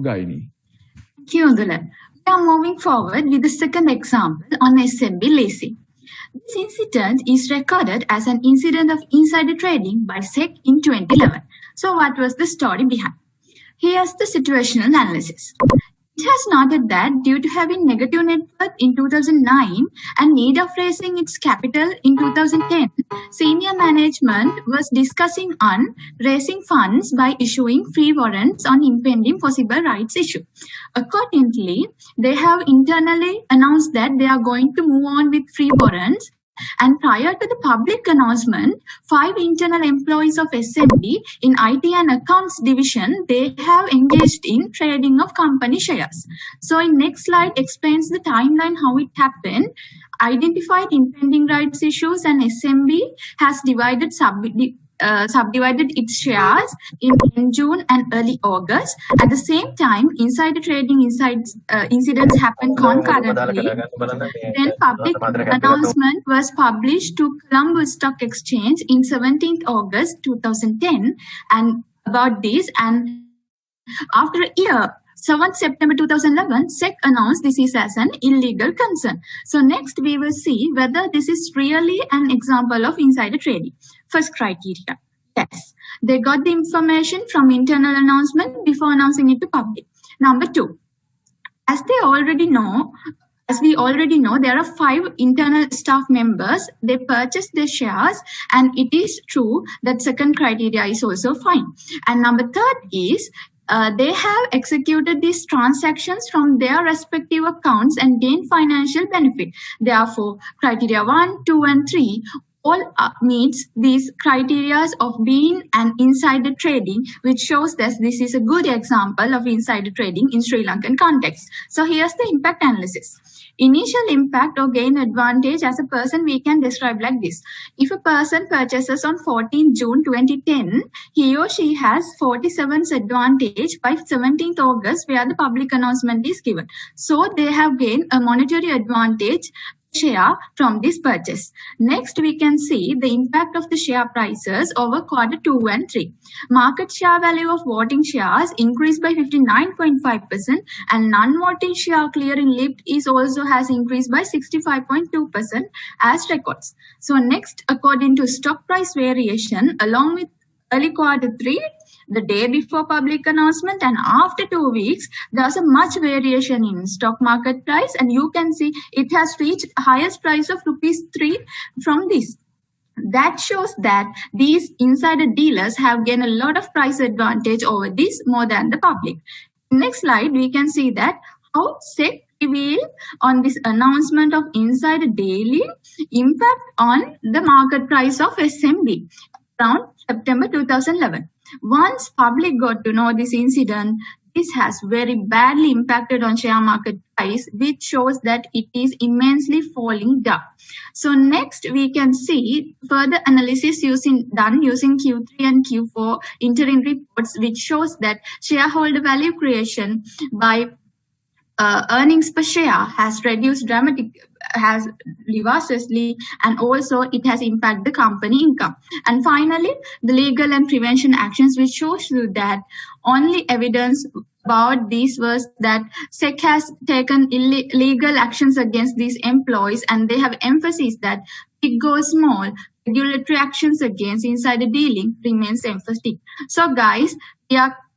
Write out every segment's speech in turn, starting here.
Gaini. Kyundula. We are moving forward with the second example on SMB leasing. This incident is recorded as an incident of insider trading by SEC in 2011. So what was the story behind? Here's the situational analysis. It has noted that due to having negative net worth in 2009 and need of raising its capital in 2010, senior management was discussing on raising funds by issuing free warrants on impending possible rights issue. Accordingly, they have internally announced that they are going to move on with free warrants. And prior to the public announcement, 5 internal employees of SMB in IT and accounts division, they have engaged in trading of company shares. So in next slide explains the timeline how it happened. Identified impending rights issues and SMB has subdivided its shares in June and early August. At the same time, insider trading incidents happened concurrently. Then public announcement was published to Colombo Stock Exchange in 17th August 2010 and about this, and after a year, 7th September 2011, SEC announced this is as an illegal concern. So next we will see whether this is really an example of insider trading. First criteria. Yes, they got the information from internal announcement before announcing it to public. Number 2, as we already know, there are 5 internal staff members. They purchased their shares, and it is true that second criteria is also fine. And number 3 is they have executed these transactions from their respective accounts and gained financial benefit. Therefore, criteria 1, 2, and 3 all meets these criteria of being an insider trading, which shows that this is a good example of insider trading in Sri Lankan context. So here's the impact analysis. Initial impact or gain advantage as a person we can describe like this. If a person purchases on 14 June 2010, he or she has 47th advantage by 17th August where the public announcement is given. So they have gained a monetary advantage share from this purchase. Next, we can see the impact of the share prices over quarter 2 and 3. Market share value of voting shares increased by 59.5% and non-voting share clearing lift is also has increased by 65.2% as records. So next, according to stock price variation along with early quarter 3, the day before public announcement and after 2 weeks, there's a much variation in stock market price, and you can see it has reached highest price of ₹3 from this. That shows that these insider dealers have gained a lot of price advantage over this more than the public. Next slide, we can see that how SEC revealed on this announcement of insider daily impact on the market price of SMB around September 2011. Once public got to know this incident, this has very badly impacted on share market price, which shows that it is immensely falling down. So next we can see further analysis done using Q3 and Q4 interim reports, which shows that shareholder value creation by earnings per share has reduced reversely, and also it has impacted the company income. And finally, the legal and prevention actions, which shows you that only evidence about this was that SEC has taken illegal actions against these employees, and they have emphasis that big or small regulatory actions against insider dealing remains emphatic. So guys,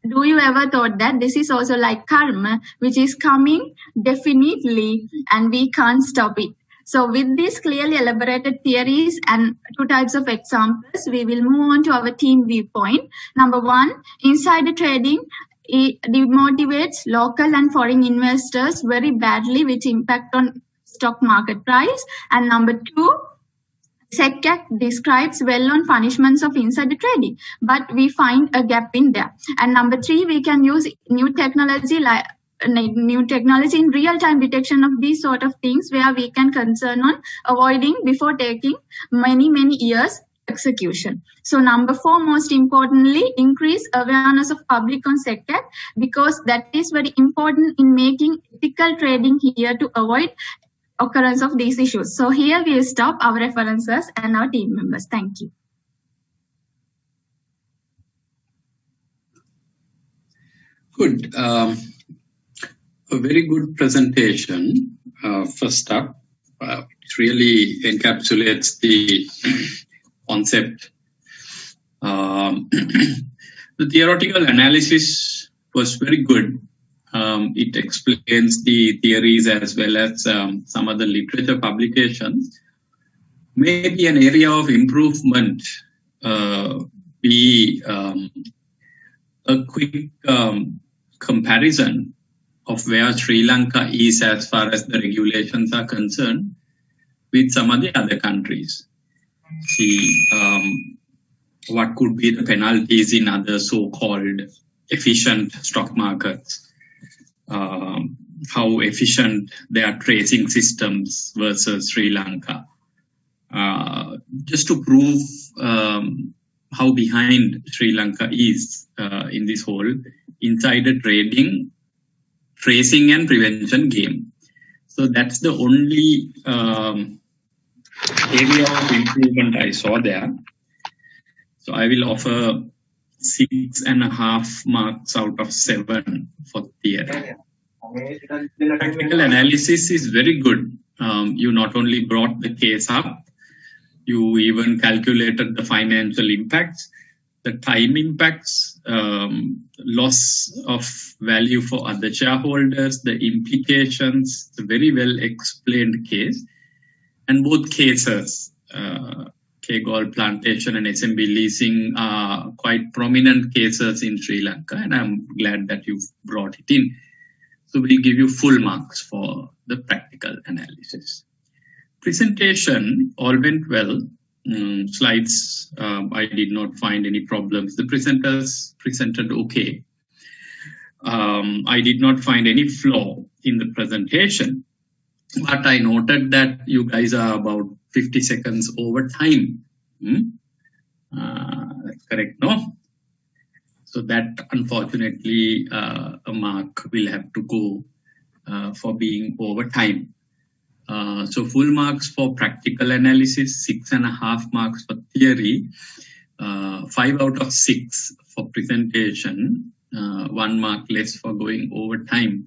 do you ever thought that this is also like karma, which is coming definitely and we can't stop it? So with these clearly elaborated theories and 2 types of examples, we will move on to our team viewpoint. Number 1, insider trading. It demotivates local and foreign investors very badly, which impact on stock market price. And number 2, SEC Act describes well-known punishments of insider trading, but we find a gap in there. And number 3, we can use new technology in real-time detection of these sort of things where we can concern on avoiding before taking many years execution. So number 4, most importantly, increase awareness of public on SEC Act, because that is very important in making ethical trading here to avoid occurrence of these issues. So here we will stop our references and our team members. Thank you. Good. a very good presentation. First up, it really encapsulates the concept. The theoretical analysis was very good. It explains the theories as well as some other literature publications. Maybe an area of improvement be a quick comparison of where Sri Lanka is as far as the regulations are concerned with some of the other countries. See what could be the penalties in other so-called efficient stock markets, how efficient their tracing systems versus Sri Lanka. Just to prove how behind Sri Lanka is in this whole insider trading, tracing and prevention game. So that's the only area of improvement I saw there. So I will offer 6.5 marks out of 7 for theory. Practical analysis is very good. You not only brought the case up, you even calculated the financial impacts, the time impacts, loss of value for other shareholders, the implications, the very well explained case. And both cases, K-Gold Plantation and SMB Leasing, are quite prominent cases in Sri Lanka, and I'm glad that you brought it in. So we'll give you full marks for the practical analysis. Presentation all went well. Slides, I did not find any problems. The presenters presented okay. I did not find any flaw in the presentation, but I noted that you guys are about 50 seconds over time. Correct, no? So that, unfortunately, a mark will have to go for being over time. So full marks for practical analysis, 6.5 marks for theory, 5 out of 6 for presentation, 1 mark less for going over time.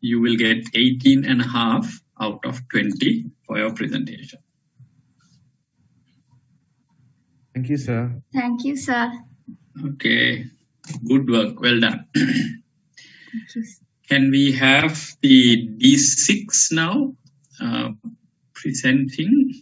You will get 18.5 out of 20 for your presentation. Thank you, sir. Thank you, sir. Okay, good work. Well done. Thank you. Can we have the D6 now presenting?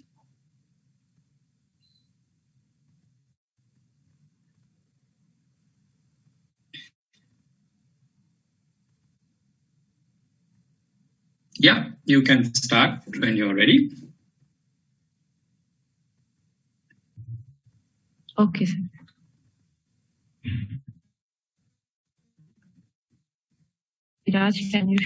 Yeah, you can start when you're ready. Okay, sir. Viraj, can you?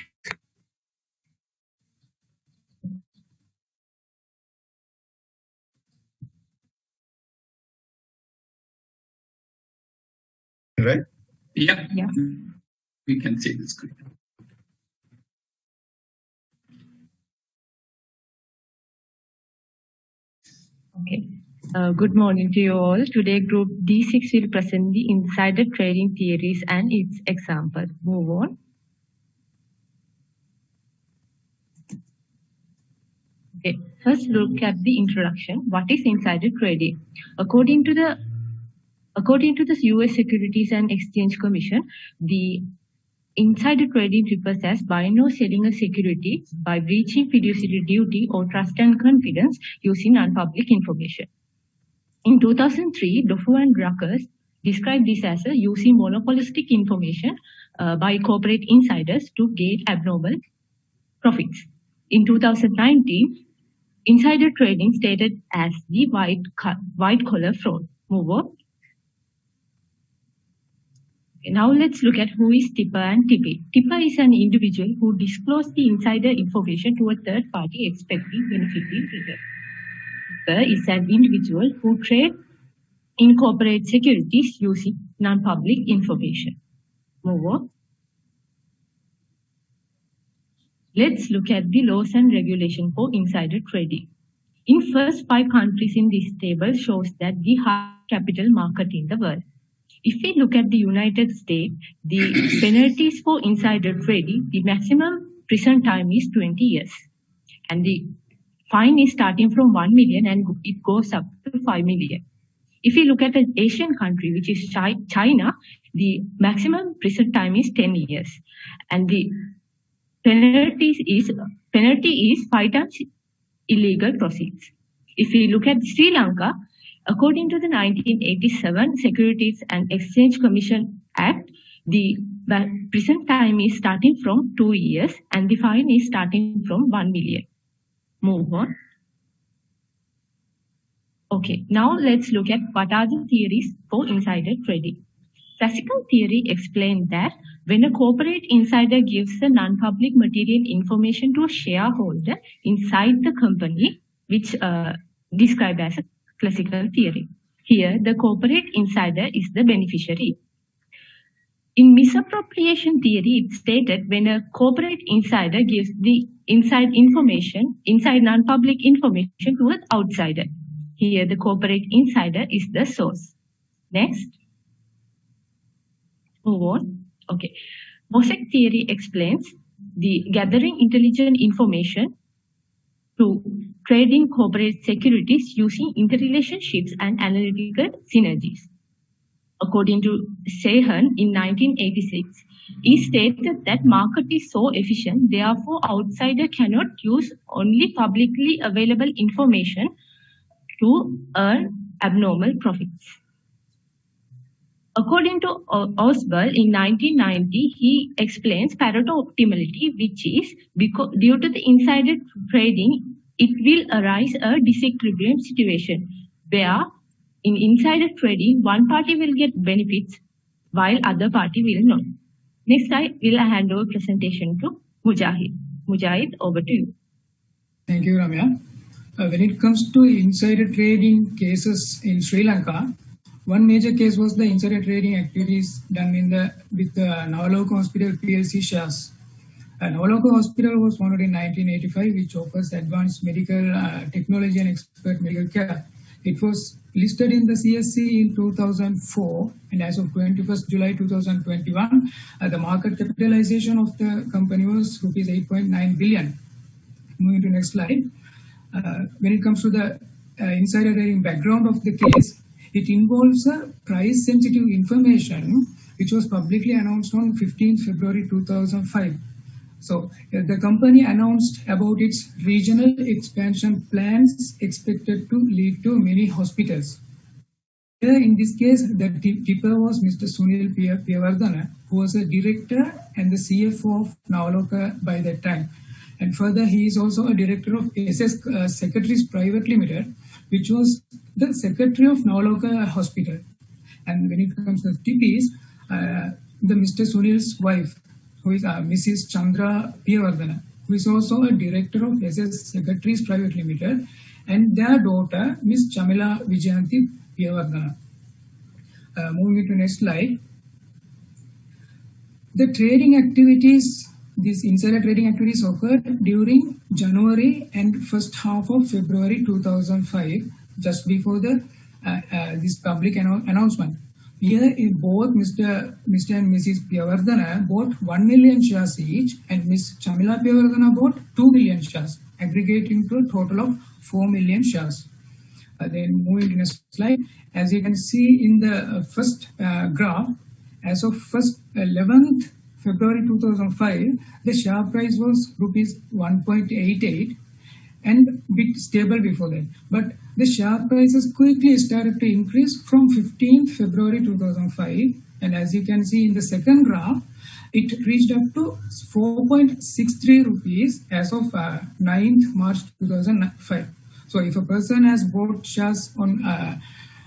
Right? Yeah, Yeah. we can see the screen. Okay. Good morning to you all. Today, Group D6 will present the insider trading theories and its example. Move on. Okay. First, look at the introduction. What is insider trading? According to the U.S. Securities and Exchange Commission, the insider trading refers as buying or selling a security by breaching fiduciary duty or trust and confidence using non-public information. In 2003, Duffo and Drucker described this as using monopolistic information by corporate insiders to gain abnormal profits. In 2019, insider trading stated as the white-collar fraud. Move on. Now let's look at who is tipper and tippee. Tipper is an individual who discloses the insider information to a third party expecting benefiting return. Tipper is an individual who trades in corporate securities using non-public information. Move on. Let's look at the laws and regulation for insider trading. In first 5 countries in this table shows that the highest capital market in the world. If we look at the United States, the penalties for insider trading, the maximum prison time is 20 years. And the fine is starting from 1 million and it goes up to 5 million. If you look at an Asian country, which is China, the maximum prison time is 10 years. And the penalty is 5 times illegal proceeds. If we look at Sri Lanka, according to the 1987 Securities and Exchange Commission Act, the prison time is starting from 2 years and the fine is starting from 1 million. Move on. Okay, now let's look at what are the theories for insider trading. Classical theory explained that when a corporate insider gives a non-public material information to a shareholder inside the company, which described as a classical theory. Here, the corporate insider is the beneficiary. In misappropriation theory, it stated when a corporate insider gives the inside non-public information to an outsider. Here, the corporate insider is the source. Next. Move on. Okay. Mosaic theory explains the gathering intelligent information to trading corporate securities using interrelationships and analytical synergies. According to Sehan in 1986, he stated that market is so efficient, therefore outsider cannot use only publicly available information to earn abnormal profits. According to Oswald in 1990, he explains Pareto optimality, which is because due to the insider trading, it will arise a disequilibrium situation where in insider trading, one party will get benefits while other party will not. Next, I will hand over presentation to Mujahid. Mujahid, over to you. Thank you, Ramya. When it comes to insider trading cases in Sri Lanka, one major case was the insider trading activities done with the Navaloka Hospital PLC shares. Navaloka Hospital was founded in 1985, which offers advanced medical technology and expert medical care. It was listed in the CSE in 2004, and as of 21st July 2021, the market capitalization of the company was rupees 8.9 billion. Moving to next slide. When it comes to the insider trading background of the case, it involves price-sensitive information which was publicly announced on 15th February 2005. So the company announced about its regional expansion plans expected to lead to many hospitals. Here in this case, the tipper was Mr. Sunil Piyavardhana, who was a director and the CFO of Navaloka by that time. And further, he is also a director of SS Secretaries Private Limited, which was the secretary of Navaloka Hospital. And when it comes to the tippies, the Mr. Sunil's wife, who is Mrs. Chandra Piyavardhana, who is also a director of SS Secretaries Private Limited, and their daughter, Ms. Chamila Vijayanti Piyavardhana. Moving to next slide. The trading activities, these insider trading activities occurred during January and first half of February 2005, just before the this public announcement. Here, both Mr. and Mrs. Piyavardhana bought 1 million shares each, and Ms. Chamila Piyavardhana bought 2 million shares, aggregating to a total of 4 million shares. Then moving to next slide. As you can see in the first graph, as of 11th February 2005, the share price was rupees 1.88 and bit stable before that. But the share prices quickly started to increase from 15th February 2005. And as you can see in the second graph, it reached up to 4.63 rupees as of 9th March 2005. So if a person has bought shares on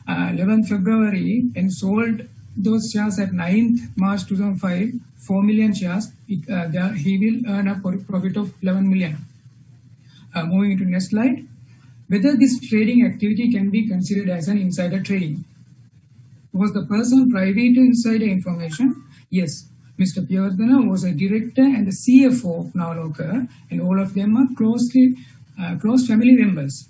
11th February and sold those shares at 9th March 2005, 4 million shares, he will earn a profit of 11 million. Moving to next slide. Whether this trading activity can be considered as an insider trading. Was the person privy to insider information? Yes. Mr. Piyavardhana was a director and the CFO of Navaloka, and all of them are close family members.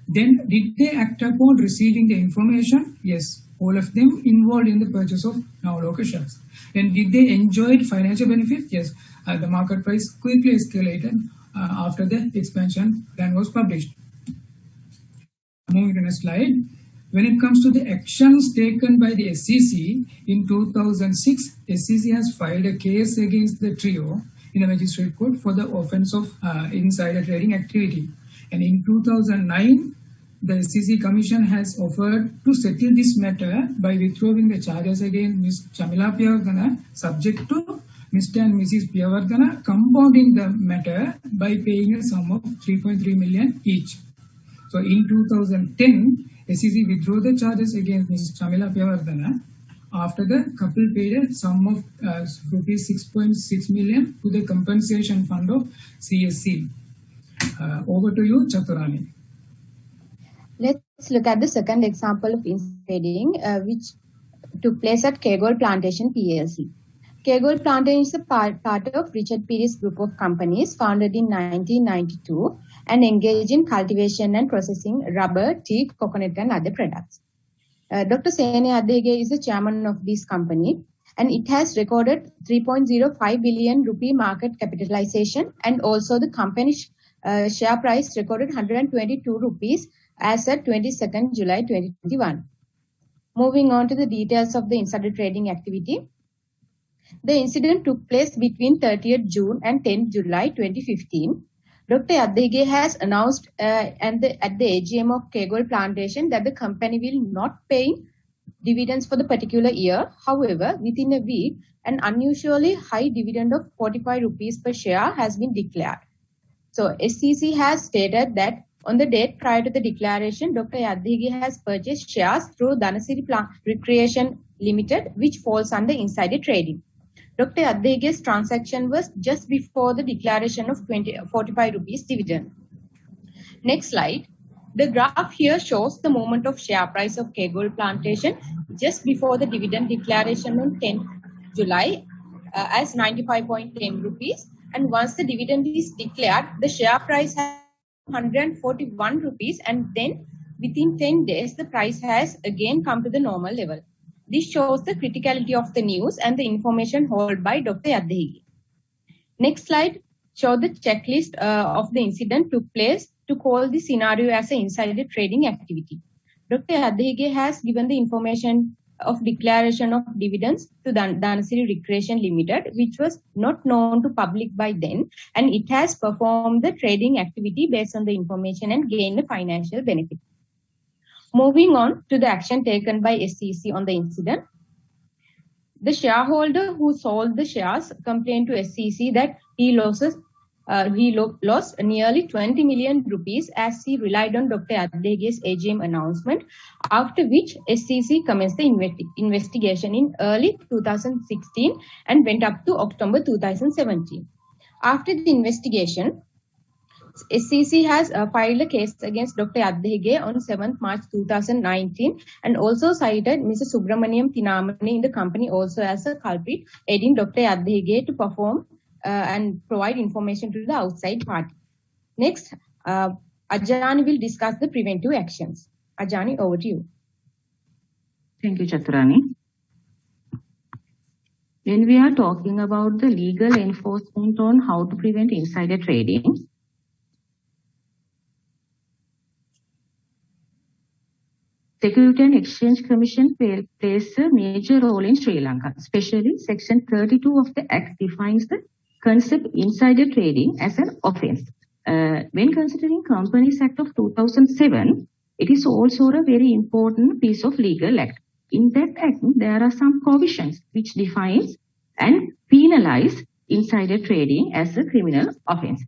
Then, did they act upon receiving the information? Yes. All of them involved in the purchase of Navaloka shares. And did they enjoy financial benefits? Yes. the market price quickly escalated after the expansion plan was published. Moving to the next slide. When it comes to the actions taken by the SEC, in 2006, SEC has filed a case against the trio in the magistrate court for the offense of insider trading activity. And in 2009, the SEC Commission has offered to settle this matter by withdrawing the charges against Ms. Chamila Piyawardena, subject to Mr. and Mrs. Piyawardena compounding the matter by paying a sum of 3.3 million each. So in 2010, SEC withdrew the charges against Ms. Chamila Piyawardena after the couple paid a sum of rupees 6.6 million to the compensation fund of CSC. Over to you, Chaturani. Let's look at the second example of insider trading, which took place at K-Gold Plantation PLC. K-Gold Plantation is a part of Richard Petty's group of companies founded in 1992 and engaged in cultivation and processing rubber, tea, coconut and other products. Dr. Sene Adhege is the chairman of this company, and it has recorded 3.05 billion rupee market capitalization, and also the company's share price recorded 122 rupees as at 22nd July 2021. Moving on to the details of the insider trading activity. The incident took place between 30th June and 10th July 2015. Dr. Adhege has announced at the AGM of K-Gold Plantation that the company will not pay dividends for the particular year. However, within a week, an unusually high dividend of 45 rupees per share has been declared. So SEC has stated that on the date prior to the declaration, Dr. Adhege has purchased shares through Dhanasiri Recreation Limited, which falls under insider trading. Dr. Adhege's transaction was just before the declaration of 45 rupees dividend. Next slide. The graph here shows the movement of share price of K-Gold Plantation just before the dividend declaration on 10th July as 95.10 rupees. And once the dividend is declared, the share price has 141 rupees, and then within 10 days, the price has again come to the normal level. This shows the criticality of the news and the information held by Dr. Adhege. Next slide shows the checklist of the incident took place to call the scenario as an insider trading activity. Dr. Adhege has given the information of declaration of dividends to Dhanasiri Recreation Limited, which was not known to public by then, and it has performed the trading activity based on the information and gained a financial benefit. Moving on to the action taken by SEC on the incident. The shareholder who sold the shares complained to SEC that he lost nearly 20 million rupees as he relied on Dr. Adhege's AGM announcement, after which SEC commenced the investigation in early 2016 and went up to October 2017. After the investigation, SEC has filed a case against Dr. Adhege on 7th March 2019 and also cited Mr. Subramaniam Thinamani in the company also as a culprit, aiding Dr. Adhege to perform and provide information to the outside party. Next, Ajani will discuss the preventive actions. Ajani, over to you. Thank you, Chaturani. When we are talking about the legal enforcement on how to prevent insider trading, Security and Exchange Commission plays a major role in Sri Lanka, especially Section 32 of the Act defines the concept insider trading as an offence. When considering Companies Act of 2007, it is also a very important piece of legal act. In that act, there are some provisions which defines and penalize insider trading as a criminal offence.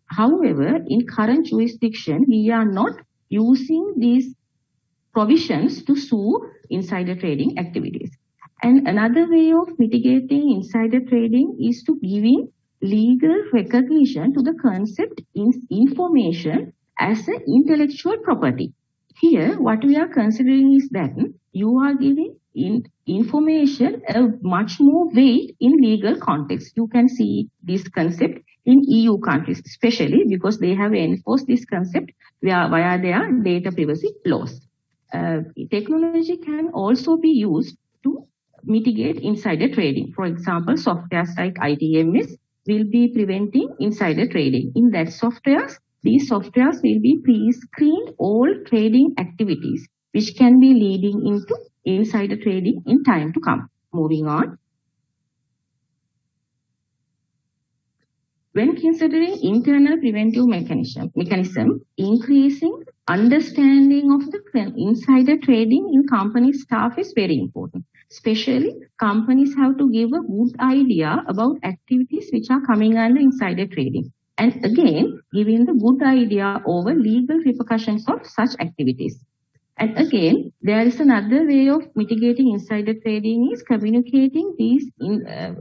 However, in current jurisdiction, we are not using these provisions to sue insider trading activities. And another way of mitigating insider trading is to giving legal recognition to the concept information as an intellectual property. Here, what we are considering is that you are giving information a much more weight in legal context. You can see this concept in EU countries, especially because they have enforced this concept via their data privacy laws. Technology can also be used to mitigate insider trading. For example, softwares like ITMS will be preventing insider trading. In that softwares, these softwares will be pre-screened all trading activities which can be leading into insider trading in time to come. Moving on. When considering internal preventive mechanism, increasing understanding of the insider trading in company staff is very important. Especially, companies have to give a good idea about activities which are coming under insider trading. And again, giving the good idea over legal repercussions of such activities. And again, there is another way of mitigating insider trading is communicating these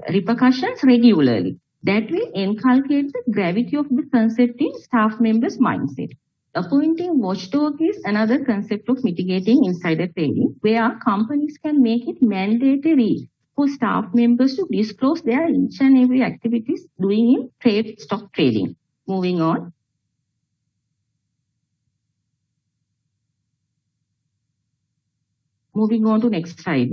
repercussions regularly. That will inculcate the gravity of the concept in staff members' mindset. Appointing watchdog is another concept of mitigating insider trading, where companies can make it mandatory for staff members to disclose their each and every activities doing in stock trading. Moving on. Moving on to next slide.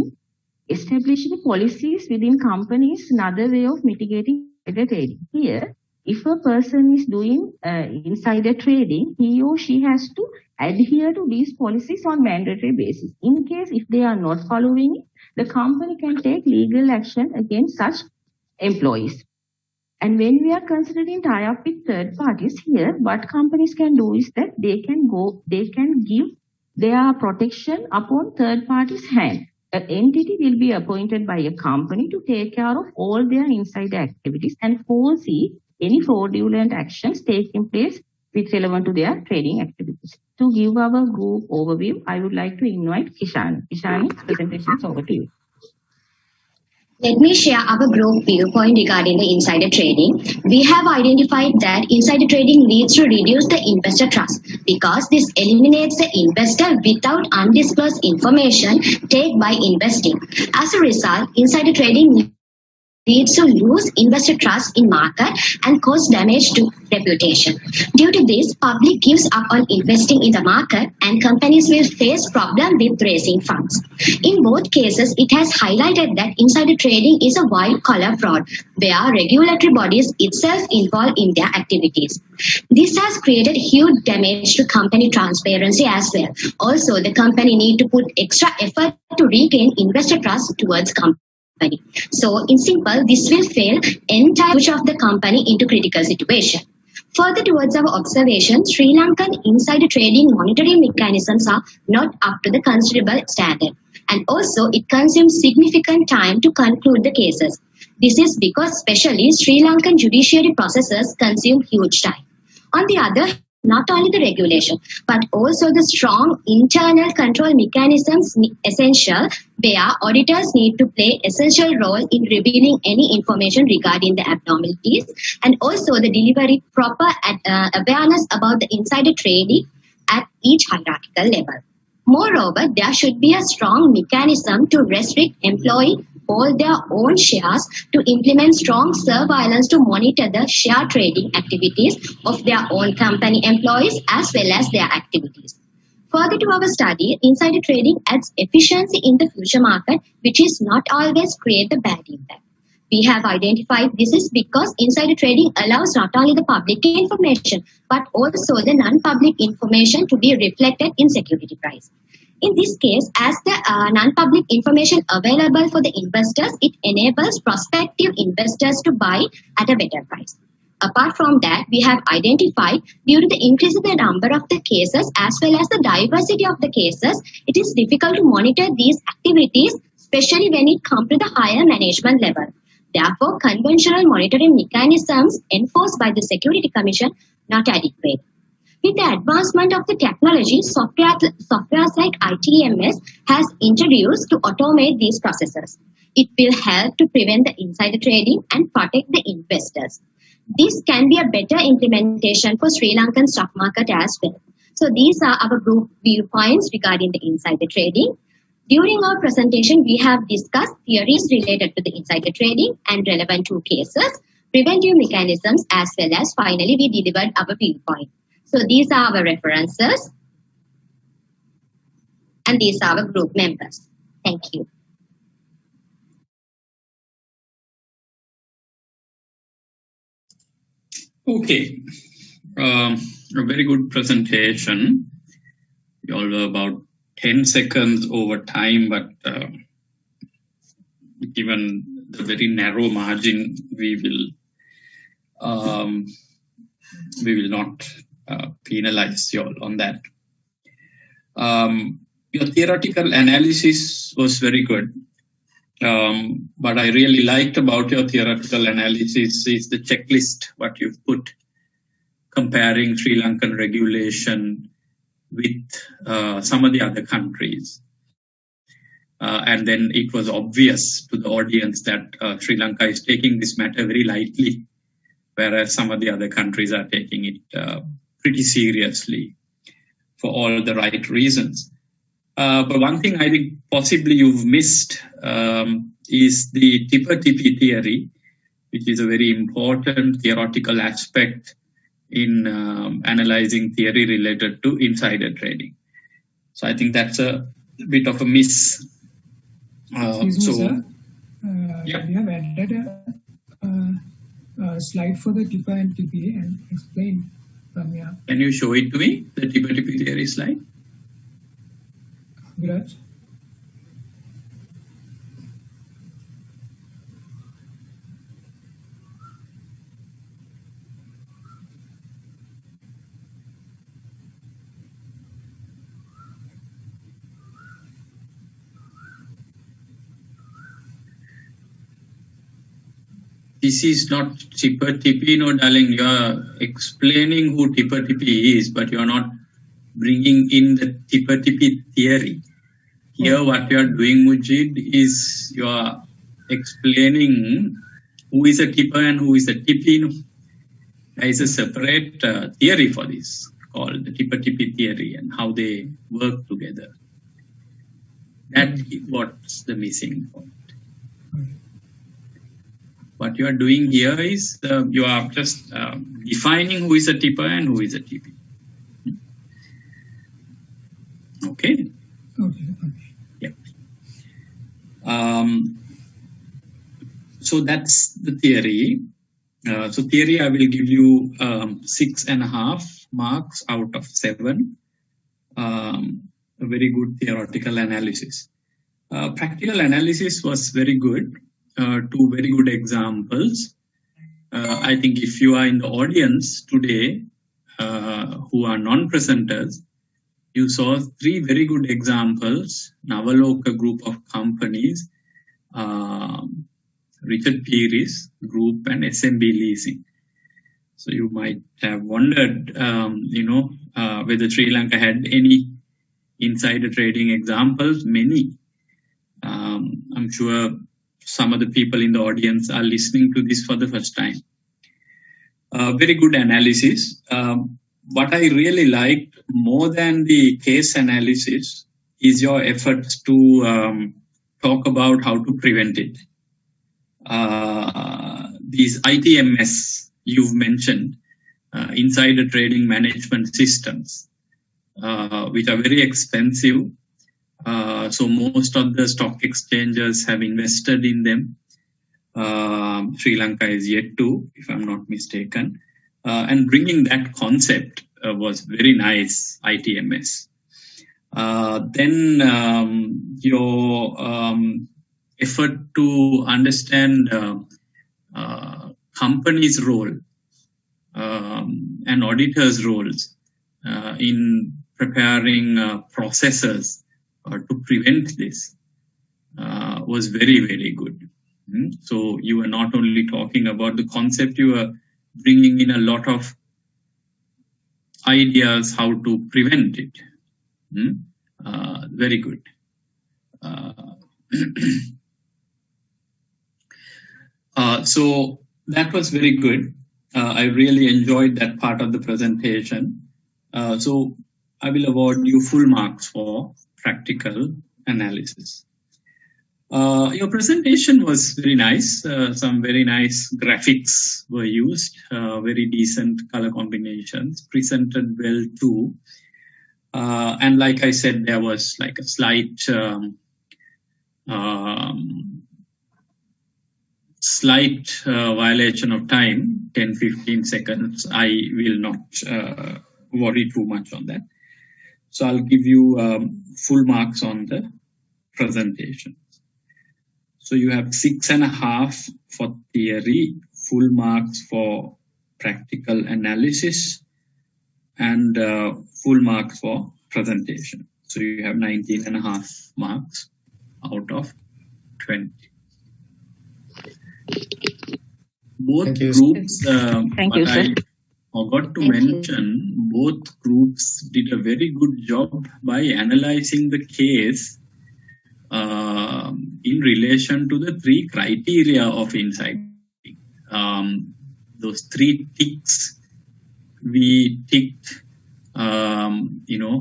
Establishing policies within companies is another way of mitigating insider trading. Here, if a person is doing insider trading, he or she has to adhere to these policies on mandatory basis. In case if they are not following it, the company can take legal action against such employees. And when we are considering tie-up with third parties here, what companies can do is that they can give their protection upon third parties' hand. An entity will be appointed by a company to take care of all their insider activities and foresee any fraudulent actions taking place with relevant to their trading activities. To give our group overview, I would like to invite Kishani. Kishani, presentation is over to you. Let me share our group viewpoint regarding the insider trading. We have identified that insider trading leads to reduce the investor trust because this eliminates the investor without undisclosed information taken by investing. As a result, insider trading leads to lose investor trust in market and cause damage to reputation. Due to this, public gives up on investing in the market and companies will face problems with raising funds. In both cases, it has highlighted that insider trading is a white-collar fraud where regulatory bodies itself involved in their activities. This has created huge damage to company transparency as well. Also, the company need to put extra effort to regain investor trust towards company. So, in simple, this will fail entire future of the company into critical situation. Further towards our observation, Sri Lankan insider trading monitoring mechanisms are not up to the considerable standard. And also, it consumes significant time to conclude the cases. This is because especially Sri Lankan judiciary processes consume huge time. On the other hand, not only the regulation, but also the strong internal control mechanisms essential where auditors need to play essential role in revealing any information regarding the abnormalities and also the delivery proper awareness about the insider trading at each hierarchical level. Moreover, there should be a strong mechanism to restrict employees hold their own shares to implement strong surveillance to monitor the share trading activities of their own company employees as well as their activities. Further to our study, insider trading adds efficiency in the future market, which is not always create the bad impact. We have identified this is because insider trading allows not only the public information, but also the non-public information to be reflected in security price. In this case, as the non-public information available for the investors, it enables prospective investors to buy at a better price. Apart from that, we have identified due to the increase in the number of the cases as well as the diversity of the cases, it is difficult to monitor these activities, especially when it comes to the higher management level. Therefore, conventional monitoring mechanisms enforced by the Security Commission not adequate. With the advancement of the technology, softwares like ITMS has introduced to automate these processes. It will help to prevent the insider trading and protect the investors. This can be a better implementation for Sri Lankan stock market as well. So these are our group viewpoints regarding the insider trading. During our presentation, we have discussed theories related to the insider trading and relevant to cases, preventive mechanisms, as well as finally we delivered our viewpoint. So these are our references and these are our group members. Thank you. Okay, a very good presentation. You all were about 10 seconds over time, but given the very narrow margin, we will not penalize you all on that. Your theoretical analysis was very good. What I really liked about your theoretical analysis is the checklist, what you've put, comparing Sri Lankan regulation with some of the other countries. And then it was obvious to the audience that Sri Lanka is taking this matter very lightly, whereas some of the other countries are taking it pretty seriously for all the right reasons. But one thing I think possibly you've missed is the tipper-tippy theory, which is a very important theoretical aspect in analyzing theory related to insider trading. So I think that's a bit of a miss. Excuse me, sir. Yeah. We have added a slide for the tipper and TPA and explain from here. Can you show it to me, the tipper-tippy theory slide? Viraj? This is not tipper-tippy, no, darling. You are explaining who tipper-tippy is, but you are not bringing in the tipper-tippy theory. Here, what you are doing, Mujib, is you are explaining who is a tipper and who is a tippy. There is a separate theory for this called the tipper-tippy theory and how they work together. That is what's the missing point. What you are doing here is you are just defining who is a tipper and who is a tippy. Okay. Okay. Yeah. So that's the theory. So theory, I will give you 6.5 marks out of 7. A very good theoretical analysis. Practical analysis was very good. 2 very good examples. I think if you are in the audience today who are non-presenters, you saw 3 very good examples. Navaloka group of companies, Richard Peary's group, and SMB Leasing. So you might have wondered, whether Sri Lanka had any insider trading examples. Many. I'm sure some of the people in the audience are listening to this for the first time. Very good analysis. What I really liked more than the case analysis is your efforts to talk about how to prevent it. These ITMS you've mentioned, insider trading management systems, which are very expensive. So most of the stock exchanges have invested in them. Sri Lanka is yet to, if I'm not mistaken. And bringing that concept was very nice, ITMS. Then your effort to understand companies' role and auditors' roles in preparing processes to prevent this was very, very good. So you were not only talking about the concept, you were bringing in a lot of ideas how to prevent it. Very good. So that was very good. I really enjoyed that part of the presentation. So I will award you full marks for practical analysis. Your presentation was very nice. Some very nice graphics were used, very decent color combinations, presented well too. And like I said, there was like a slight violation of time, 10-15 seconds, I will not worry too much on that. So I'll give you full marks on the presentation. So you have 6.5 for theory, full marks for practical analysis, and full marks for presentation. So you have 19.5 marks out of 20. Both groups, Thank you, sir. I forgot to mention, both groups did a very good job by analyzing the case in relation to the 3 criteria of insight. Those 3 ticks we ticked,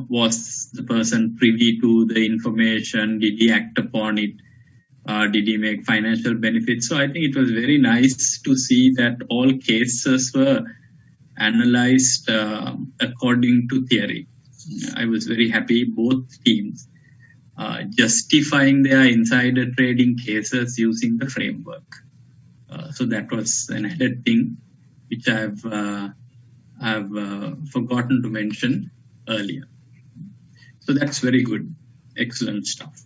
was the person privy to the information? Did he act upon it? Did he make financial benefits? So I think it was very nice to see that all cases were analyzed according to theory. I was very happy both teams justifying their insider trading cases using the framework. So that was an added thing which I've forgotten to mention earlier. So that's very good. Excellent stuff.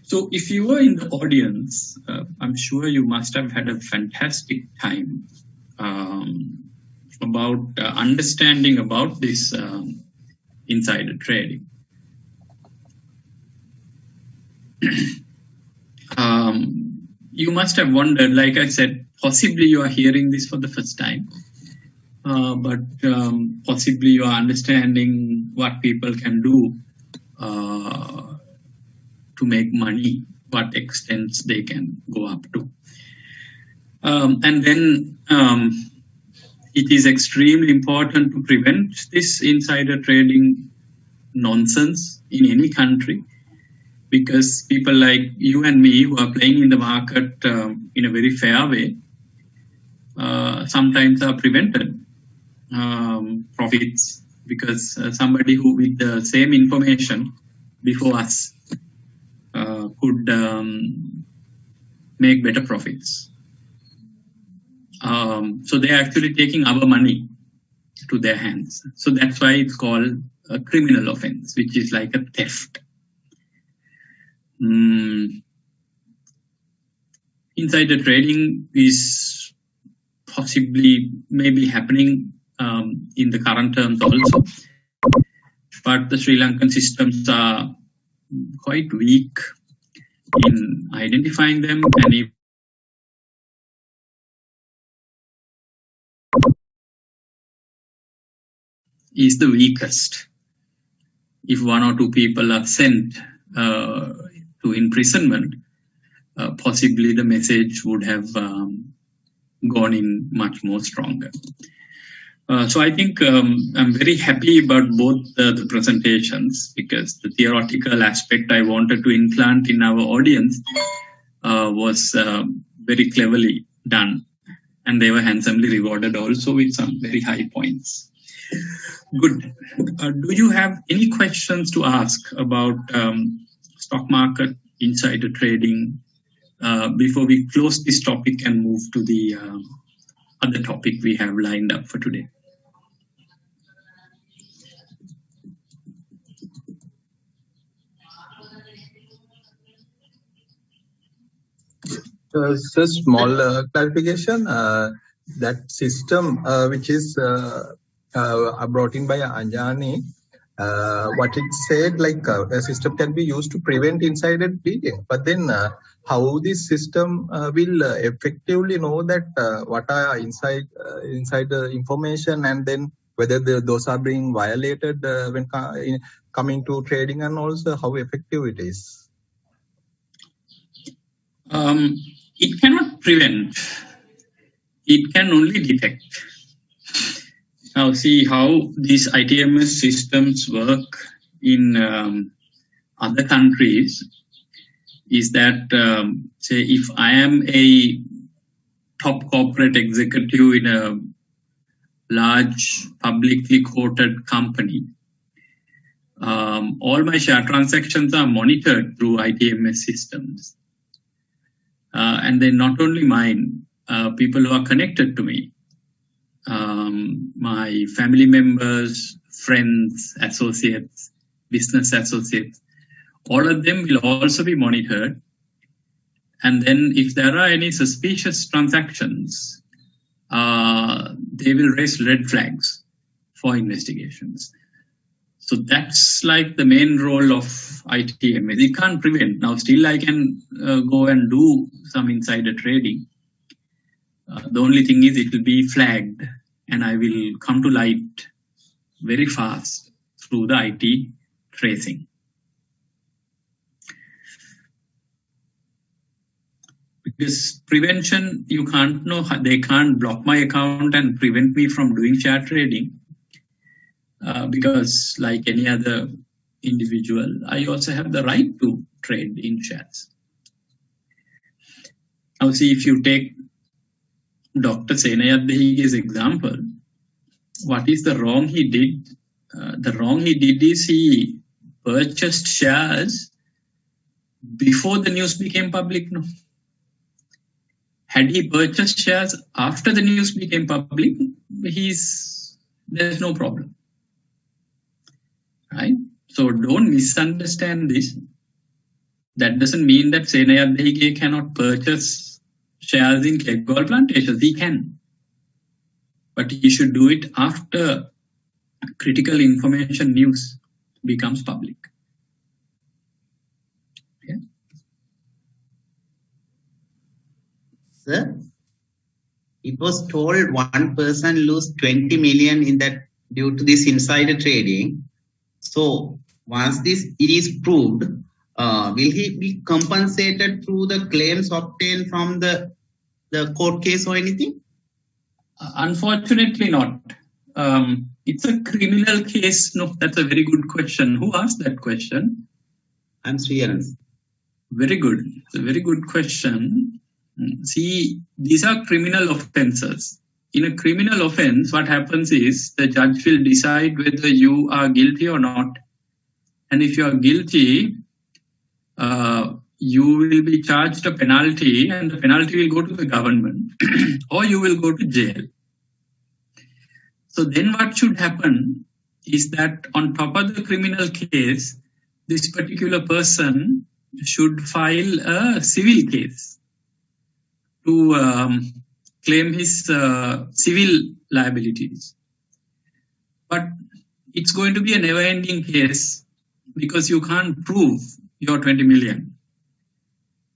So if you were in the audience, I'm sure you must have had a fantastic time about understanding about this insider trading. You must have wondered, like I said, possibly you are hearing this for the first time, but possibly you are understanding what people can do to make money, what extents they can go up to. And then it is extremely important to prevent this insider trading nonsense in any country, because people like you and me who are playing in the market in a very fair way sometimes are prevented profits because somebody who with the same information before us could make better profits. So they're actually taking our money to their hands. So that's why it's called a criminal offense, which is like a theft. Insider trading is possibly maybe happening in the current terms also, but the Sri Lankan systems are quite weak in identifying them, and if is the weakest. If 1 or 2 people are sent to imprisonment, possibly the message would have gone in much more stronger. So I think I'm very happy about both the presentations, because the theoretical aspect I wanted to implant in our audience was very cleverly done, and they were handsomely rewarded also with some very high points. Good. Do you have any questions to ask about stock market insider trading before we close this topic and move to the other topic we have lined up for today? Just a small clarification. That system which is brought in by Anjani, what it said, like a system can be used to prevent insider trading, but then how this system will effectively know that what are insider information, and then whether those are being violated when coming to trading, and also how effective it is? It cannot prevent. It can only detect. Now see how these ITMS systems work in other countries is that, say, if I am a top corporate executive in a large publicly quoted company, all my share transactions are monitored through ITMS systems. and then not only mine, people who are connected to me, my family members, friends, associates, business associates, all of them will also be monitored. And then if there are any suspicious transactions, they will raise red flags for investigations. So that's like the main role of ITMS. It can't prevent. Now still I can go and do some insider trading. The only thing is it will be flagged and I will come to light very fast through the IT tracing. Because prevention, you can't know, they can't block my account and prevent me from doing share trading. Because like any other individual, I also have the right to trade in shares. Now see, if you take Dr. Senayat Dehige's example, what is the wrong he did? The wrong he did is he purchased shares before the news became public. No. Had he purchased shares after the news became public, there's no problem. Right? So don't misunderstand this. That doesn't mean that Senayat Dehige cannot purchase shares in Kegol Plantations. He can. But he should do it after critical information news becomes public. Okay. Sir, it was told one person lose 20 million in that due to this insider trading. So once it is proved, will he be compensated through the claims obtained from the court case or anything? Unfortunately not. It's a criminal case. No, that's a very good question. Who asked that question? I'm Sriyaran. Very good. It's a very good question. See, these are criminal offenses. In a criminal offense, what happens is the judge will decide whether you are guilty or not. And if you are guilty, you will be charged a penalty and the penalty will go to the government or you will go to jail. So then what should happen is that on top of the criminal case, this particular person should file a civil case to claim his civil liabilities. But it's going to be a never-ending case because you can't prove your 20 million.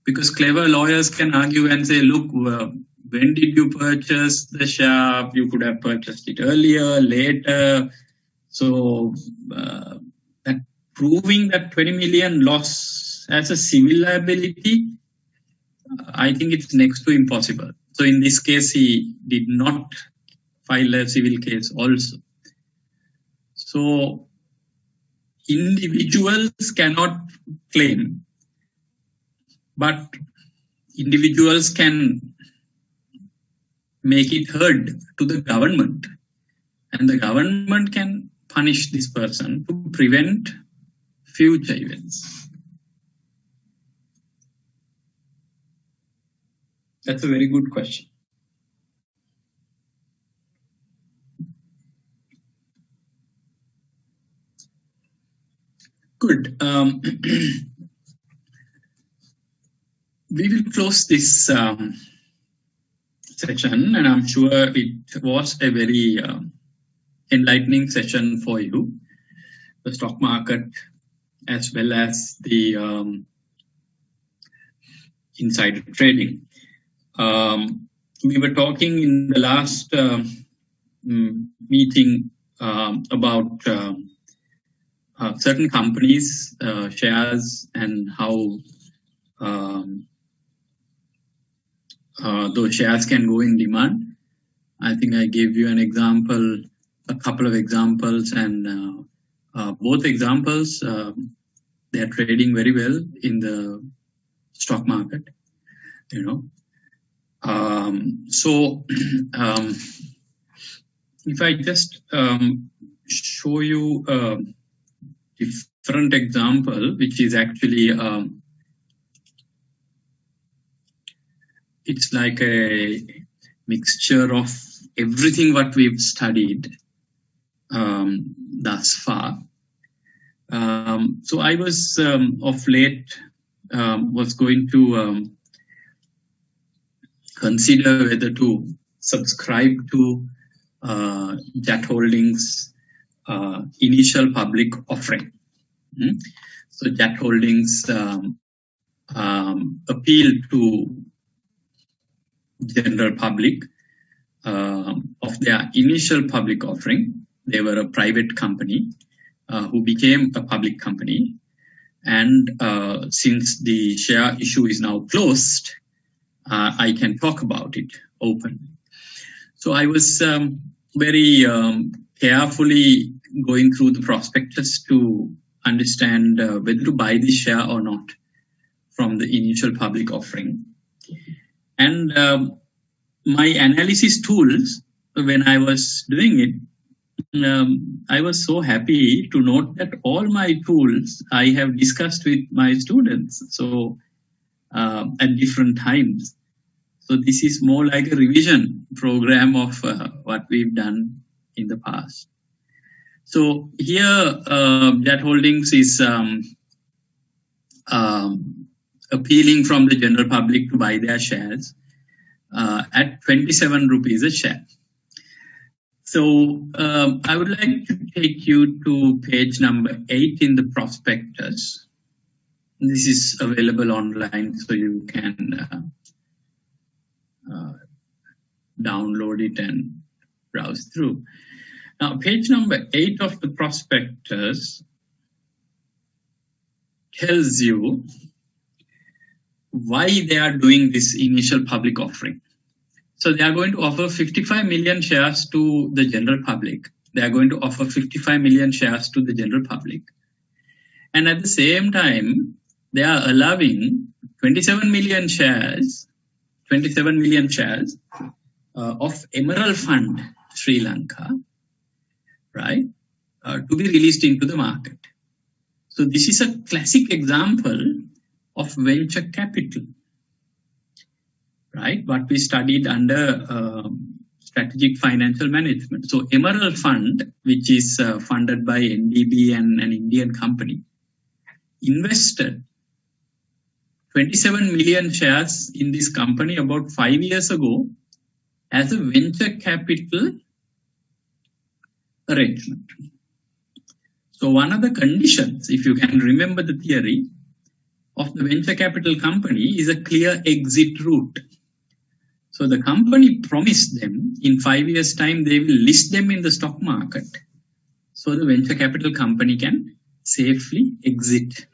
Because clever lawyers can argue and say, look, when did you purchase the share? You could have purchased it earlier, later. So that proving that 20 million loss as a civil liability, I think it's next to impossible. So in this case, he did not file a civil case also. So individuals cannot claim, but individuals can make it heard to the government, and the government can punish this person to prevent future events. That's a very good question. Good. We will close this session, and I'm sure it was a very enlightening session for you. The stock market as well as the insider trading. We were talking in the last meeting about certain companies' shares and how those shares can go in demand. I think I gave you an example, a couple of examples, and both examples, they are trading very well in the stock market, you know. So if I just show you a different example, which is actually it's like a mixture of everything what we've studied thus far. So I was of late was going to consider whether to subscribe to JAT Holdings initial public offering. So JAT Holdings appealed to general public of their initial public offering. They were a private company who became a public company, and since the share issue is now closed, I can talk about it openly. So I was very carefully going through the prospectus to understand whether to buy this share or not from the initial public offering. And my analysis tools, when I was doing it, I was so happy to note that all my tools I have discussed with my students. So at different times. So this is more like a revision program of what we've done in the past. So here, JAT Holdings is appealing from the general public to buy their shares at 27 rupees a share. So I would like to take you to page number 8 in the prospectus. This is available online, so you can download it and browse through. Now, page number 8 of the prospectus tells you why they are doing this initial public offering. So they are going to offer 55 million shares to the general public. They are going to offer 55 million shares to the general public. And at the same time, they are allowing 27 million shares of Emerald Fund Sri Lanka, right, to be released into the market. So this is a classic example of venture capital, right? What we studied under strategic financial management. So Emerald Fund, which is funded by NDB and an Indian company, invested 27 million shares in this company about 5 years ago as a venture capital arrangement. So one of the conditions, if you can remember the theory, of the venture capital company is a clear exit route. So the company promised them in 5 years' time they will list them in the stock market, so the venture capital company can safely exit.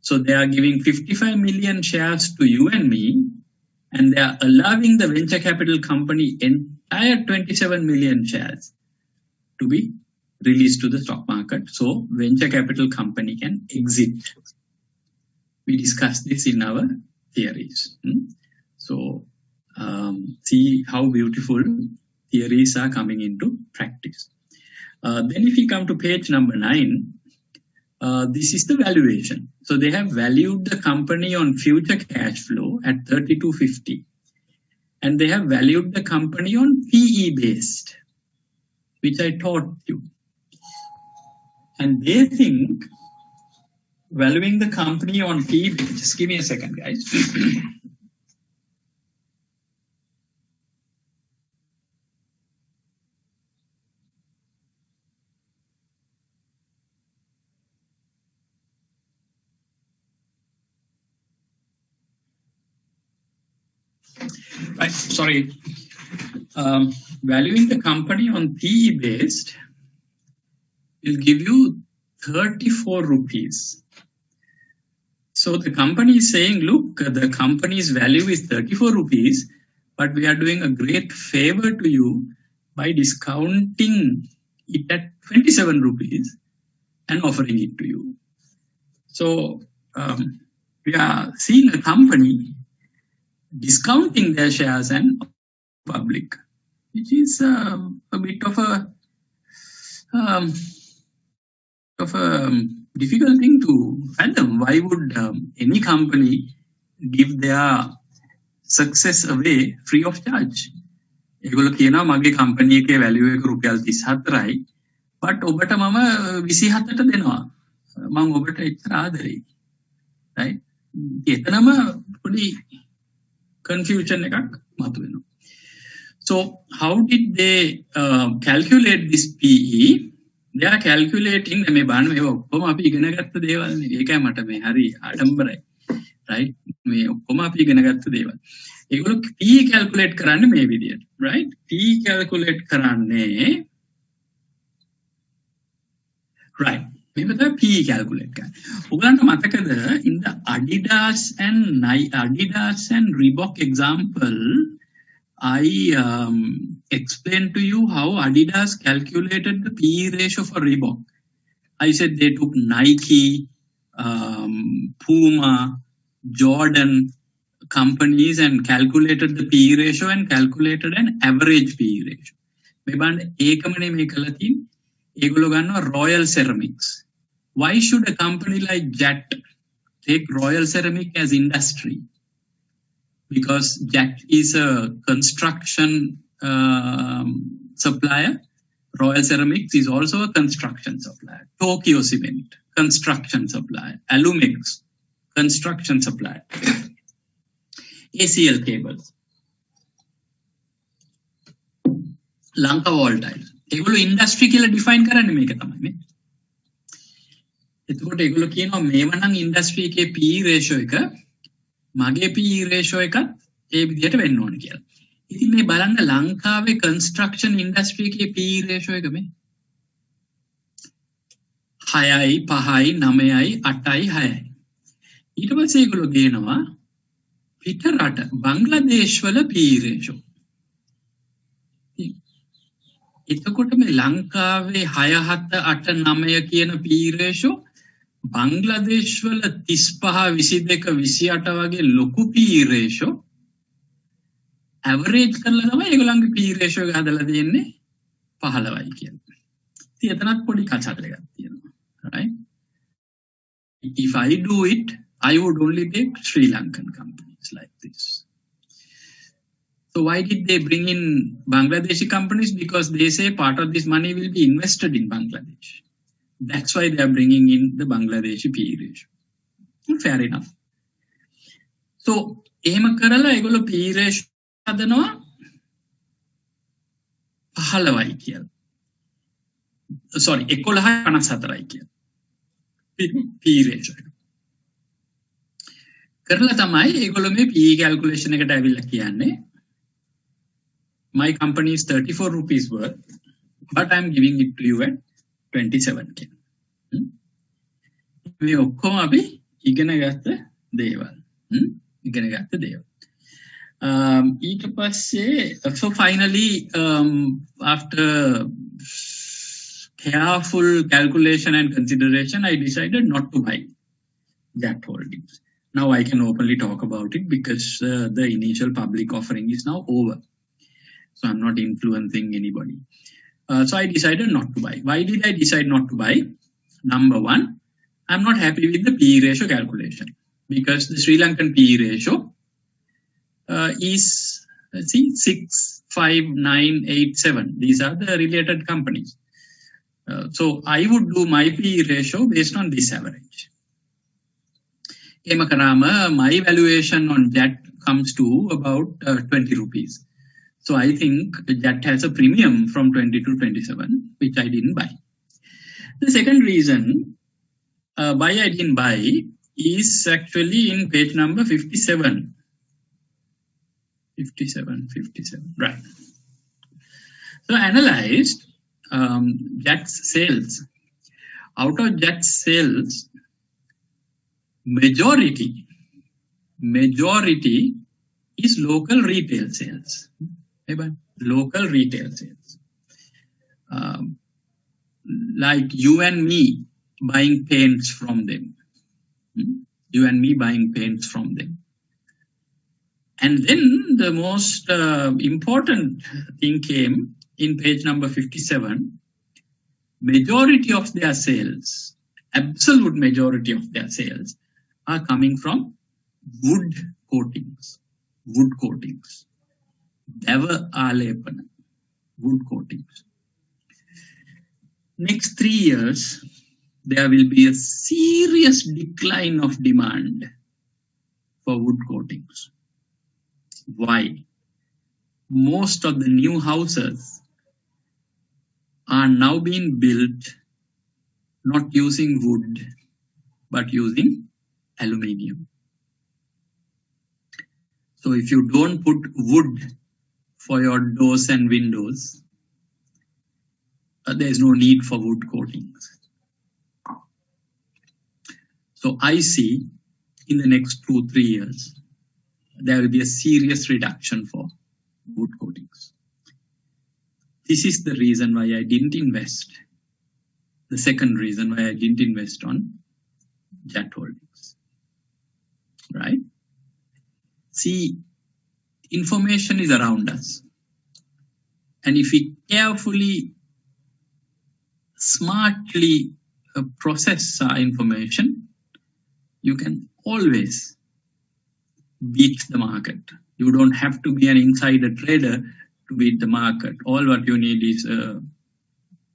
So they are giving 55 million shares to you and me, and they are allowing the venture capital company entire 27 million shares to be released to the stock market, so venture capital company can exit. We discussed this in our theories. So see how beautiful theories are coming into practice. Then if we come to page number 9, this is the valuation. So they have valued the company on future cash flow at 32.50, and they have valued the company on PE based, which I taught you. And they think valuing the company on PE, just give me a second, guys. Right, sorry. Valuing the company on PE based will give you 34 rupees. So the company is saying, look, the company's value is 34 rupees, but we are doing a great favor to you by discounting it at 27 rupees and offering it to you. So we are seeing a company discounting their shares and public, which is a bit of a difficult thing to fathom. Why would any company give their success away free of charge. ඒගොල්ලෝ කියනවා මගේ company එකේ value එක රුපියල් 34යි but ඔබට මම 27ට දෙනවා. මම ඔබට එච්චර ආදරෙයි. right? එතනම පොඩි confusion එකක් මතුවෙනවා. So how did they calculate this PE? They are calculating මේ බලන්න මේ ඔක්කොම අපි ඉගෙන ගත්ත දේවල් නේ. ඒකයි මට මේ හරි ආඩම්බරයි. right? මේ ඔක්කොම අපි ඉගෙන ගත්ත දේවල්. ඒගොල්ලෝ PE calculate කරන්නේ මේ විදියට. right? PE calculate කරන්නේ right. මේක තමයි PE calculate කරන්නේ. ඔයගලන්ට මතකද in the Adidas and Reebok example I explained to you how Adidas calculated the PE ratio for Reebok. I said they took Nike, Puma, Jordan companies and calculated the PE ratio and calculated an average PE ratio. මේ බලන්න ඒකමනේ මේ කළා තියෙන්නේ. ඒගොල්ලෝ ගන්නවා Royal Ceramics. Why should a company like Jet take Royal Ceramic as industry? Because Jet is a construction supplier. Royal Ceramics is also a construction supplier. Tokyo Cement, construction supplier. Alumix, construction supplier. ACL cables. Lanka wall tiles. ඒගොල්ලෝ industry කියලා define කරන්නේ මේක තමයි මේ. එතකොට ඒගොල්ලෝ කියනවා මේව නම් industry එකේ PE ratio එක මගේ PE ratio එකත් ඒ විදිහට වෙන්න ඕන කියලා. ඉතින් මේ බලන්න ලංකාවේ construction industry එකේ PE ratio එක මේ 6යි 5යි 9යි 8යි 6යි. ඊට පස්සේ ඒගොල්ලෝ කියනවා පිට රට බංග්ලාදේශ වල PE ratio. එතකොට මේ ලංකාවේ 6 7 8 9 කියන PE ratio බංග්ලාදේශ වල 35 22 28 වගේ ලොකු PE ratio average කරලා තමයි ඒගොල්ලන්ගේ PE ratio එක හදලා තියෙන්නේ 15යි කියන්නේ. ඉතින් එතනත් පොඩි කචාදලයක් තියෙනවා. right? If I do it, I would only take Sri Lankan companies like this. So why did they bring in Bangladeshi companies? Because they say part of this money will be invested in Bangladesh. That's why they are bringing in the Bangladeshi PE ratio. Fair enough. So, එහෙම කරලා ඒගොල්ලෝ PE ratio හදනවා 15යි කියලා. Sorry, 11.54යි කියලා. PE ratio එක. කරලා තමයි ඒගොල්ලෝ මේ PE calculation එකට ඇවිල්ලා කියන්නේ my company is 34 rupees worth, but I'm giving it to you at 27k. මේ ඔක්කොම අපි ඉගෙන ගත්ත දේවල්. ඉගෙන ගත්ත දේවල්. ඊට පස්සේ so finally after careful calculation and consideration I decided not to buy Jet Holdings. Now I can openly talk about it because the initial public offering is now over. So I'm not influencing anybody. So I decided not to buy. Why did I decide not to buy? Number one, I'm not happy with the PE ratio calculation because the Sri Lankan PE ratio is, let's see, 6, 5, 9, 8, 7. These are the related companies. So I would do my PE ratio based on this average. My valuation on Jet comes to about 20 rupees. So I think that has a premium from 20 to 27, which I didn't buy. The second reason why I didn't buy is actually in page number 57. 57, right. So I analyzed Jet's sales. Out of Jet's sales, majority is local retail sales. Local retail sales. Like you and me buying paints from them. You and me buying paints from them. And then the most important thing came in page number 57. Majority of their sales, absolute majority of their sales are coming from wood coatings. wood coatings. Dava Alepana, wood coatings. Next 3 years, there will be a serious decline of demand for wood coatings. Why? Most of the new houses are now being built not using wood, but using aluminium. So if you don't put wood for your doors and windows, there is no need for wood coatings. So I see in the next 2-3 years, there will be a serious reduction for wood coatings. This is the reason why I didn't invest. The second reason why I didn't invest on Jet Holdings. Right? See, information is around us. And if we carefully, smartly process our information, you can always beat the market. You don't have to be an insider trader to beat the market. All what you need is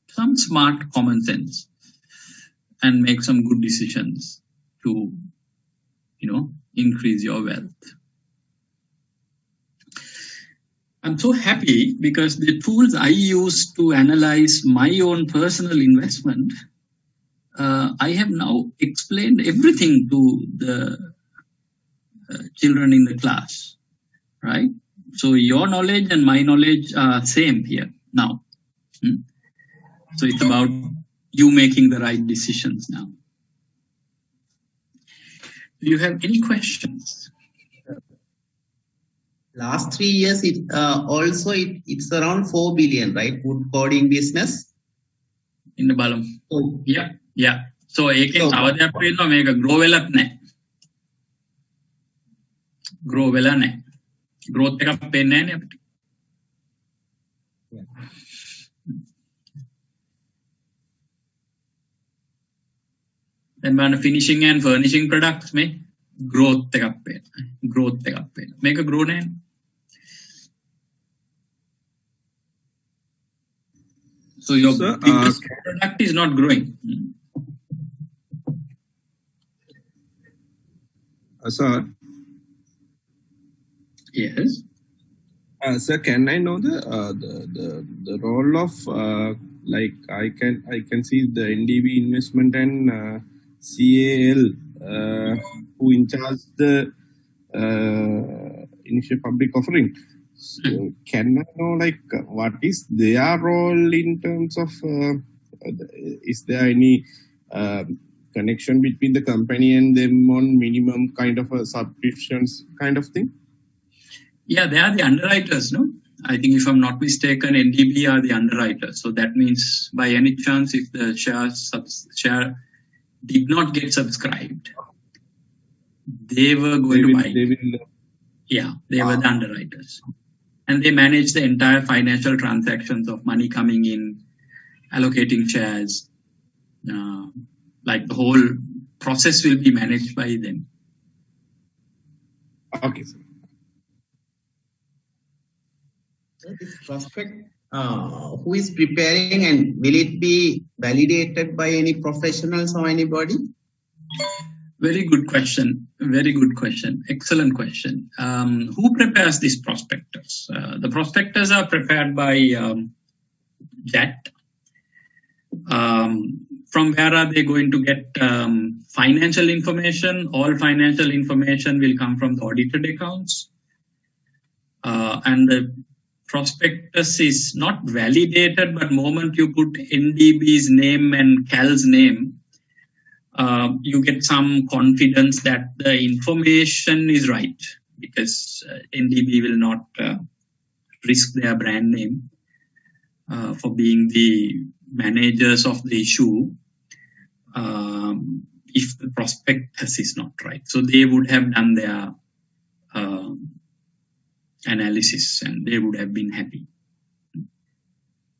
some smart common sense and make some good decisions to, increase your wealth. I'm so happy because the tools I use to analyze my own personal investment, I have now explained everything to the children in the class, right? So your knowledge and my knowledge are same here now. So it's about you making the right decisions now. Do you have any questions? Last 3 years, it's around 4 billion, right? Wood coding business. In the Balam. Oh, yeah. So, ඒකෙන් තව දෙයක් වෙනවා මේක grow වෙලත් නැහැ. Grow වෙලා නැහැ. Growth එකක් පේන්නේ නැහැ නේ අපිට. Then when finishing and furnishing products may growth එකක් පේනවා. Growth එකක් පේනවා. මේක grow නැහැ. So your biggest product is not growing. Sir. Yes. Sir, can I know the role of like I can see the NDB investment and CAL who in charge the initial public offering. So can I know like what is their role in terms of is there any connection between the company and them on minimum kind of a subscriptions kind of thing? Yeah, they are the underwriters, no? I think if I'm not mistaken, NDB are the underwriters. So that means by any chance, if the share did not get subscribed, they were going to buy it. Yeah, they were the underwriters. And they manage the entire financial transactions of money coming in, allocating shares. Like the whole process will be managed by them. Okay, sir. So this prospect, who is preparing and will it be validated by any professionals or anybody? Very good question. Very good question. Excellent question. Who prepares these prospectus? The prospectus are prepared by JAT. From where are they going to get financial information? All financial information will come from the audited accounts. And the prospectus is not validated, but moment you put NDB's name and CAL's name, you get some confidence that the information is right, because NDB will not risk their brand name for being the managers of the issue if the prospectus is not right. So they would have done their analysis and they would have been happy.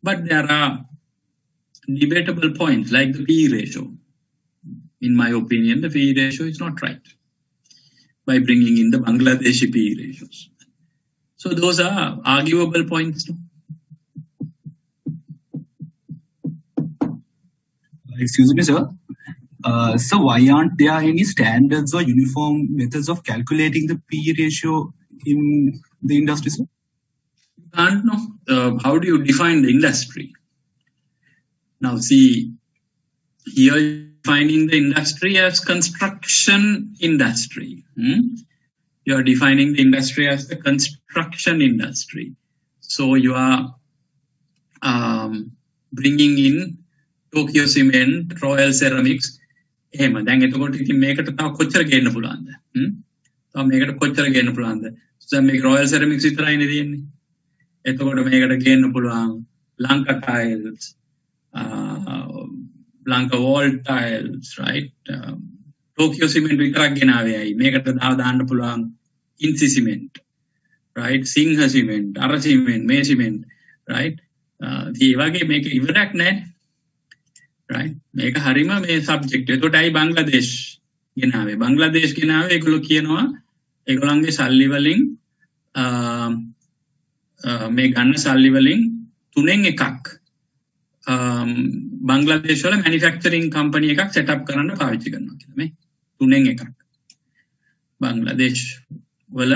But there are debatable points like the PE ratio. In my opinion, the PE ratio is not right by bringing in the Bangladeshi PE ratios. So those are arguable points. Excuse me, sir. So why aren't there any standards or uniform methods of calculating the P/E ratio in the industry, sir? You can't know. How do you define the industry? Now see, here you're defining the industry as construction industry. You are defining the industry as the construction industry. So you are bringing in Tokyo Cement, Royal Ceramics. එහෙම දැන් එතකොට ඉතින් මේකට තව කොච්චර ගේන්න පුළුවන්ද? තව මේකට කොච්චර ගේන්න පුළුවන්ද? දැන් මේක Royal Ceramics විතරයිනේ තියෙන්නේ. එතකොට මේකට ගේන්න පුළුවන් Lanka Tiles, Lanka Wall Tiles, right? Tokyo Cement විතරක් ගෙනාවේ ඇයි? මේකට තව දාන්න පුළුවන් Inci Cement, right? Singha Cement, Ara Cement, මේ Cement, right? ඒ වගේ මේක ඉවරක් නැහැ. Right? මේක හරිම මේ සබ්ජෙක්ට්. එතකොට අයි බංග්ලාදේශ් ගෙනාවේ. බංග්ලාදේශ් ගෙනාවේ ඒගොල්ලෝ කියනවා ඒගොල්ලන්ගේ සල්ලි වලින් මේ ගන්න සල්ලි වලින් 3න් එකක් බංග්ලාදේශ වල මැනුෆැක්චරින් කම්පැනි එකක් සෙට් අප් කරන්න පාවිච්චි කරනවා කියලා. මේ 3න් එකක් බංග්ලාදේශ් වල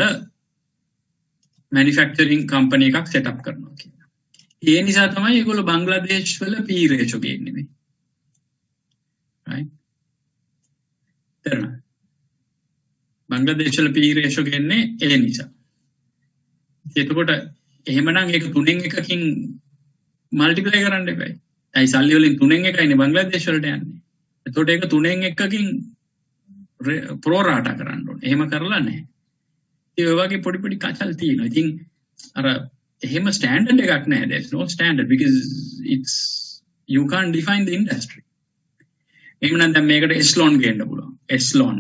මැනුෆැක්චරින් කම්පැනි එකක් සෙට් අප් කරනවා කියලා. ඒ නිසා තමයි ඒගොල්ලෝ බංග්ලාදේශ් වල P ratio ගේන්නේ මේ. Right? බංග්ලාදේශ වල P ratio ගන්නේ ඒ නිසා. එතකොට එහෙමනම් ඒක 3න් එකකින් මල්ටිප්ලයි කරන්න එපා. ඇයි සල්ලි වලින් 3න් එකයිනේ බංග්ලාදේශ වලට යන්නේ. එතකොට ඒක 3න් එකකින් ප්‍රෝරාටා කරන්න ඕනේ. එහෙම කරලා නැහැ. ඒ වගේ පොඩි පොඩි කචල් තියෙනවා. ඉතින් අර එහෙම ස්ටෑන්ඩඩ් එකක් නැහැ. There's no standard because you can't define the industry. එහෙනම් දැන් මේකට එස්ලොන් ගේන්න පුළුවන්. එස්ලොන්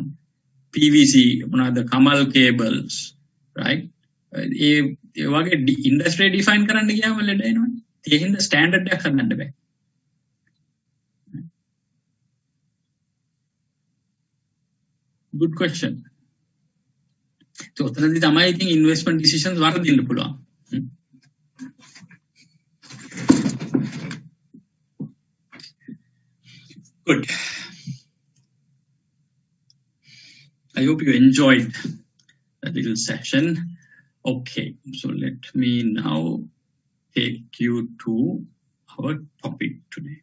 PVC මොනවාද කමල් කේබල්ස් right ඒ වගේ ඉන්ඩස්ට්‍රි ඩිෆයින් කරන්න ගියාම ලෙඩ එනවා. ඒ හින්දා ස්ටෑන්ඩඩ් එකක් හදන්න බෑ. good question. So ඔතනදී තමයි ඉතින් ඉන්වෙස්ට්මන්ට් ඩිසිෂන්ස් වර්ධින්න පුළුවන්. Good. I hope you enjoyed that little session. Okay, so let me now take you to our topic today.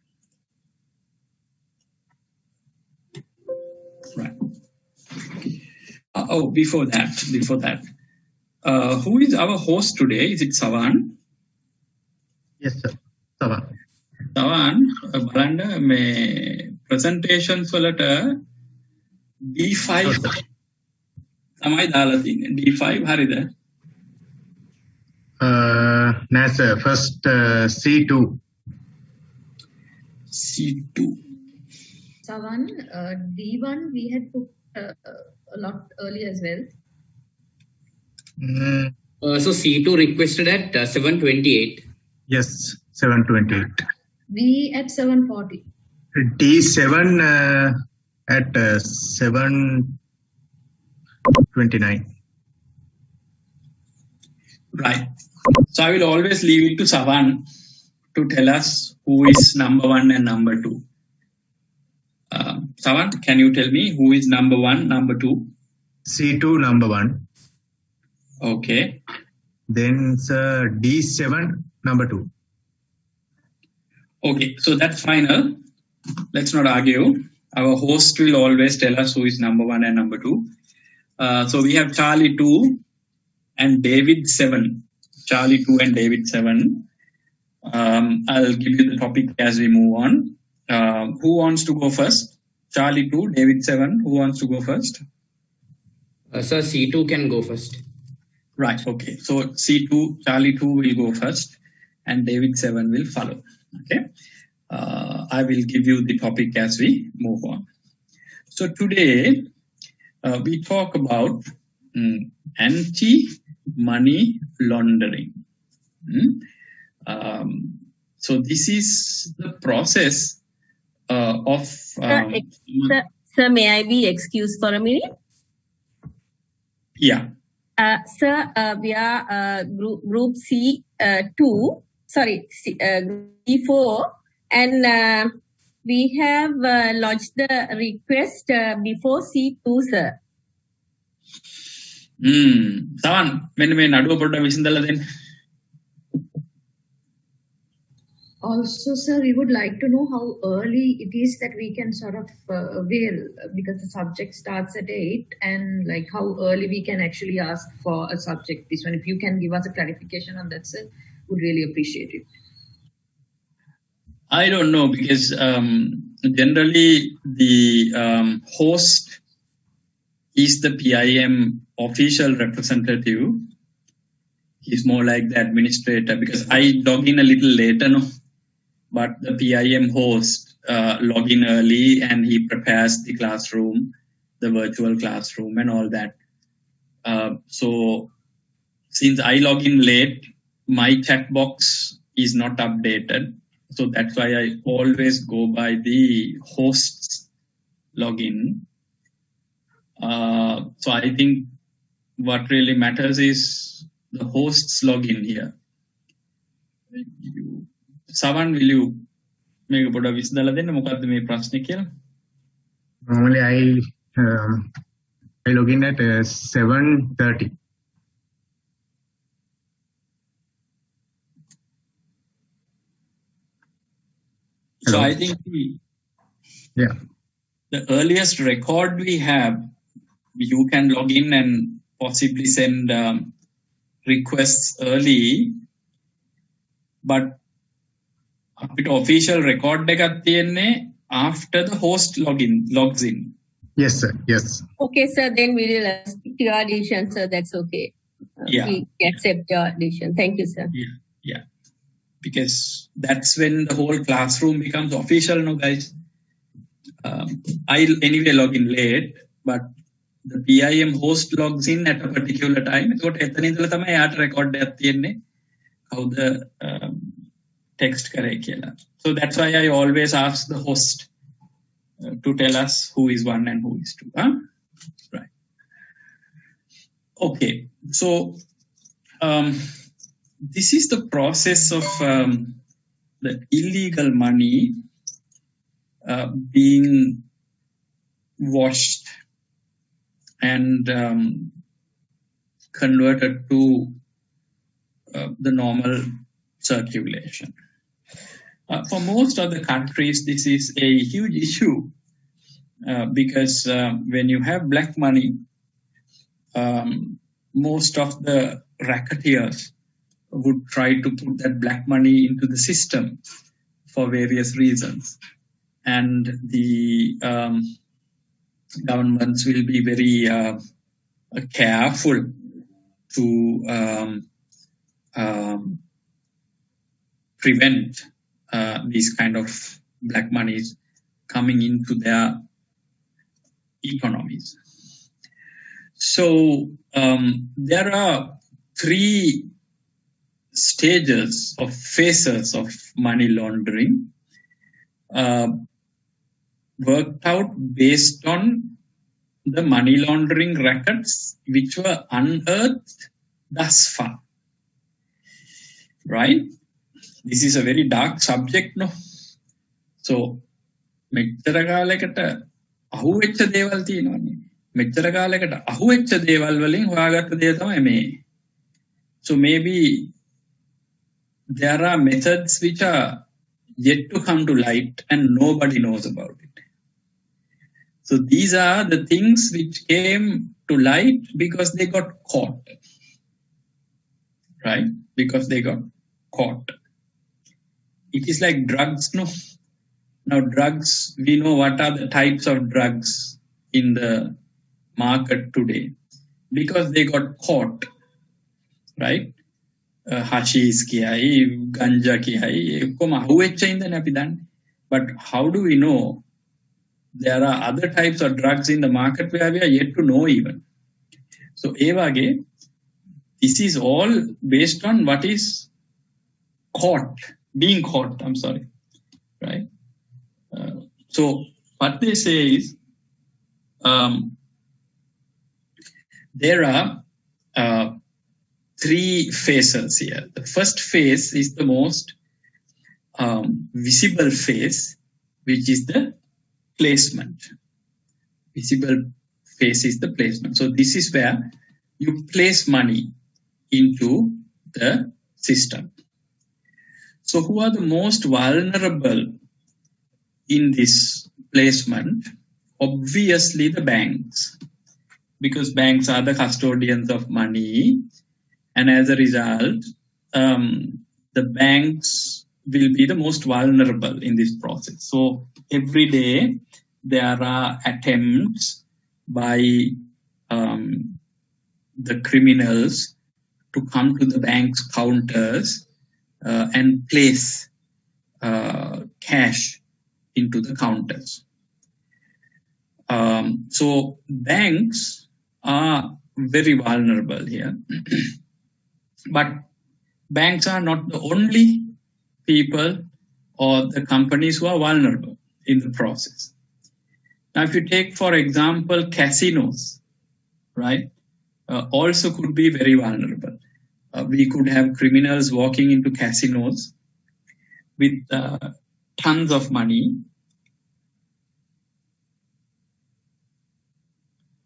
Right. Before that, who is our host today? Is it Savan? Yes, sir. Savan. Savan, බලන්න මේ presentations වලට D5 තමයි දාලා තියෙන්නේ. D5 හරිද? No, sir. First C2. C2. Savan, D1 we had put a lot earlier as well. So C2 requested at 7:28. Yes, 7:28. We at 7:40. D7 at 7:29. Right. So I will always leave it to Savan to tell us who is number 1 and number 2. Savan, can you tell me who is number 1, number 2? C2 number 1. Okay. Then D7 number 2. Okay, so that's final. Let's not argue. Our host will always tell us who is number 1 and number 2. So we have Charlie 2 and David 7. Charlie 2 and David 7. I'll give you the topic as we move on. Who wants to go first? Charlie 2, David 7. Who wants to go first? Sir, C2 can go first. Right, okay. So C2, Charlie 2 will go first and David 7 will follow. Okay. I will give you the topic as we move on. So today we talk about anti-money laundering. So this is the process of... Sir, may I be excused for a minute? Yeah. Sir, we are group C2, group C4, and we have lodged the request before C2, sir. Sawan, when we nadu poda visindala then. Also, sir, we would like to know how early it is that we can sort of avail, because the subject starts at 8, and like how early we can actually ask for a subject. This one, if you can give us a clarification on that, sir, would really appreciate it. I don't know, because generally the host is the PIM official representative. He's more like the administrator, because I log in a little later, no? But the PIM host log in early, and he prepares the classroom, the virtual classroom and all that. So since I log in late, my chat box is not updated. So that's why I always go by the host's login. So I think what really matters is the host's login here. Sawan, will you make a poda visdala denna mokadda me prashne kiyala? Normally I log in at 7:30. So I think the earliest record we have, you can log in and possibly send requests early, but අපිට official record එකක් තියෙන්නේ after the host logs in. Yes, sir. Yes. Okay, sir. Then we will stick to your decision, sir. That's okay. Yeah. We accept your decision. Thank you, sir. Yeah. Because that's when the whole classroom becomes official, no, guys. I'll anyway log in late, but the PIM host logs in at a particular time. So එතන ඉඳලා තමයි යාට record එකක් තියෙන්නේ. How the text කරේ කියලා. So that's why I always ask the host to tell us who is 1 and who is 2. Huh? Right. Okay. So this is the process of the illegal money being washed and converted to the normal circulation. For most of the countries, this is a huge issue because when you have black money, most of the racketeers would try to put that black money into the system for various reasons. And the governments will be very careful to prevent these kind of black monies coming into their economies. So there are 3 stages of phases of money laundering worked out based on the money laundering records which were unearthed thus far. Right? This is a very dark subject, no? So, මෙච්චර කාලයකට අහුවෙච්ච දේවල් තියෙනවානේ. මෙච්චර කාලයකට අහුවෙච්ච දේවල් වලින් හොයාගත්ත දේ තමයි මේ. So maybe there are methods which are yet to come to light and nobody knows about it. So these are the things which came to light because they got caught. Right? Because they got caught. It is like drugs, no? Now drugs, we know what are the types of drugs in the market today because they got caught, right? Hashish kiyai, ganja kiyai, koma huwecha indane api danne. But how do we know there are other types of drugs in the market where we are yet to know even? So evage, this is all based on what is being caught, I'm sorry, right? So what they say is there are three phases here. The first phase is the most visible phase, which is the placement. Visible phase is the placement. So this is where you place money into the system. So who are the most vulnerable in this placement? Obviously the banks, because banks are the custodians of money, and as a result, the banks will be the most vulnerable in this process. So every day there are attempts by the criminals to come to the bank's counters and place cash into the counters. So banks are very vulnerable here. But banks are not the only people or the companies who are vulnerable in the process. Now, if you take, for example, casinos, right, also could be very vulnerable. We could have criminals walking into casinos with tons of money,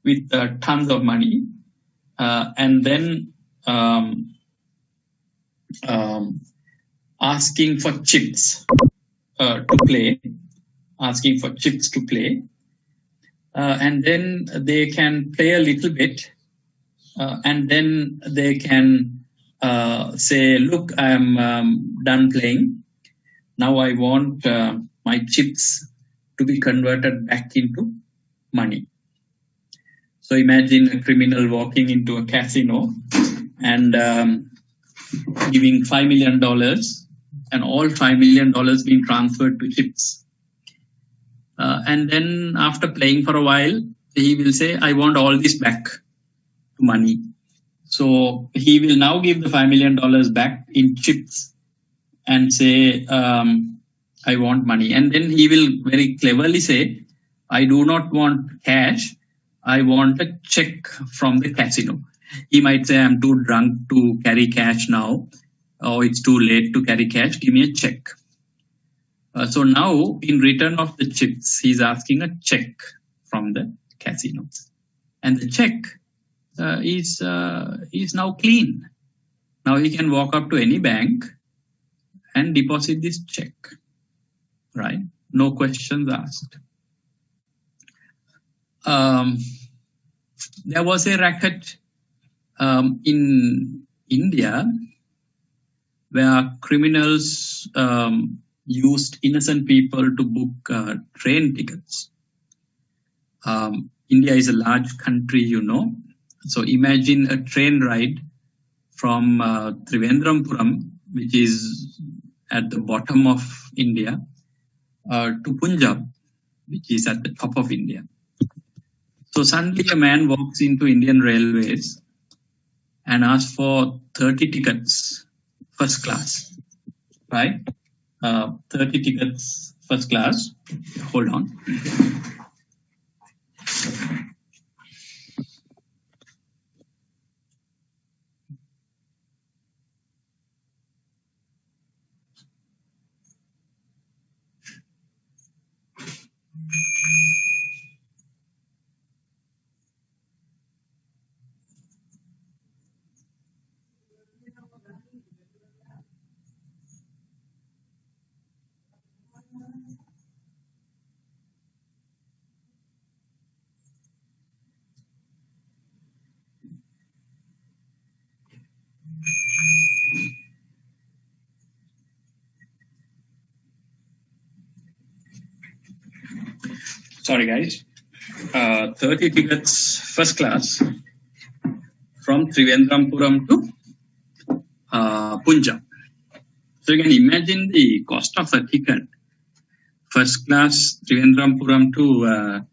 and then asking for chips to play, and then they can play a little bit, and then they can say, look, I'm done playing. Now I want my chips to be converted back into money. So imagine a criminal walking into a casino and giving $5 million, and all $5 million being transferred to chips. And then after playing for a while, he will say, I want all this back to money. So he will now give the $5 million back in chips and say, I want money. And then he will very cleverly say, I do not want cash. I want a check from the casino. He might say, I'm too drunk to carry cash now, or it's too late to carry cash. Give me a check. So now, in return of the chips, he's asking a check from the casino. And the check is now clean. Now he can walk up to any bank and deposit this check, right? No questions asked. There was a racket in India where criminals used innocent people to book train tickets. India is a large country, you know. So imagine a train ride from Trivandrum, which is at the bottom of India, to Punjab, which is at the top of India. So suddenly a man walks into Indian Railways and asks for 30 tickets, first class, right? 30 tickets, first class. Hold on. Sorry, guys. 30 tickets, first class, from Trivandrum to Punjab. So you can imagine the cost of a ticket, first class Trivandrum to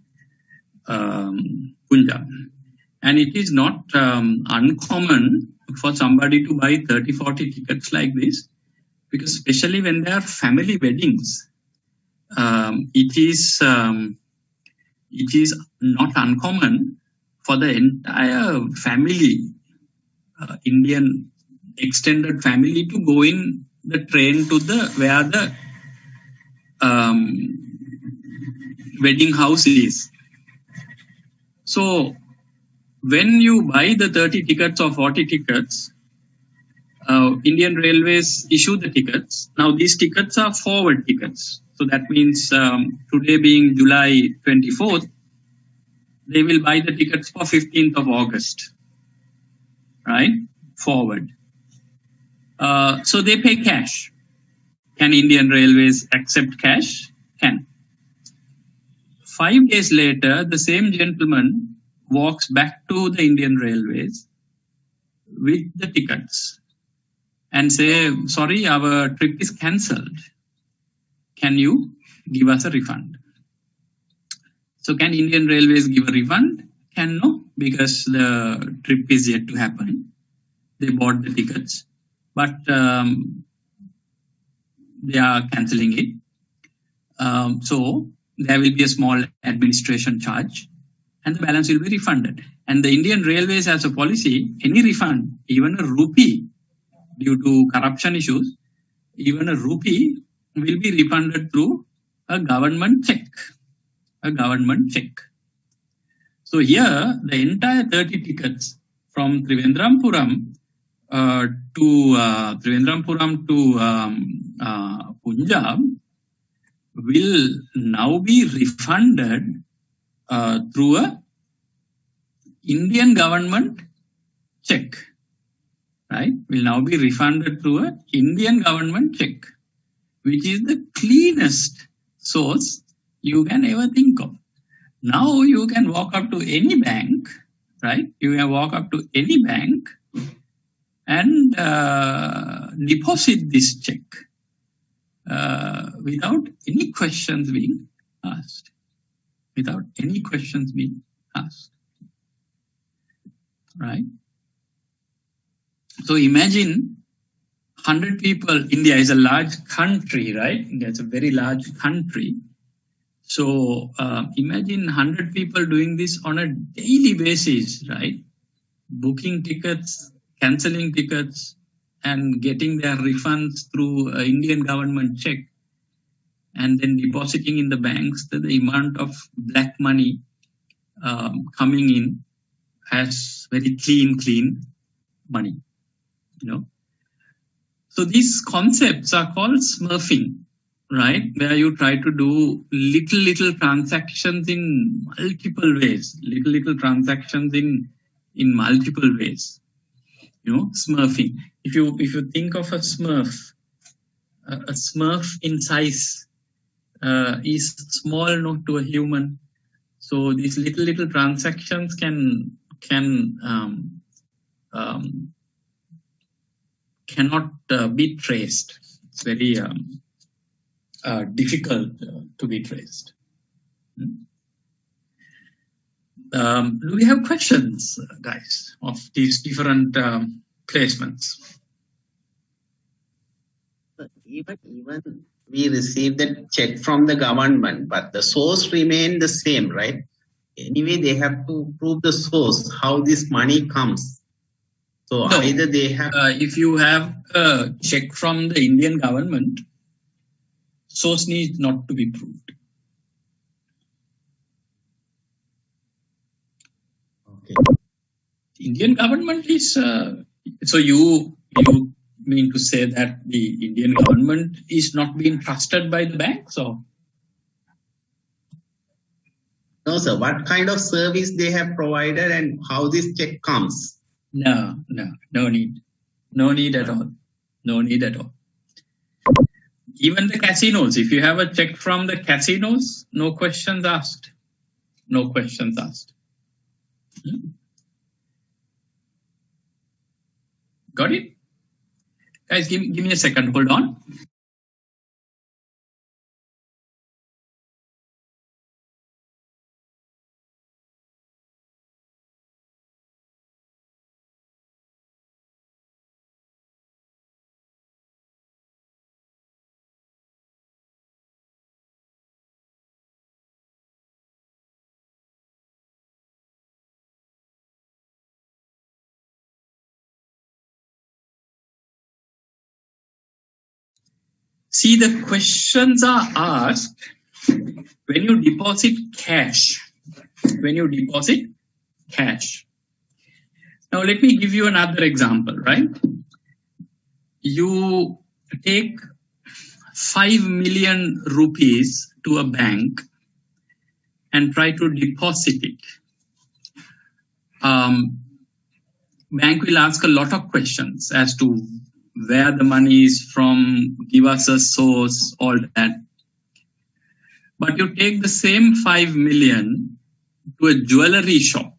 Punjab. And it is not uncommon for somebody to buy 30-40 tickets like this, because especially when there are family weddings, it is not uncommon for the entire family Indian extended family to go in the train to where the wedding house is. So when you buy the 30 tickets or 40 tickets, Indian Railways issue the tickets. Now these tickets are forward tickets. So that means today being July 24th, they will buy the tickets for 15th of August, right? Forward. So they pay cash. Can Indian Railways accept cash? Can. 5 days later, the same gentleman walks back to the Indian Railways with the tickets and say, sorry, our trip is cancelled. Can you give us a refund? So can Indian Railways give a refund? Can no, because the trip is yet to happen. They bought the tickets, but they are cancelling it. So there will be a small administration charge and the balance will be refunded. And the Indian Railways has a policy, any refund, even a rupee, due to corruption issues, even a rupee will be refunded through a government check. A government check. So here, the entire 30 tickets from Trivandrampuram to Punjab will now be refunded through a Indian government check, right? Will now be refunded through a Indian government check, which is the cleanest source you can ever think of. Now you can walk up to any bank, right? You can walk up to any bank and deposit this check without any questions being asked. Without any questions being asked. Right? So imagine 100 people. India is a large country, right? India is a very large country. So imagine 100 people doing this on a daily basis, right? Booking tickets, cancelling tickets, and getting their refunds through Indian government check, and then depositing in the banks the amount of black money coming in as very clean money, you know. So these concepts are called smurfing, right? Where you try to do little transactions in multiple ways, little transactions in multiple ways, you know, smurfing. If you think of a smurf in size is small, no, to a human. So these little transactions cannot be traced. It's very difficult to be traced. Do we have questions, guys, of these different placements? Even we receive the check from the government, but the source remain the same, right? Anyway, they have to prove the source, how this money comes. So no, either they have... if you have a check from the Indian government, source needs not to be proved. Okay. Indian government is... so you mean to say that the Indian government is not being trusted by the banks, or? No, sir. What kind of service they have provided and how this check comes? No need. No need at all. No need at all. Even the casinos, if you have a check from the casinos, no questions asked. No questions asked. Got it? Guys, give me a second. Hold on. See, the questions are asked when you deposit cash. When you deposit cash. Now, let me give you another example, right? You take 5 million rupees to a bank and try to deposit it. Bank will ask a lot of questions as to where the money is from, give us a source, all that. But you take the same 5 million to a jewelry shop,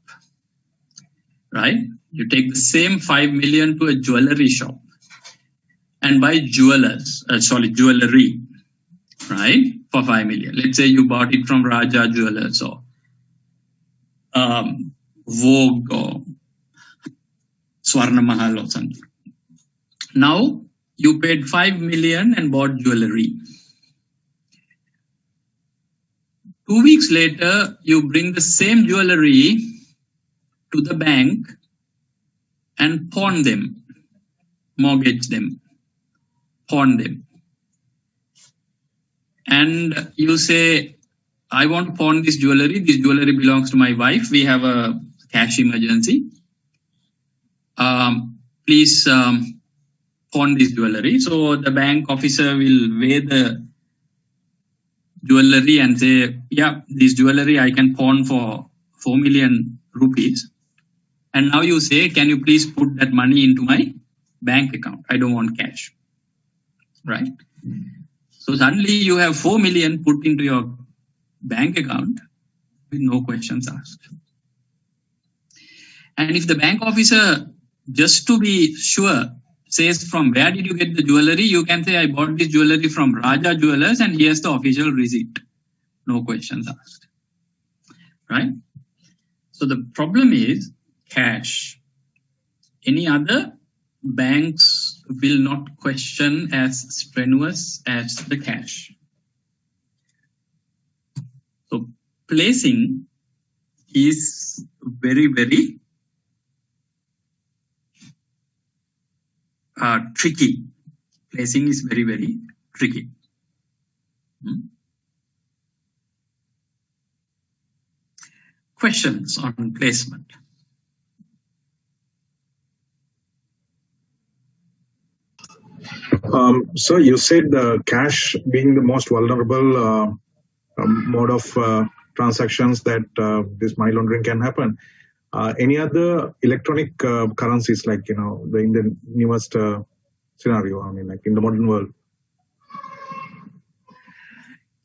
right? You take the same 5 million to a jewelry shop and buy jewelry, right? For 5 million. Let's say you bought it from Raja Jewelers or Vogue or Swarna Mahal or something. Now you paid 5 million and bought jewelry. 2 weeks later, you bring the same jewelry to the bank and pawn them, mortgage them, pawn them. And you say, I want to pawn this jewelry. This jewelry belongs to my wife. We have a cash emergency. Please pawn this jewelry. So the bank officer will weigh the jewelry and say, yeah, this jewelry I can pawn for 4 million rupees. And now you say, can you please put that money into my bank account? I don't want cash, right? So suddenly you have 4 million put into your bank account with no questions asked. And if the bank officer, just to be sure, says from where did you get the jewelry, you can say I bought this jewelry from Raja Jewelers and here's the official receipt. No questions asked, right? So the problem is cash. Any other banks will not question as strenuous as the cash. So placing is very, very tricky. Placing is very, very tricky. Questions on placement? So you said cash being the most vulnerable mode of transactions that this money laundering can happen. Any other electronic currencies, like, in the newest scenario, I mean, like in the modern world?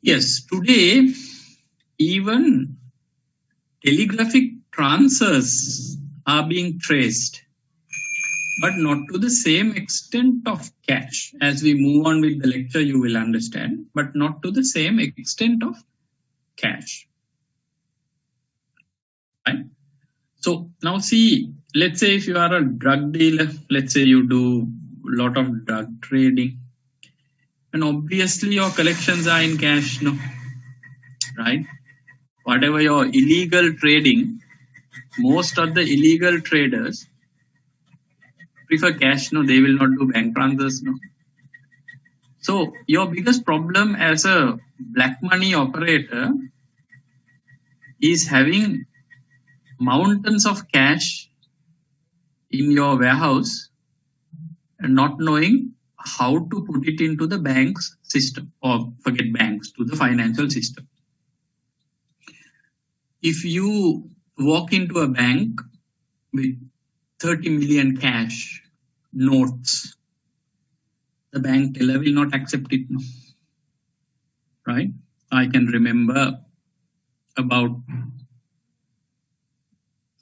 Yes, today even telegraphic transfers are being traced, but not to the same extent of cash. As we move on with the lecture, you will understand, but not to the same extent of cash. Right? So now see, let's say if you are a drug dealer, let's say you do a lot of drug trading, and obviously your collections are in cash, no? Right? Whatever your illegal trading, most of the illegal traders prefer cash, no? They will not do bank transfers, no? So your biggest problem as a black money operator is having mountains of cash in your warehouse and not knowing how to put it into the bank's system, or forget banks, to the financial system. If you walk into a bank with 30 million cash notes, the bank teller will not accept it, no? Right? I can remember about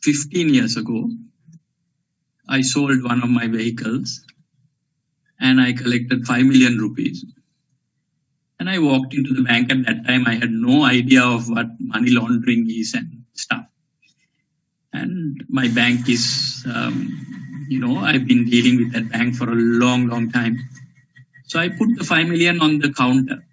15 years ago, I sold one of my vehicles and I collected 5 million rupees. And I walked into the bank. At that time, I had no idea of what money laundering is and stuff. And my bank is, I've been dealing with that bank for a long, long time. So I put the 5 million on the counter.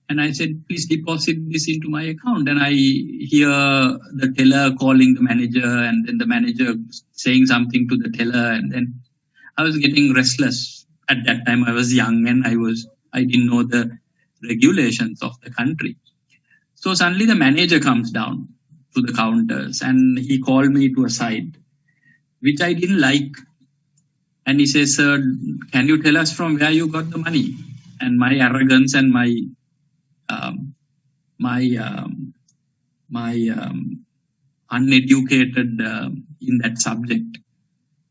And I said, please deposit this into my account. And I hear the teller calling the manager, and then the manager saying something to the teller. And then I was getting restless. At that time, I was young and I didn't know the regulations of the country. So suddenly the manager comes down to the counters and he called me to a side, which I didn't like. And he says, "Sir, can you tell us from where you got the money?" And my arrogance and my uneducated in that subject,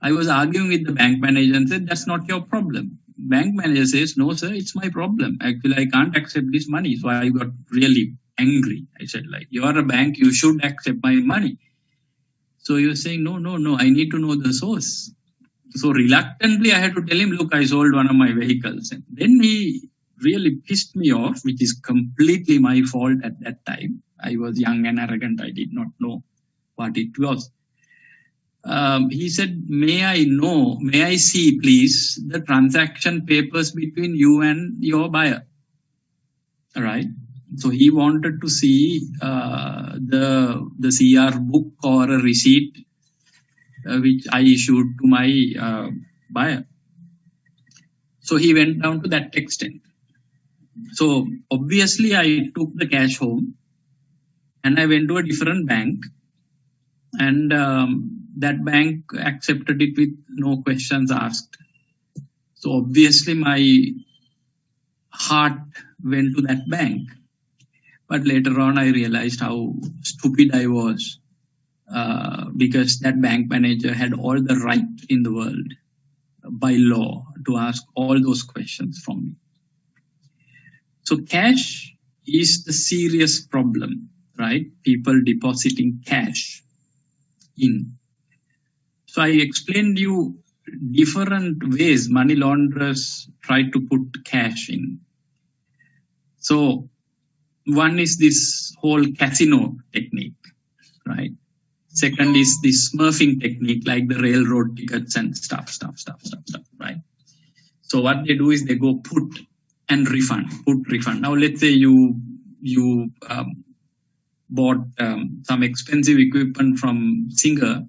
I was arguing with the bank manager and said, "That's not your problem." Bank manager says, "No, sir, it's my problem. Actually, I can't accept this money." So I got really angry. I said, like, "You are a bank, you should accept my money." So he was saying, no, I need to know the source. So reluctantly, I had to tell him, "Look, I sold one of my vehicles." And then he really pissed me off, which is completely my fault at that time. I was young and arrogant. I did not know what it was. He said, may I see, please, the transaction papers between you and your buyer?" All right. So he wanted to see the CR book or a receipt which I issued to my buyer. So he went down to that extent. So obviously I took the cash home and I went to a different bank, and that bank accepted it with no questions asked. So obviously my heart went to that bank. But later on I realized how stupid I was, because that bank manager had all the right in the world by law to ask all those questions from me. So cash is the serious problem, right? People depositing cash in. So I explained you different ways money launderers try to put cash in. So one is this whole casino technique, right? Second is this smurfing technique, like the railroad tickets and stuff, right? So what they do is they go put and refund. Now let's say you bought some expensive equipment from Singer,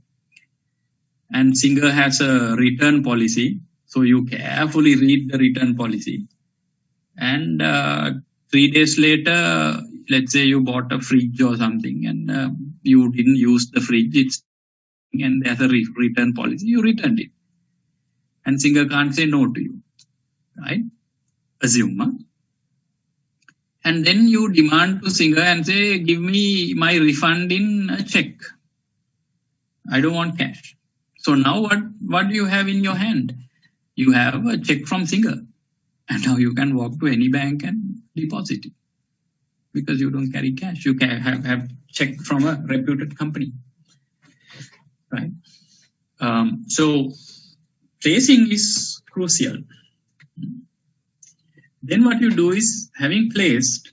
and Singer has a return policy. So you carefully read the return policy, and 3 days later, let's say you bought a fridge or something, and you didn't use the fridge, and there's a return policy, you returned it. And Singer can't say no to you, right? Assume. Huh? And then you demand to Singer and say, "Give me my refund in a check. I don't want cash." So now what do you have in your hand? You have a check from Singer. And now you can walk to any bank and deposit it, because you don't carry cash. You can have check from a reputed company, right? So placing is crucial. Then what you do is, having placed,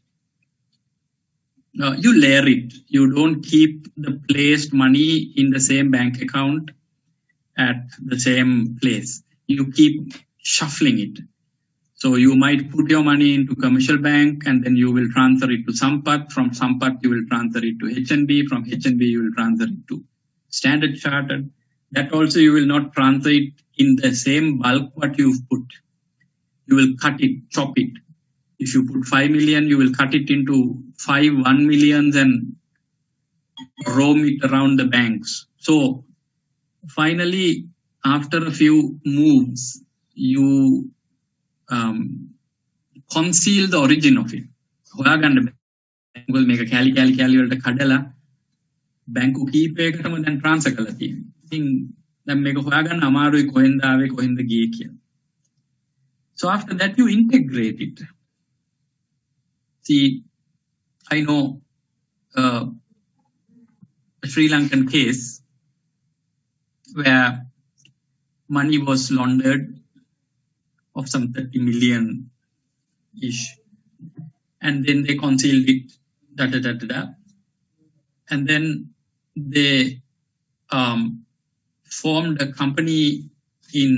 you layer it. You don't keep the placed money in the same bank account at the same place. You keep shuffling it. So you might put your money into commercial bank, and then you will transfer it to Sampath. From Sampath, you will transfer it to HNB. From HNB, you will transfer it to Standard Chartered. That also you will not transfer it in the same bulk what you've put. You will cut it, chop it. If you put 5 million, you will cut it into 5 1 millions and roam it around the banks. So finally, after a few moves, you conceal the origin of it. Because make a kali වලට කඩලා බැංකු කීපයකටම දැන් transfer කරලා තියෙනවා. ඉතින් දැන් මේක හොයාගන්න අමාරුයි කොහෙන්ද ආවේ කොහෙන්ද ගියේ කියලා. So after that you integrate it. See, I know a Sri Lankan case where money was laundered of some 30 million ish, and then they concealed it, and then they formed a company in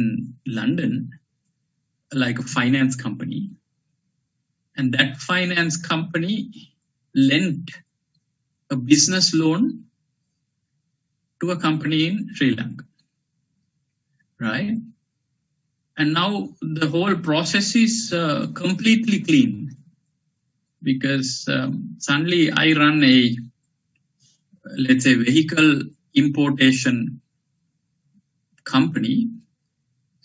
London, like a finance company, and that finance company lent a business loan to a company in Sri Lanka, right? And now the whole process is completely clean, because suddenly I run a, let's say, vehicle importation company,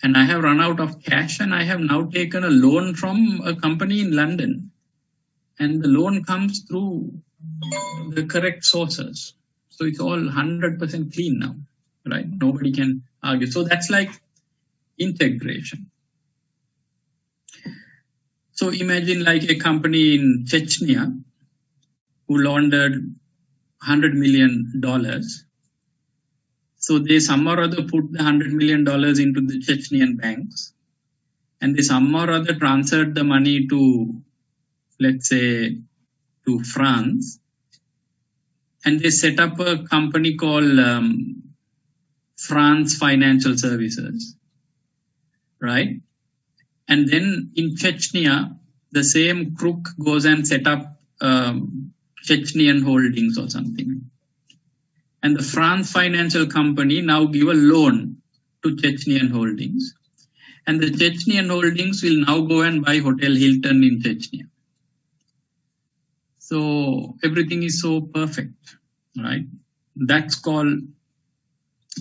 and I have run out of cash, and I have now taken a loan from a company in London, and the loan comes through the correct sources. So it's all 100% clean now, right? Nobody can argue. So that's like integration. So imagine like a company in Chechnya who laundered $100 million. So they some or other put the $100 million into the Chechnyan banks, and they some or other transferred the money to, let's say, to France, and they set up a company called France Financial Services, right? And then in Chechnya, the same crook goes and set up Chechnyan Holdings or something. And the France Financial Company now give a loan to Chechnyan Holdings. And the Chechnyan Holdings will now go and buy Hotel Hilton in Chechnya. So everything is so perfect, right? That's called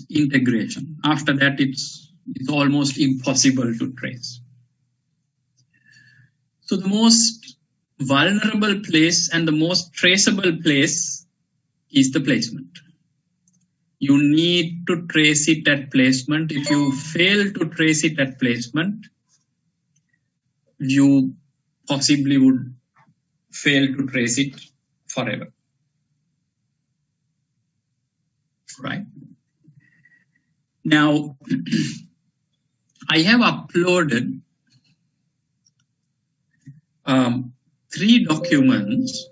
integration. After that, it's almost impossible to trace. So the most vulnerable place and the most traceable place is the placement. You need to trace it at placement. If you fail to trace it at placement, you possibly would fail to trace it forever. Right? Now, I have uploaded 3 documents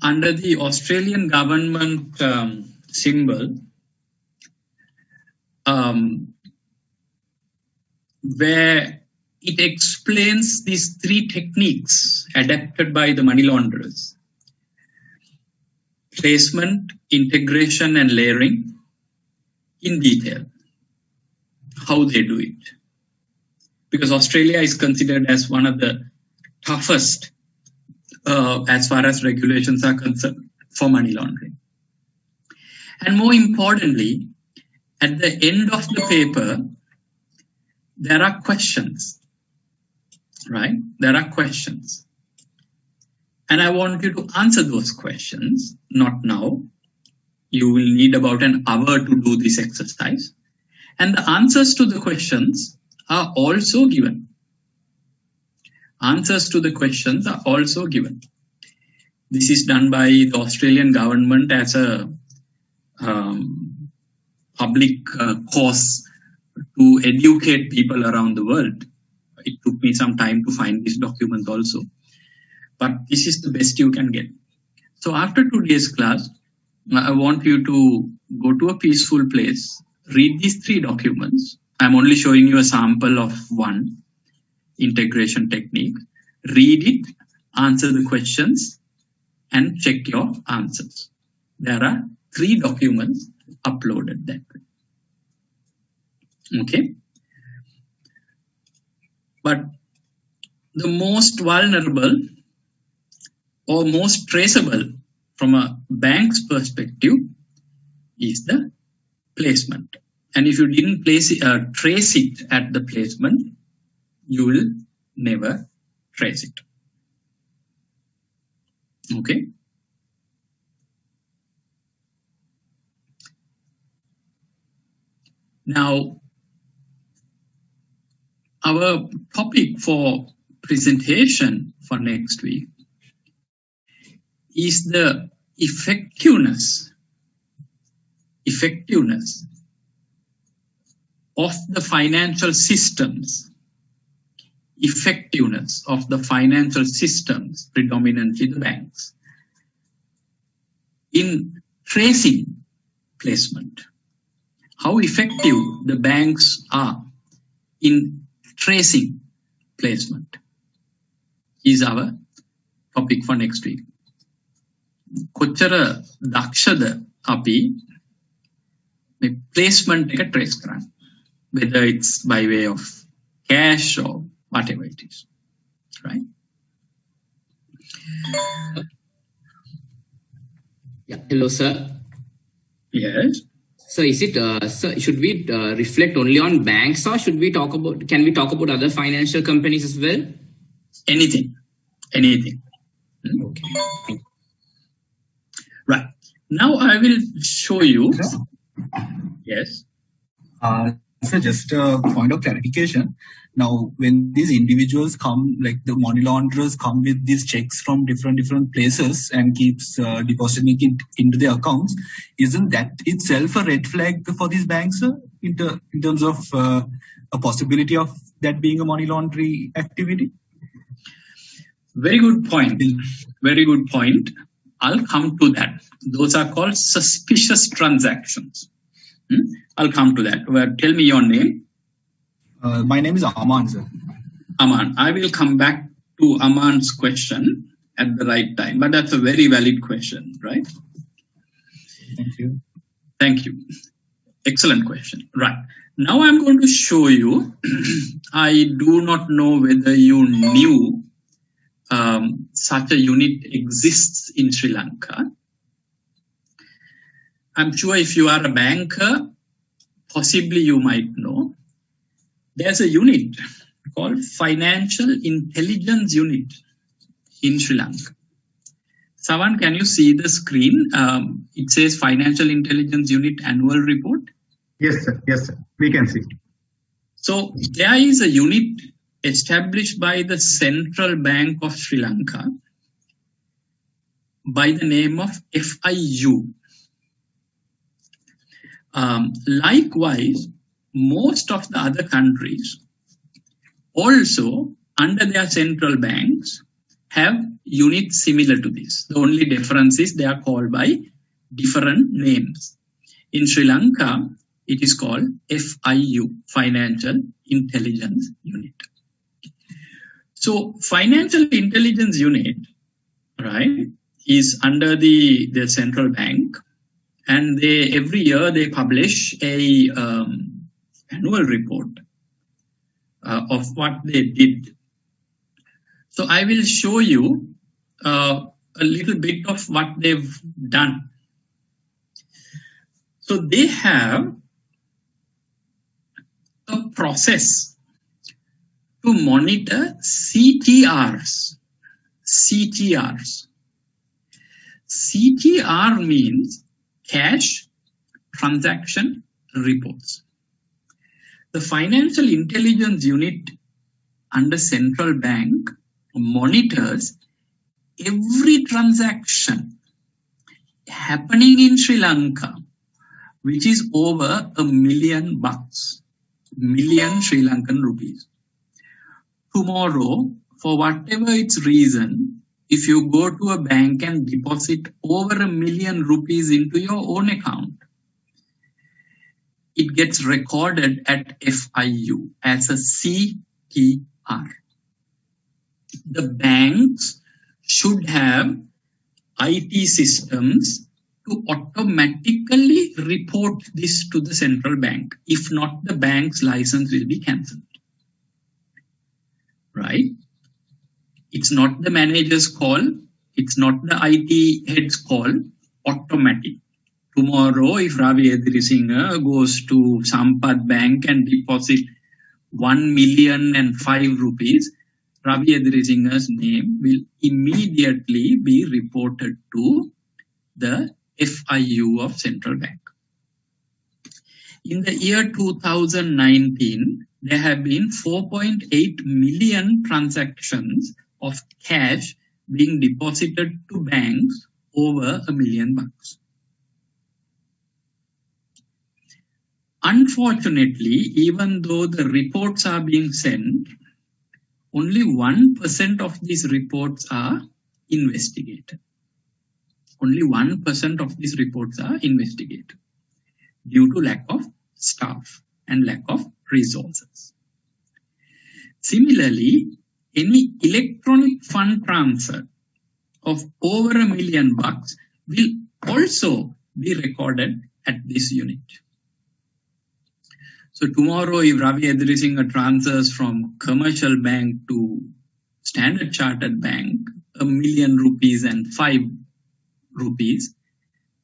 under the Australian government symbol, where it explains these 3 techniques adapted by the money launderers: placement, integration, and layering in detail, how they do it. Because Australia is considered as one of the toughest as far as regulations are concerned for money laundering. And more importantly, at the end of the paper, there are questions, right? There are questions. And I want you to answer those questions, not now. You will need about an hour to do this exercise. And the answers to the questions are also given. Answers to the questions are also given. This is done by the Australian government as a public course to educate people around the world. It took me some time to find these documents also, but this is the best you can get. So after today's class, I want you to go to a peaceful place, read these 3 documents. I'm only showing you a sample of one integration technique. Read it, answer the questions, and check your answers. There are 3 documents uploaded that way. Okay. But the most vulnerable or most traceable from a bank's perspective is the placement. And if you didn't trace it at the placement, you will never trace it. Okay. Now, our topic for presentation for next week is the effectiveness of the financial systems, predominantly the banks, in tracing placement. How effective the banks are in tracing placement is our topic for next week. කොච්චර දක්ෂද අපි මේ placement එක trace කරන්න, whether it's by way of cash or whatever it is, right? Yeah. Hello, sir. Yes. So is it, sir, should we reflect only on banks, or can we talk about other financial companies as well? Anything. Okay. Right. Now I will show you. Yes. So just a point of clarification. Now, when these individuals come, like the money launderers come with these checks from different places and keeps depositing it into their accounts, isn't that itself a red flag for these banks, sir, in terms of a possibility of that being a money laundering activity? Very good point. Very good point. I'll come to that. Those are called suspicious transactions. I'll come to that. Well, tell me your name. My name is Aman, sir. Aman. I will come back to Aman's question at the right time, but that's a very valid question, right? Thank you. Thank you. Excellent question. Right. Now I'm going to show you. I do not know whether you knew such a unit exists in Sri Lanka. I'm sure if you are a banker, possibly you might know. There's a unit called Financial Intelligence Unit in Sri Lanka. Sawan, can you see the screen? It says Financial Intelligence Unit Annual Report. Yes, sir. Yes, sir. We can see. So there is a unit established by the Central Bank of Sri Lanka by the name of FIU. Likewise, most of the other countries also under their central banks have units similar to this. The only difference is they are called by different names. In Sri Lanka, it is called FIU, Financial Intelligence Unit. So Financial Intelligence Unit, right, is under the central bank, and every year they publish a annual report of what they did. So I will show you a little bit of what they've done. So they have a process to monitor CTRs. CTR means cash transaction reports. The Financial Intelligence Unit under Central Bank monitors every transaction happening in Sri Lanka, which is over $1 million, million Sri Lankan rupees. Tomorrow, for whatever its reason, if you go to a bank and deposit over $1 million rupees into your own account, it gets recorded at FIU as a CTR. The banks should have IT systems to automatically report this to the central bank. If not, the bank's license will be cancelled. Right? It's not the manager's call. It's not the IT head's call. Automatic. Tomorrow, if Ravi Edrisinghe goes to Sampath Bank and deposit 1,005,000 rupees, Ravi Edrisinghe's name will immediately be reported to the FIU of Central Bank. In the year 2019, there have been 4.8 million transactions of cash being deposited to banks over $1 million. Unfortunately, even though the reports are being sent, only 1% of these reports are investigated. Only 1% of these reports are investigated due to lack of staff and lack of resources. Similarly, any electronic fund transfer of over $1 million will also be recorded at this unit. So tomorrow, if Ravi Edirisinghe transfers from commercial bank to Standard Chartered Bank, $1 million and 5 rupees,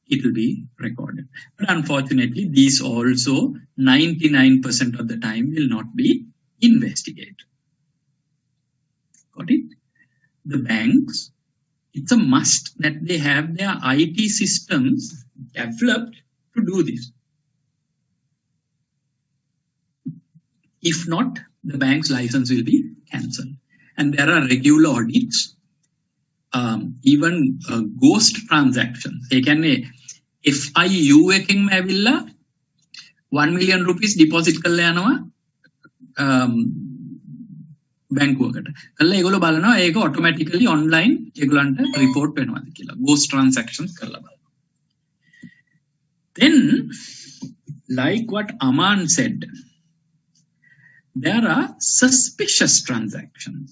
it will be recorded. But unfortunately, these also 99% of the time will not be investigated. Got it? The banks, it's a must that they have their IT systems developed to do this. If not, the bank's license will be cancelled. And there are regular audits, even ghost transactions. FIU එකකින්ම ඇවිල්ලා 1 million rupees deposit කරලා යනවා බැංකුවකට. කළා ඒගොල්ලෝ බලනවා ඒක automatically online ඒගොල්ලන්ට report වෙනවාද කියලා. Ghost transactions කරලා බලනවා. Then, like what Aman said, there are suspicious transactions.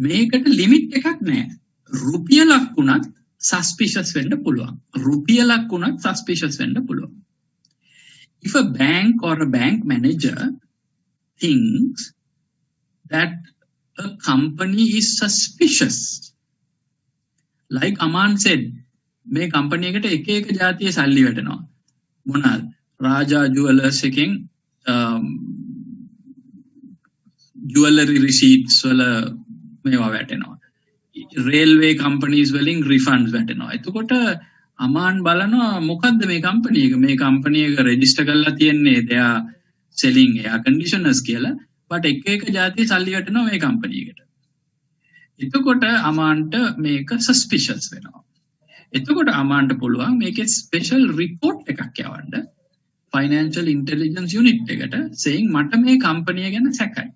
මේකට limit එකක් නැහැ. රුපියලක් වුණත් suspicious වෙන්න පුළුවන්. රුපියලක් වුණත් suspicious වෙන්න පුළුවන්. If a bank or a bank manager thinks that a company is suspicious, like Aman said, මේ company එකට එක එක જાතිය සල්ලි වැටෙනවා. මොනවාද? Raja Jewelers එකෙන් jewelry receipts වල මේවා වැටෙනවා. Railway companies වලින් refunds වැටෙනවා. එතකොට අමාන් බලනවා මොකද්ද මේ company එක? මේ company එක register කරලා තියෙන්නේ they are selling air conditioners කියලා. but එක එක જાතිය සල්ලි වැටෙනවා මේ company එකට. එතකොට අමාන්ට මේක suspicious වෙනවා. එතකොට අමාන්ට පුළුවන් මේකේ special report එකක් යවන්න financial intelligence unit එකට saying මට මේ company ගැන සැකයි.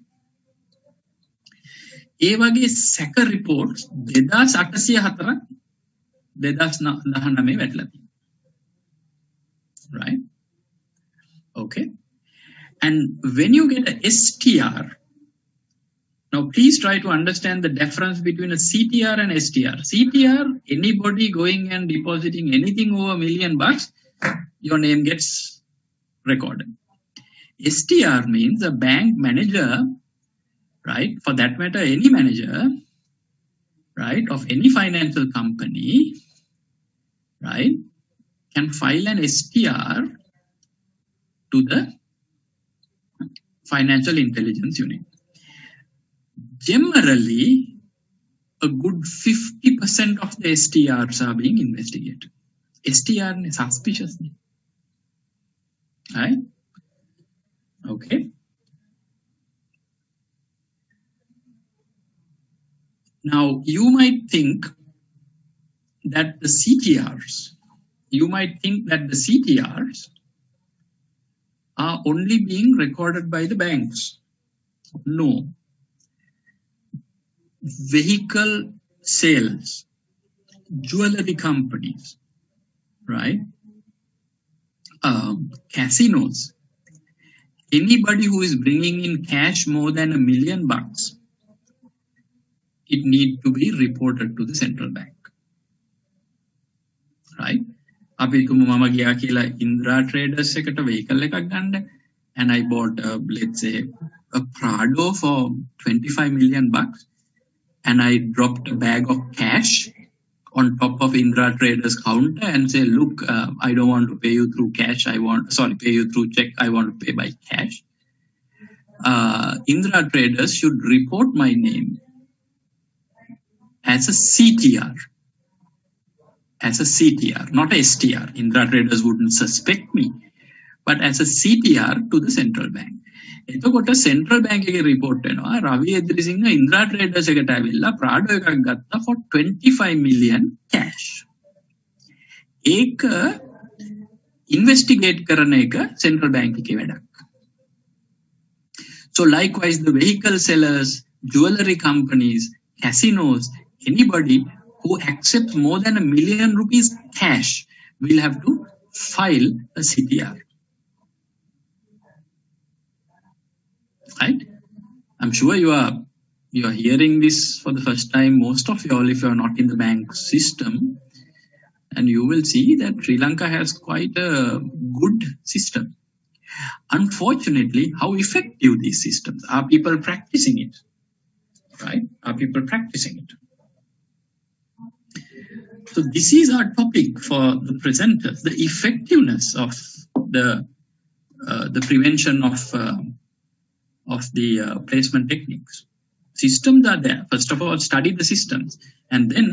ඒ වගේ සැක reports 2804ක් 2019 වැටලා තියෙනවා. Right? Okay. And when you get a STR, now please try to understand the difference between a CTR and STR. CTR, anybody going and depositing anything over $1 million, your name gets recorded. STR means a bank manager, right? For that matter, any manager, right, of any financial company, right, can file an STR to the financial intelligence unit. Generally, a good 50% of the STRs are being investigated. STR is suspicious. Right? Okay. Now, you might think that the CTRs are only being recorded by the banks. No. Vehicle sales, jewelry companies, right? Casinos. Anybody who is bringing in cash more than $1 million, it needs to be reported to the central bank. Right? අපි හිතමු මම ගියා කියලා Indra Traders එකට vehicle එකක් ගන්න and I bought let's say a Prado for $25 million and I dropped a bag of cash on top of Indra Traders counter and say, look, I don't want to pay you through cash. Pay you through check. I want to pay by cash. Indra Traders should report my name as a CTR. As a CTR, not a STR. Indra Traders wouldn't suspect me, but as a CTR to the central bank. එතකොට central bank එකේ report වෙනවා රවි Edirisinghe Indra Traders එකට ඇවිල්ලා Prado එකක් ගත්තා for 25 million cash. ඒක investigate කරන එක central bank එකේ වැඩක්. So likewise the vehicle sellers, jewelry companies, casinos, anybody who accepts more than $1 million cash will have to file a CTR. Right? I'm sure you are you are hearing this for the first time, most of you all, if you are not in the bank system, and you will see that Sri Lanka has quite a good system. Unfortunately, how effective these systems are, people practicing it, right? Are people practicing it? So this is our topic for the presenters: the effectiveness of the prevention of the placement techniques. Systems are there. First of all, study the systems, and then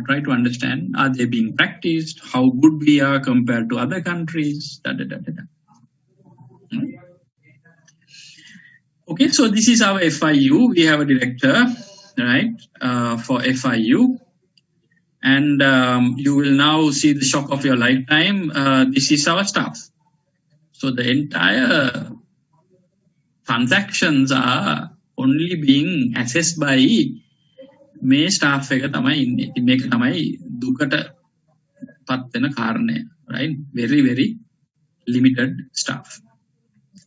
try to understand, are they being practiced? How good we are compared to other countries? Okay, so this is our FIU. We have a director, right, for FIU. And you will now see the shock of your lifetime. This is our staff. So the entire transactions are only being assessed by මේ staff එක තමයි ඉන්නේ. ඉතින් මේක තමයි දුකට පත් වෙන කාරණය, right? Very, very limited staff,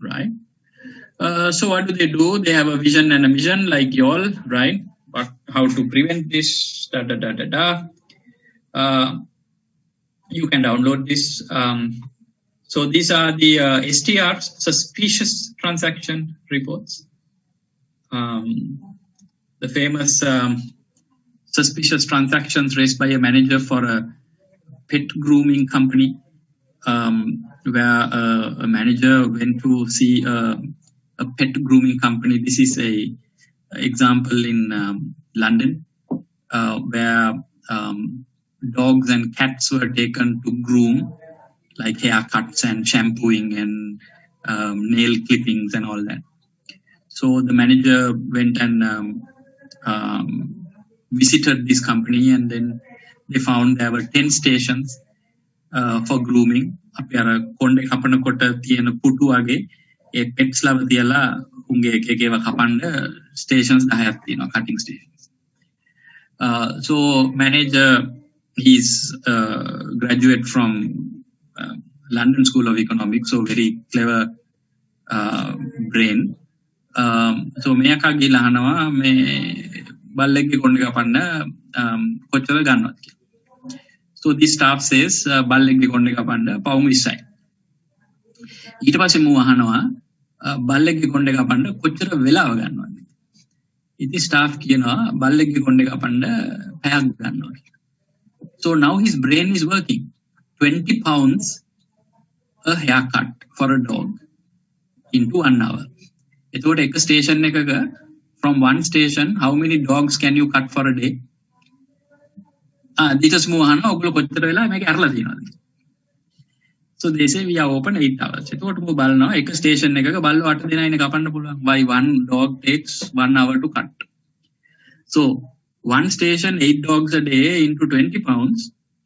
right? So what do? They have a vision and a mission like you all, right? But how to prevent this, you can download this. So these are the STRs, suspicious transaction reports. The famous suspicious transactions raised by a manager for a pet grooming company, where a manager went to see a pet grooming company. This is a example in London, where dogs and cats were taken to groom, like haircuts and shampooing and nail clippings and all that. So the manager went and visited this company, and then they found there were 10 stations for grooming. අපි අර කොණ්ඩේ කපනකොට තියෙන පුටු වගේ ඒ pets ලව තියලා උන්ගේ එක එක ඒවා කපන්න stations 10ක් තියෙනවා, cutting stations. So manager, he's graduate from London School of Economics, so very clever brain. So මෙයාකා ගිහලා අහනවා මේ බල්ලෙක්ගේ කොණ්ඩේ කපන්න කොච්චර ගන්නවද කියලා. So this staff says බල්ලෙක්ගේ කොණ්ඩේ කපන්න පවුම් 20යි. ඊට පස්සේ මූ අහනවා බල්ලෙක්ගේ කොණ්ඩේ කපන්න කොච්චර වෙලාව ගන්නවද? ඉතින් staff කියනවා බල්ලෙක්ගේ කොණ්ඩේ කපන්න පැයක් ගන්නවා කියලා. So now his brain is working. 20 pounds a haircut for a dog into 1 hour. එතකොට එක station එකක from one station, how many dogs can you cut for a day? This move අහනවා ඔයගොල්ලෝ කොච්චර වෙලා මේක අරලා තියෙනවද? So they say we are open 8 hours. එතකොට මම බලනවා එක station එකක බල්ලෝ 8 දෙනායිනේ කපන්න පුළුවන්. Why one dog takes 1 hour to cut? So one station 8 dogs a day into 20 pounds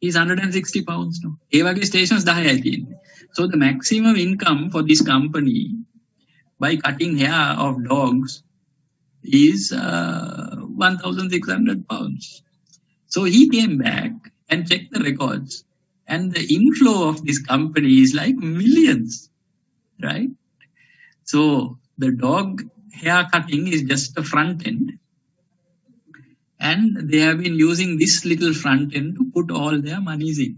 is 160 pounds now. ඒ වගේ stations 10යි තියෙන්නේ. So the maximum income for this company by cutting hair of dogs is 1,600 pounds. So he came back and checked the records, and the inflow of this company is like millions, right? So the dog hair cutting is just the front end, and they have been using this little front end to put all their monies in.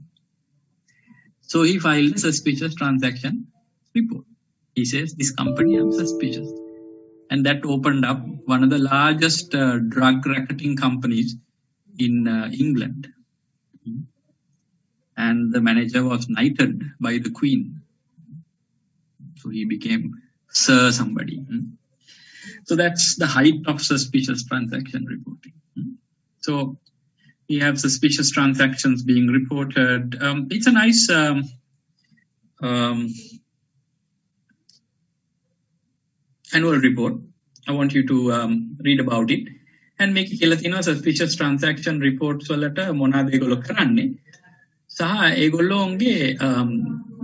So he filed a suspicious transaction report. He says, this company is suspicious. And that opened up one of the largest drug racketing companies in England. And the manager was knighted by the Queen. So he became Sir somebody. So that's the height of suspicious transaction reporting. So we have suspicious transactions being reported. It's a nice annual report. I want you to read about it. And make කියලා තියෙනවා suspicious transaction reports වලට මොනවාද ඒගොල්ලෝ කරන්නේ සහ ඒගොල්ලෝගේ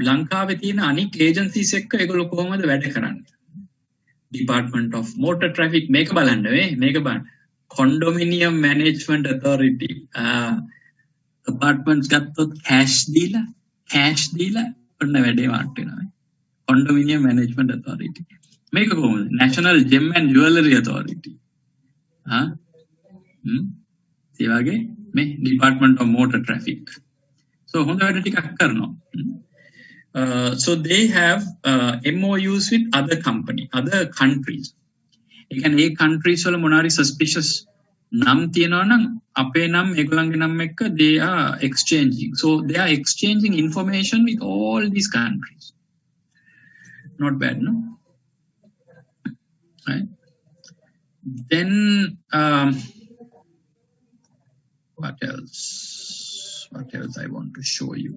ලංකාවේ තියෙන අනික් ඒජන්සිස් එක්ක ඒගොල්ලෝ කොහොමද වැඩ කරන්නේ. Department of Motor Traffic මේක බලන්න මේක බලන්න. Condominium Management Authority apartments ගත්තොත් cash දීලා ඔන්න වැඩේ වාට් වෙනවා. Condominium Management Authority මේක කොහොමද? National Gem and Jewellery Authority ඒ වගේ මේ Department of Motor Traffic. So හොඳ වැඩ ටිකක් කරනවා. So they have MOUs with other countries. ඒ කියන්නේ ඒ countries වල මොනාරි suspicious නම් තියනවා නම් අපේ නම් ඒගොල්ලන්ගේ නම් එක්ක they are exchanging. So they are exchanging information with all these countries. Not bad, no? Right? Then what else? What else I want to show you?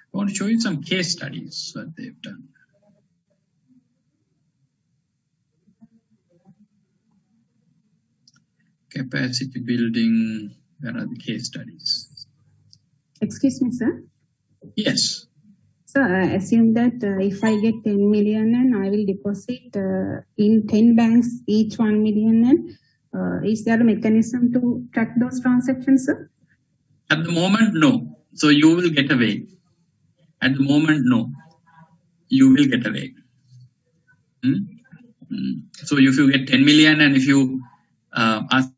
I want to show you some case studies that they've done. Capacity building, where are the case studies? Excuse me, sir. Yes. So assume that if I get 10 million and I will deposit in 10 banks, each 1 million, and is there a mechanism to track those transactions, sir? At the moment, no. So you will get away. At the moment, no. You will get away. So if you get 10 million and if you ask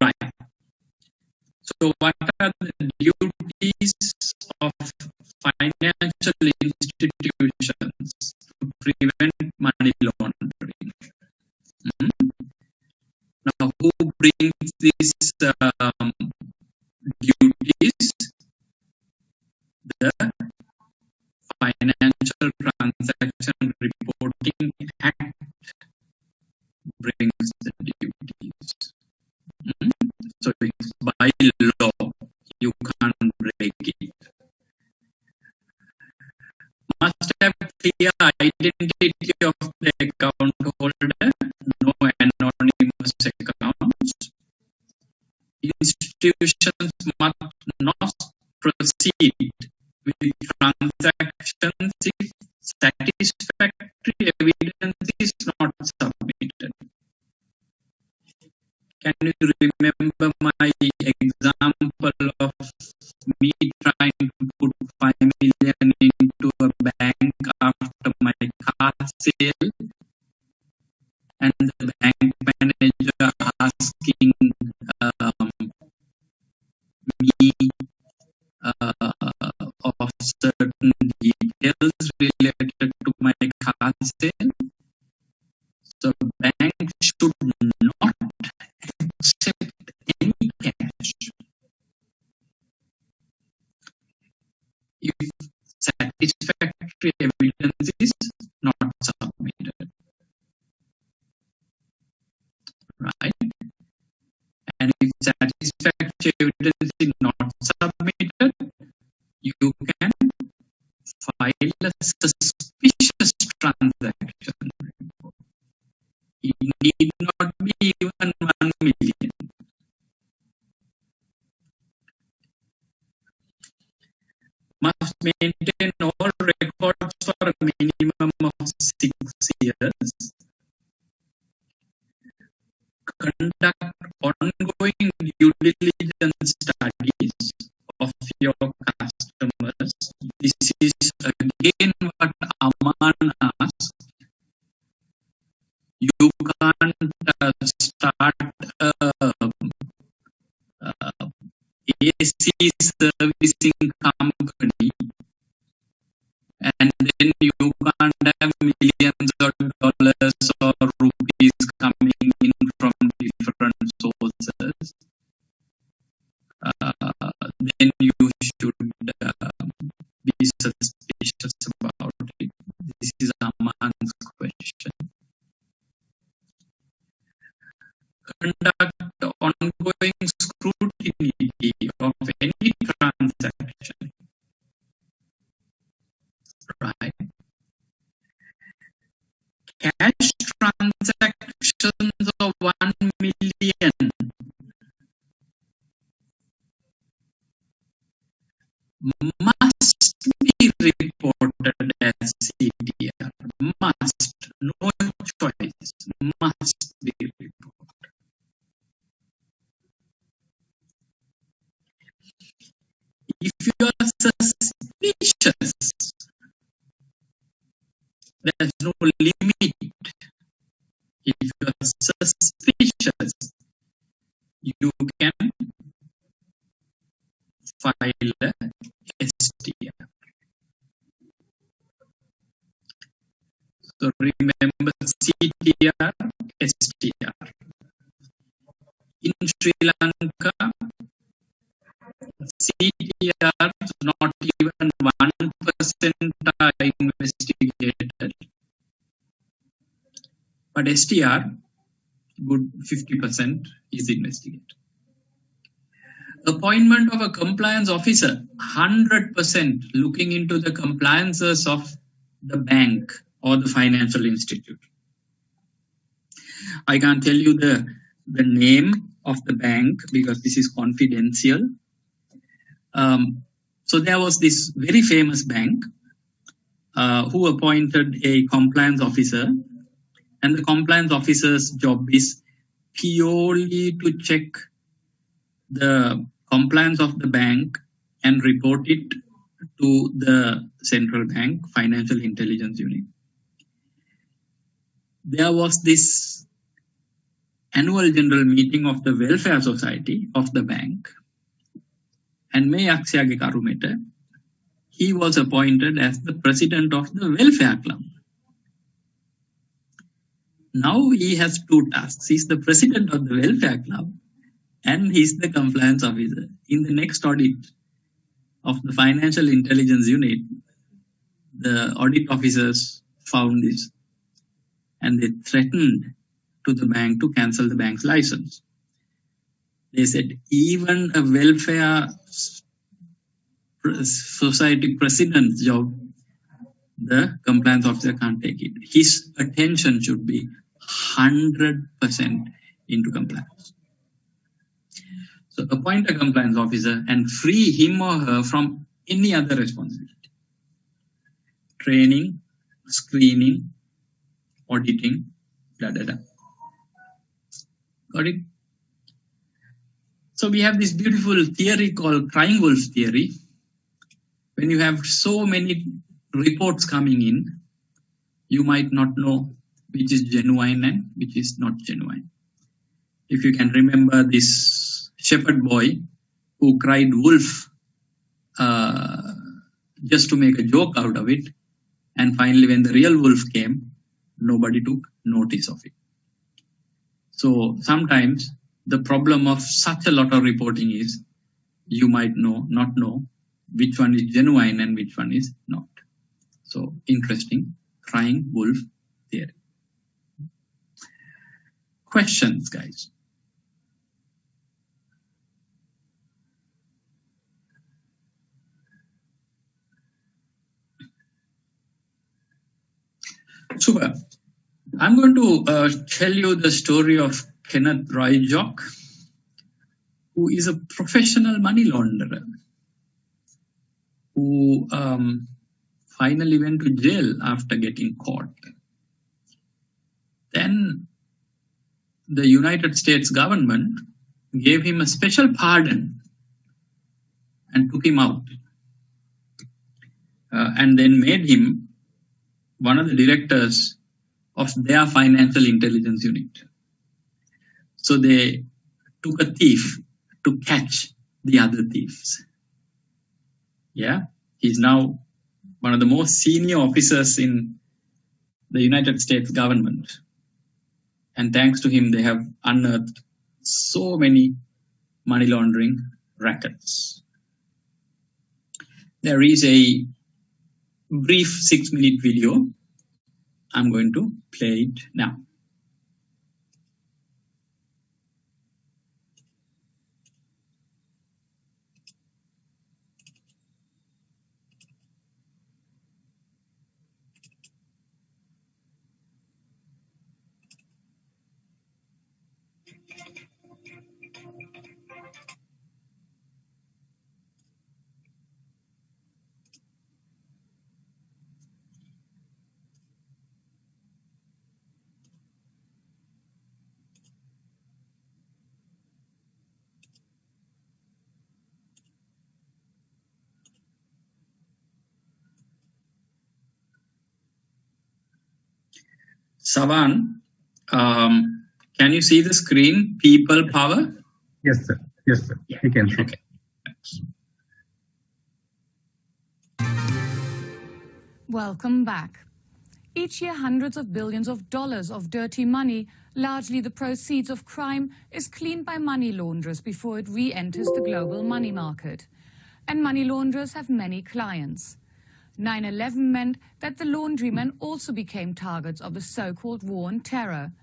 right. So what are the duties of financial institutions to prevent money laundering? Now, who brings these duties? The Financial Transaction Reporting Act brings the duties. So it's by law, you can't break it. Must have clear identity of the account holder, no anonymous accounts. Institutions must not proceed with transactions if satisfactory evidence is not submitted. Can you remember my example of me trying to put 5 million into a bank after my car sale, and the bank manager asking me of certain details related to my car sale? So bank should not accept any cash if satisfactory evidence is not submitted, right? And if satisfactory evidence is not submitted, you can file a suspicious transaction report. It need not be even 1 million. Must maintain all conduct ongoing due diligence studies of your customers. This is again what Aman asked. You can't start AC servicing company and then you can't have millions of dollars or rupees coming in from different sources. Then you should be suspicious about it. This is Aman's question. Conduct ongoing scrutiny of any transaction. Right. Cash transactions of 1 million must be reported as CDR. Must. No choice. Must be reported. If you are suspicious, there's no limit. If you are suspicious, you can file a STR. So remember CTR, STR. In Sri Lanka, CTR not even 1% are investigated, but STR, good 50% is investigated. Appointment of a compliance officer, 100% looking into the compliances of the bank or the financial institute. I can't tell you the name of the bank because this is confidential. So there was this very famous bank who appointed a compliance officer, and the compliance officer's job is purely to check the compliance of the bank and report it to the central bank financial intelligence unit. There was this annual general meeting of the welfare society of the bank, and May Aksyage Karumeta, he was appointed as the president of the welfare club. Now he has two tasks. He's the president of the welfare club and he's the compliance officer. In the next audit of the financial intelligence unit, the audit officers found this and they threatened to the bank to cancel the bank's license. They said even a welfare society president's job, the compliance officer can't take it. His attention should be 100% into compliance. So appoint a compliance officer and free him or her from any other responsibility. Training, screening, auditing, da. Got it? So we have this beautiful theory called crying wolf theory. When you have so many reports coming in, you might not know which is genuine and which is not genuine. If you can remember this shepherd boy who cried wolf just to make a joke out of it, and finally when the real wolf came, nobody took notice of it. So sometimes the problem of such a lot of reporting is you might not know which one is genuine and which one is not. So interesting, crying wolf theory. Questions, guys? Super. I'm going to tell you the story of Kenneth Roy-Jock, who is a professional money launderer, who finally went to jail after getting caught. Then the United States government gave him a special pardon and took him out, and then made him one of the directors of their financial intelligence unit. So they took a thief to catch the other thieves. Yeah, he's now one of the most senior officers in the United States government. And thanks to him, they have unearthed so many money laundering rackets. There is a brief 6-minute video. I'm going to play it now. Savan, can you see the screen? People power? Yes, sir. Yes, sir. Yeah. We can see. Okay. Welcome back. Each year, hundreds of billions of dollars of dirty money, largely the proceeds of crime, is cleaned by money launderers before it re-enters the global money market. And money launderers have many clients. 9/11 meant that the laundrymen also became targets of the so-called war on terror.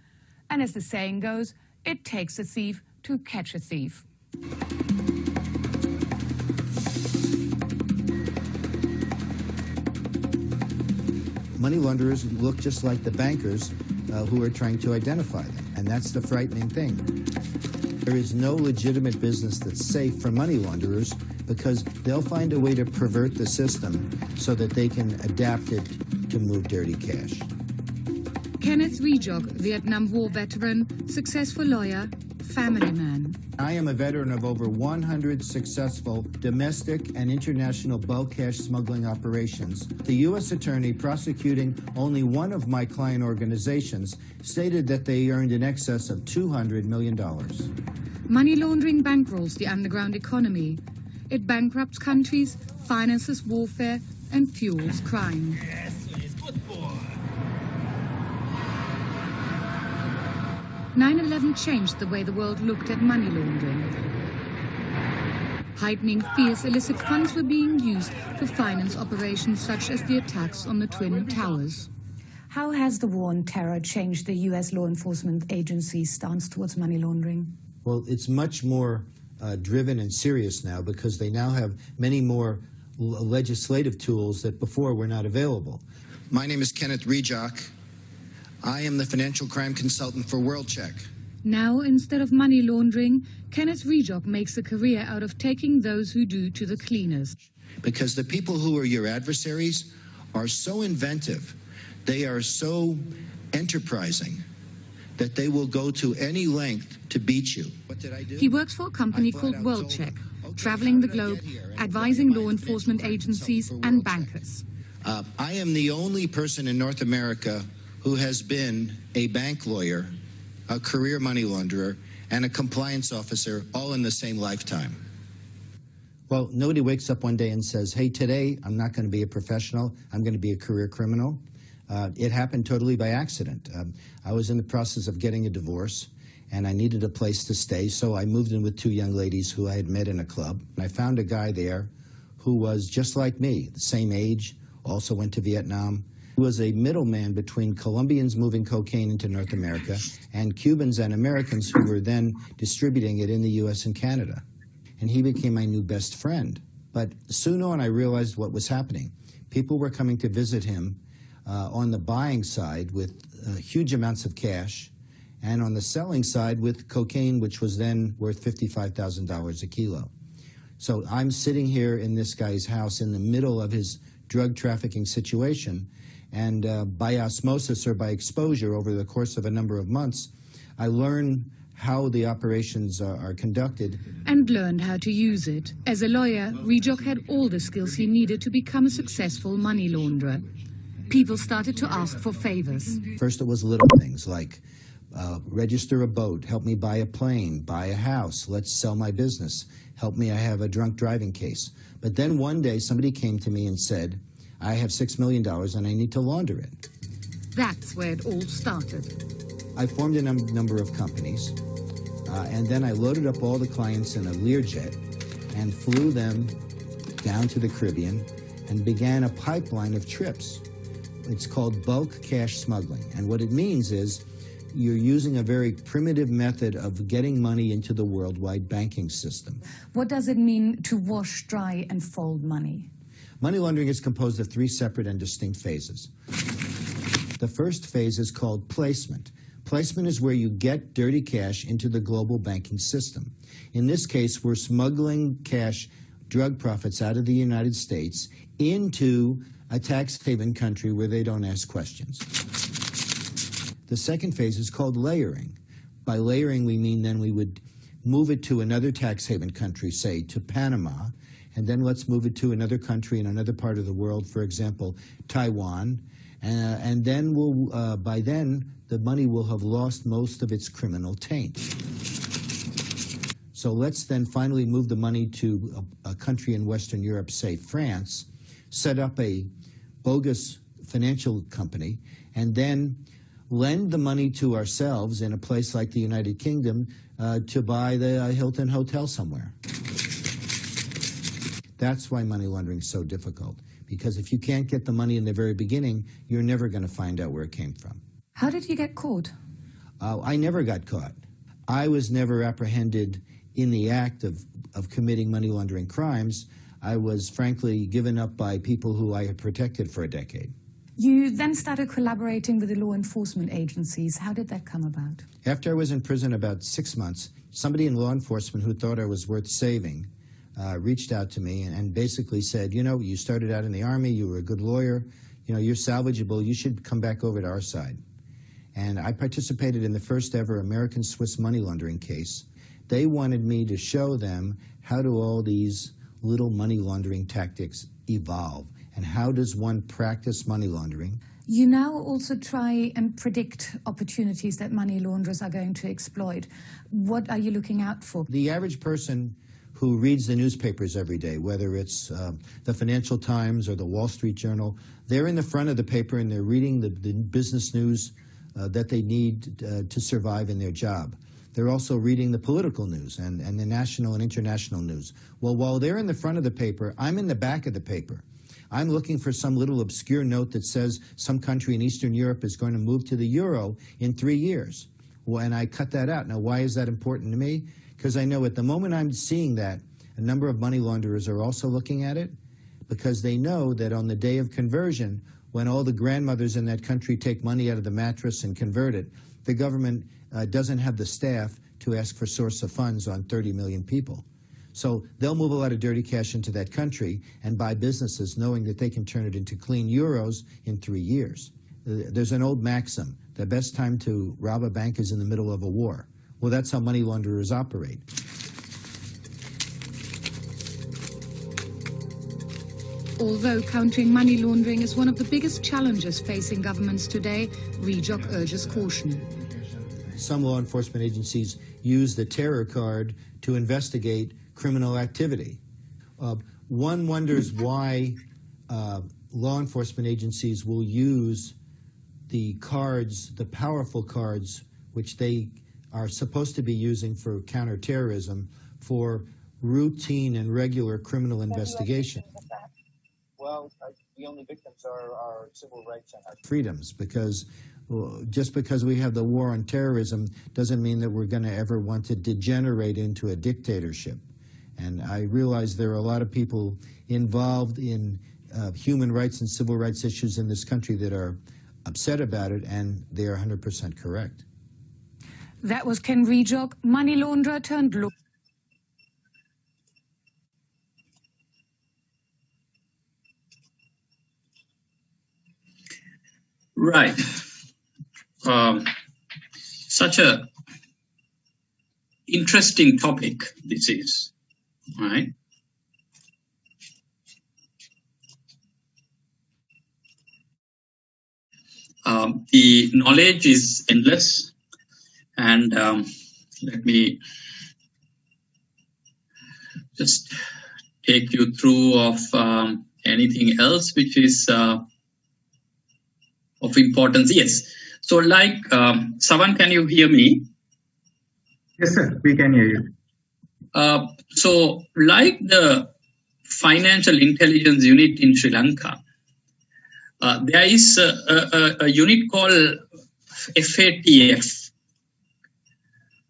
And as the saying goes, it takes a thief to catch a thief. Money launderers look just like the bankers who are trying to identify them. And that's the frightening thing. There is no legitimate business that's safe for money launderers because they'll find a way to pervert the system so that they can adapt it to move dirty cash. Kenneth Rijok, Vietnam War veteran, successful lawyer, family man. I am a veteran of over 100 successful domestic and international bulk cash smuggling operations. The U.S. attorney prosecuting only one of my client organizations stated that they earned in excess of $200 million. Money laundering bankrolls the underground economy. It bankrupts countries, finances warfare, and fuels crime. 9/11 changed the way the world looked at money laundering. Heightening fears illicit funds were being used to finance operations such as the attacks on the Twin Towers. How has the war on terror changed the U.S. law enforcement agency's stance towards money laundering? Well, it's much more driven and serious now because they now have many more legislative tools that before were not available. My name is Kenneth Rijok. I am the financial crime consultant for WorldCheck. Now, instead of money laundering, Kenneth Rijok makes a career out of taking those who do to the cleaners. Because the people who are your adversaries are so inventive, they are so enterprising, that they will go to any length to beat you. What did I do? He works for a company called WorldCheck, traveling the globe, advising law enforcement agencies and bankers. I am the only person in North America who has been a bank lawyer, a career money launderer, and a compliance officer all in the same lifetime. Well, nobody wakes up one day and says, hey, today I'm not going to be a professional, I'm going to be a career criminal. It happened totally by accident. I was in the process of getting a divorce, and I needed a place to stay, so I moved in with two young ladies who I had met in a club. And I found a guy there who was just like me, the same age, also went to Vietnam. He was a middleman between Colombians moving cocaine into North America and Cubans and Americans who were then distributing it in the U.S. and Canada. And he became my new best friend. But soon on, I realized what was happening. People were coming to visit him on the buying side with huge amounts of cash, and on the selling side with cocaine, which was then worth $55,000 a kilo. So I'm sitting here in this guy's house in the middle of his drug trafficking situation, and by osmosis or by exposure over the course of a number of months, I learn how the operations are conducted. And learned how to use it. As a lawyer, Rejok had all the skills he needed to become a successful money launderer. People started to ask for favors. First it was little things like register a boat, help me buy a plane, buy a house, let's sell my business, help me, I have a drunk driving case. But then one day somebody came to me and said, I have $6 million and I need to launder it. That's where it all started. I formed a number of companies, and then I loaded up all the clients in a Learjet and flew them down to the Caribbean and began a pipeline of trips. It's called bulk cash smuggling. And what it means is you're using a very primitive method of getting money into the worldwide banking system. What does it mean to wash, dry, and fold money? Money laundering is composed of 3 separate and distinct phases. The first phase is called placement. Placement is where you get dirty cash into the global banking system. In this case, we're smuggling cash, drug profits out of the United States into a tax haven country where they don't ask questions. The second phase is called layering. By layering, we mean then we would move it to another tax haven country, say to Panama, and then let's move it to another country in another part of the world, for example, Taiwan, and then we'll, by then, the money will have lost most of its criminal taint. So let's then finally move the money to a country in Western Europe, say France, set up a bogus financial company, and then lend the money to ourselves in a place like the United Kingdom to buy the Hilton Hotel somewhere. That's why money laundering is so difficult, because if you can't get the money in the very beginning, you're never going to find out where it came from. How did you get caught? I never got caught. I was never apprehended in the act of committing money laundering crimes. I was frankly given up by people who I had protected for a decade. You then started collaborating with the law enforcement agencies. How did that come about? After I was in prison about 6 months, somebody in law enforcement who thought I was worth saving reached out to me and basically said, you know, you started out in the Army, you were a good lawyer, you know, you're salvageable, you should come back over to our side. And I participated in the first ever American-Swiss money laundering case. They wanted me to show them how do all these little money laundering tactics evolve, and how does one practice money laundering. You now also try and predict opportunities that money launderers are going to exploit. What are you looking out for? The average person who reads the newspapers every day, whether it's the Financial Times or the Wall Street Journal, they're in the front of the paper and they're reading the business news that they need to survive in their job. They're also reading the political news and the national and international news. Well, while they're in the front of the paper, I'm in the back of the paper. I'm looking for some little obscure note that says some country in Eastern Europe is going to move to the euro in 3 years. Well, and I cut that out. Now, why is that important to me? Because I know at the moment I'm seeing that, a number of money launderers are also looking at it, because they know that on the day of conversion, when all the grandmothers in that country take money out of the mattress and convert it, the government doesn't have the staff to ask for source of funds on 30 million people. So they'll move a lot of dirty cash into that country and buy businesses knowing that they can turn it into clean euros in 3 years. There's an old maxim, the best time to rob a bank is in the middle of a war. Well, that's how money launderers operate. Although countering money laundering is one of the biggest challenges facing governments today, Rejok urges caution. Some law enforcement agencies use the terror card to investigate criminal activity. One wonders why law enforcement agencies will use the cards, the powerful cards, which they are supposed to be using for counterterrorism, for routine and regular criminal investigation. Well, the only victims are civil rights and our freedoms, because just because we have the war on terrorism doesn't mean that we're going to ever want to degenerate into a dictatorship. And I realize there are a lot of people involved in human rights and civil rights issues in this country that are upset about it, and they are 100% correct. That was Ken Rejok, money launderer turned law. Right. Such a interesting topic this is, right? The knowledge is endless, and let me just take you through of anything else which is of importance. Yes. So like, Savan, can you hear me? Yes, sir. We can hear you. So like the Financial Intelligence Unit in Sri Lanka, there is a unit called FATF.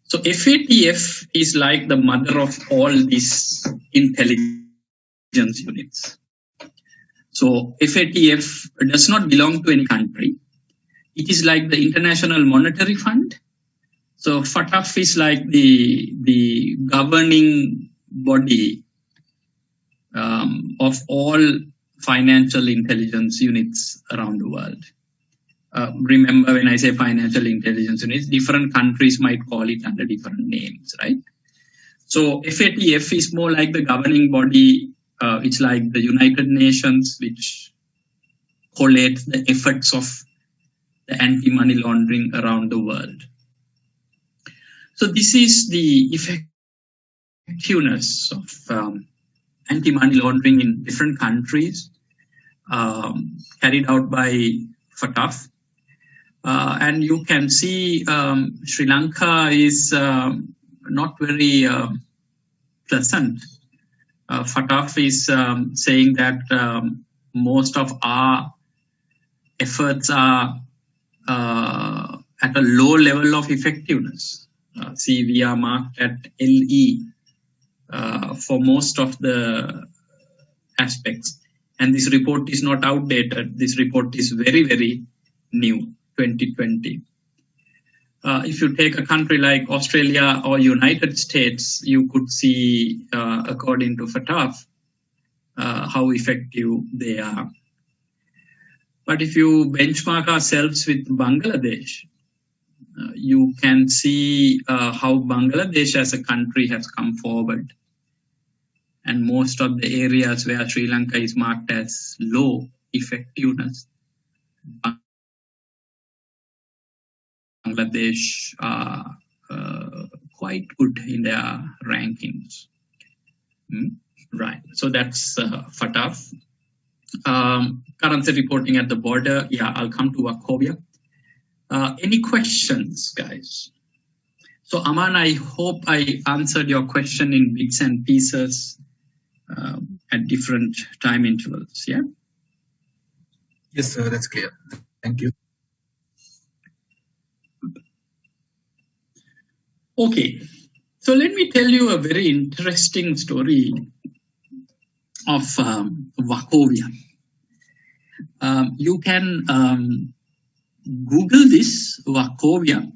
So FATF is like the mother of all these intelligence units. So FATF does not belong to any country. It is like the International Monetary Fund. So FATF is like the governing body of all financial intelligence units around the world. Remember, when I say financial intelligence units, different countries might call it under different names, right? So FATF is more like the governing body. It's like the United Nations, which collates the efforts of the anti-money laundering around the world. So this is the effectiveness of anti-money laundering in different countries, carried out by FATF. And you can see Sri Lanka is not very pleasant. FATF is saying that most of our efforts are at a low level of effectiveness. See, we are marked at LE for most of the aspects. And this report is not outdated. This report is very, very new, 2020. If you take a country like Australia or United States, you could see, according to FATF, how effective they are. But if you benchmark ourselves with Bangladesh, you can see how Bangladesh as a country has come forward. And most of the areas where Sri Lanka is marked as low effectiveness, Bangladesh are quite good in their rankings. Right, so that's FATF. Currency reporting at the border. Yeah, I'll come to Wachovia. Any questions, guys? So Aman, I hope I answered your question in bits and pieces at different time intervals, yeah? Yes, sir, that's clear. Thank you. Okay, so let me tell you a very interesting story of Wachovia. You can Google this, Wachovia.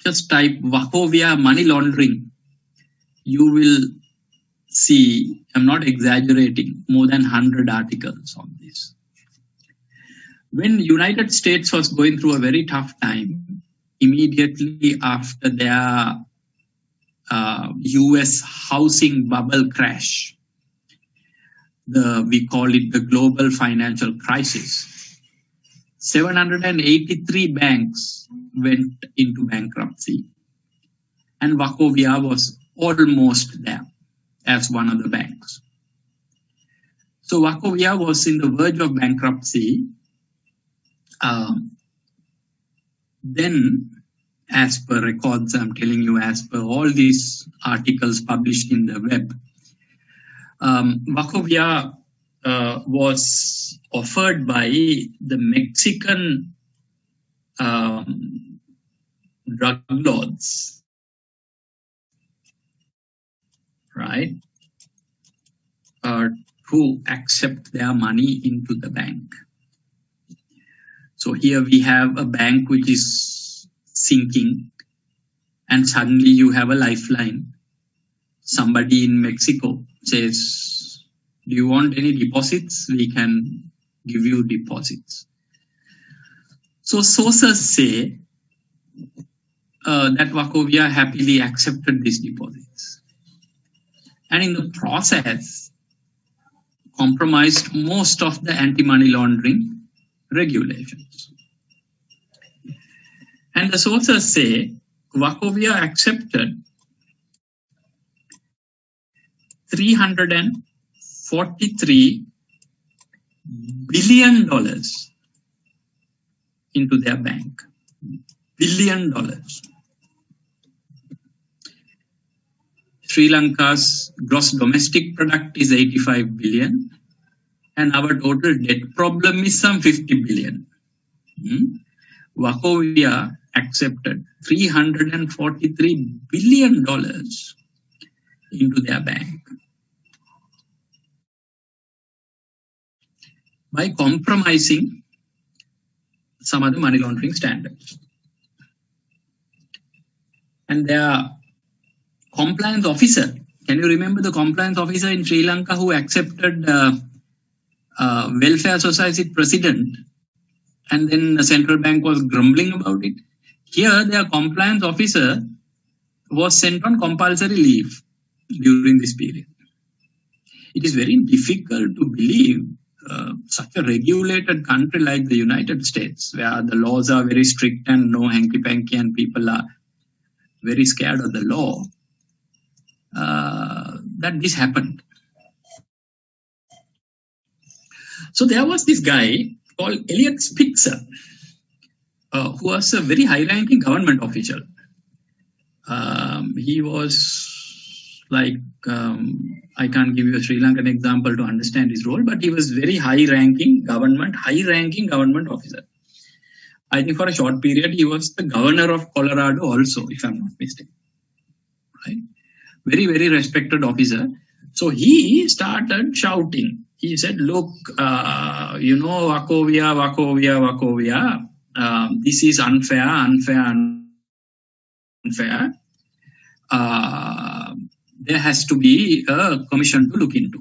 Just type Wachovia money laundering. You will see, I'm not exaggerating, more than 100 articles on this. When United States was going through a very tough time, immediately after their US housing bubble crash, we call it the global financial crisis, 783 banks went into bankruptcy, and Wachovia was almost there as one of the banks. So Wachovia was in the verge of bankruptcy. Then, as per records, I'm telling you, as per all these articles published in the web, Wachovia was offered by the Mexican drug lords, right, to accept their money into the bank. So here we have a bank which is sinking, and suddenly you have a lifeline. Somebody in Mexico says, do you want any deposits? We can give you deposits. So sources say that Wachovia happily accepted these deposits. And in the process, compromised most of the anti-money laundering regulations. And the sources say Wachovia accepted $343 billion into their bank. $1 billion. Sri Lanka's gross domestic product is 85 billion and our total debt problem is some 50 billion. Wachovia accepted $343 billion into their bank by compromising some other money laundering standards. And their compliance officer, can you remember the compliance officer in Sri Lanka who accepted welfare society president and then the central bank was grumbling about it? Here their compliance officer was sent on compulsory leave during this period. It is very difficult to believe such a regulated country like the United States, where the laws are very strict and no hanky-panky and people are very scared of the law, that this happened. So there was this guy called Elliot Spitzer, who was a very high-ranking government official. He was like, I can't give you a Sri Lankan example to understand his role, but he was very high-ranking government officer. I think for a short period, he was the governor of Colorado also, if I'm not mistaken. Right? Very, very respected officer. So he started shouting. He said, look, Wachovia, this is unfair. There has to be a commission to look into.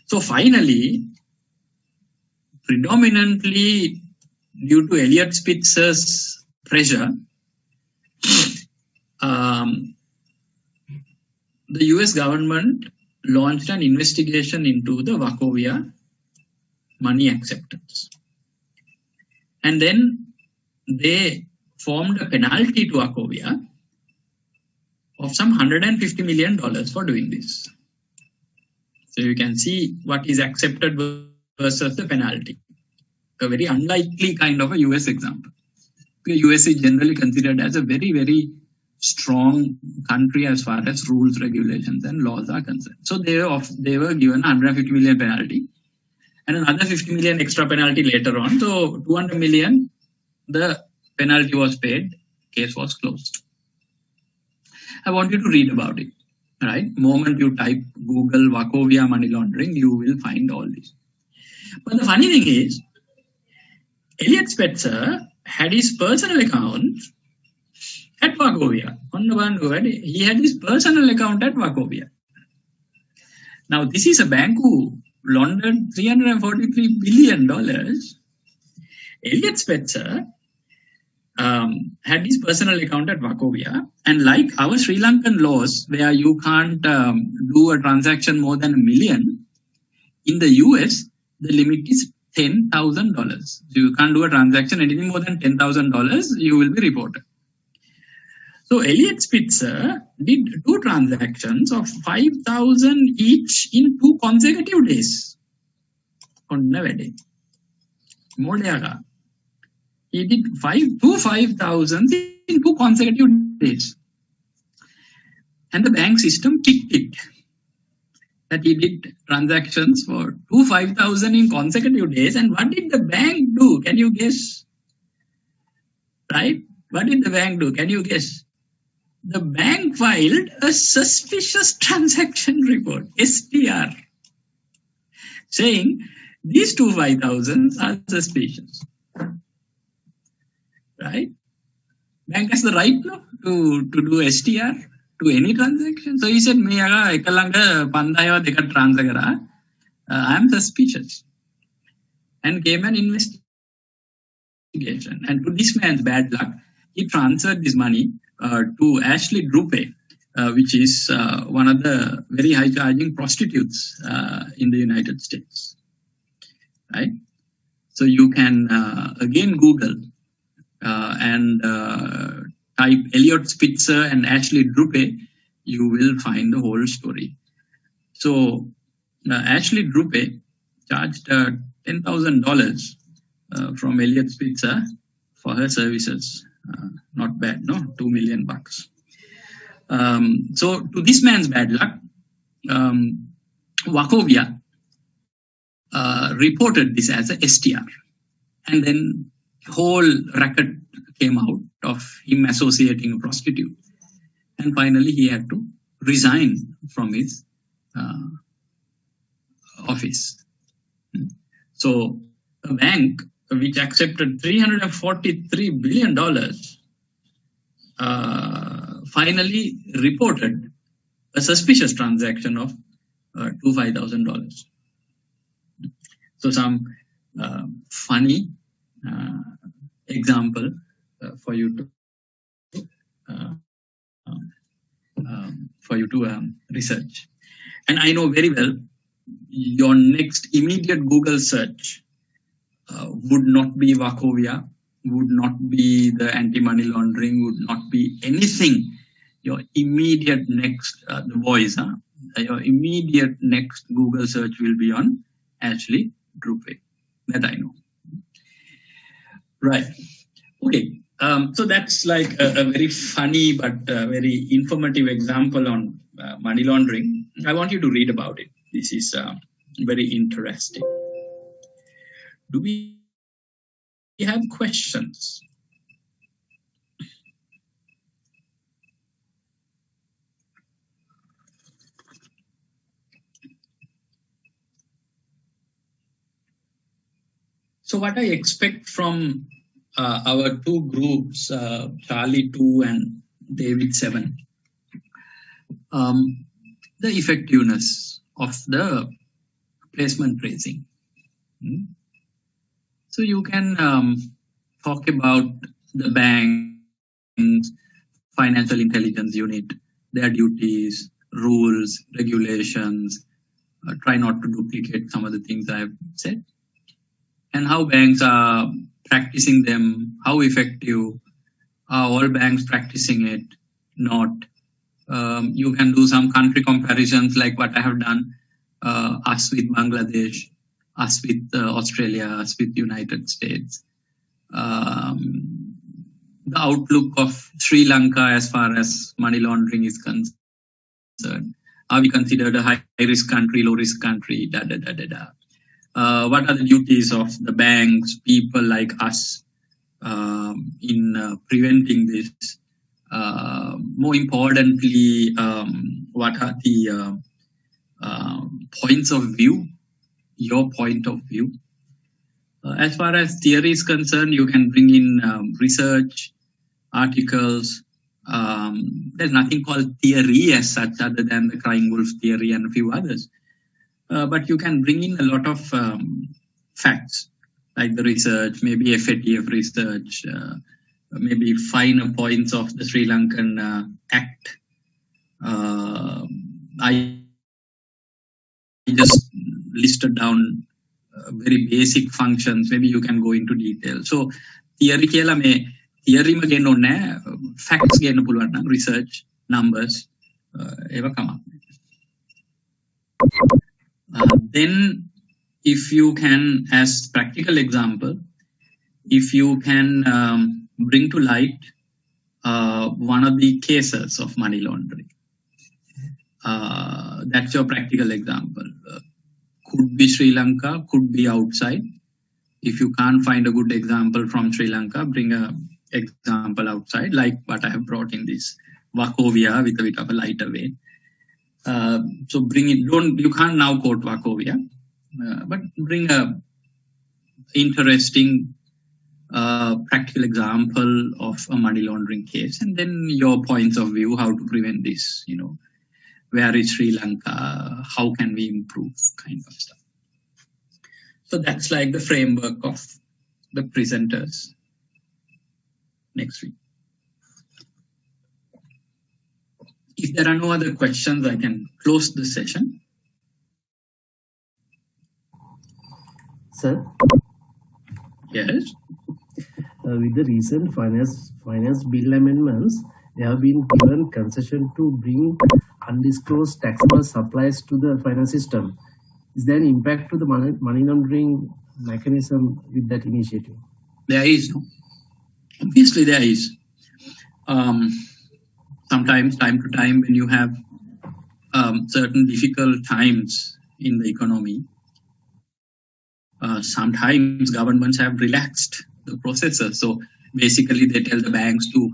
So finally, predominantly due to Elliot Spitzer's pressure, the US government launched an investigation into the Wachovia money acceptance. And then they formed a penalty to Wachovia of some $150 million for doing this. So you can see what is accepted versus the penalty. A very unlikely kind of a US example. The US is generally considered as a very, very strong country as far as rules, regulations and laws are concerned. So they were given a $150 million penalty and another $50 million extra penalty later on. So $200 million, the penalty was paid, case was closed. I want you to read about it. Right? Moment you type Google Wachovia money laundering, you will find all this. But the funny thing is, Elliot Spitzer had his personal account at Wachovia. He had his personal account at Wachovia. Now, this is a bank who laundered $343 billion. Elliot Spitzer had his personal account at Wachovia, and like our Sri Lankan laws, where you can't do a transaction more than $1 million, in the US, the limit is $10,000. So you can't do a transaction anything more than $10,000, you will be reported. So Elliot Spitzer did 2 transactions of 5,000 each in 2 consecutive days. He did 5,000 in 2 consecutive days. And the bank system picked it. That he did transactions for 5,000 in consecutive days. And what did the bank do? Can you guess? Right? What did the bank do? Can you guess? The bank filed a suspicious transaction report, STR, saying these 5,000 are suspicious. Right? Bank has the right to do STR to any transaction. So he said, I am suspicious. And came an investigation. And to this man's bad luck, he transferred this money to Ashley Drupe, which is one of the very high charging prostitutes in the United States. Right? So you can again Google and type Elliot Spitzer and Ashley Drupe, you will find the whole story. So Ashley Drupe charged $10,000 from Elliot Spitzer for her services. Not bad, no? $2 million. So to this man's bad luck, Wachovia reported this as a STR, and then whole racket came out of him associating a prostitute, and finally he had to resign from his office. So a bank which accepted $343 billion finally reported a suspicious transaction of $5,000. So some funny example for you to research. And I know very well your next immediate Google search would not be Wachovia, would not be the anti-money laundering, would not be anything. Your immediate next, the voice, your immediate next Google search will be on Ashley Drupe. That I know. Right. Okay. So that's like a very funny but very informative example on money laundering. I want you to read about it. This is very interesting. Do we have questions? So what I expect from our two groups, Charlie 2 and David 7, the effectiveness of the placement raising. So you can talk about the bank's financial intelligence unit, their duties, rules, regulations, try not to duplicate some of the things I have said, and how banks are practicing them, how effective, are all banks practicing it, not. You can do some country comparisons like what I have done, us with Bangladesh, us with Australia, us with United States. The outlook of Sri Lanka as far as money laundering is concerned. Are we considered a high-risk country, low-risk country, what are the duties of the banks, people like us in preventing this? More importantly, what are the points of view, your point of view? As far as theory is concerned, you can bring in research, articles. There's nothing called theory as such other than the crying wolf theory and a few others. But you can bring in a lot of facts, like the research, maybe FATF research, maybe finer points of the Sri Lankan Act. I just listed down very basic functions. Maybe you can go into detail. So theory කියලා මේ theory ම ගෙන්න ඕනේ නැහැ. Facts ගෙන්න පුළුවන් නම් research, numbers ඒව කමක්. Then if you can, as practical example, if you can bring to light one of the cases of money laundering, that's your practical example. Could be Sri Lanka, could be outside. If you can't find a good example from Sri Lanka, bring a example outside, like what I have brought in this Wachovia with a bit of a lighter way. So bring it, you can't now quote Wachovia, but bring a interesting practical example of a money laundering case, and then your points of view, how to prevent this, where is Sri Lanka, how can we improve, kind of stuff. So that's like the framework of the presenters next week. If there are no other questions, I can close the session. Sir? Yes. With the recent finance bill amendments, they have been given concession to bring undisclosed taxable supplies to the finance system. Is there an impact to the money laundering mechanism with that initiative? There is. Obviously, there is. Sometimes, time to time, when you have certain difficult times in the economy, sometimes governments have relaxed the processes. So basically, they tell the banks to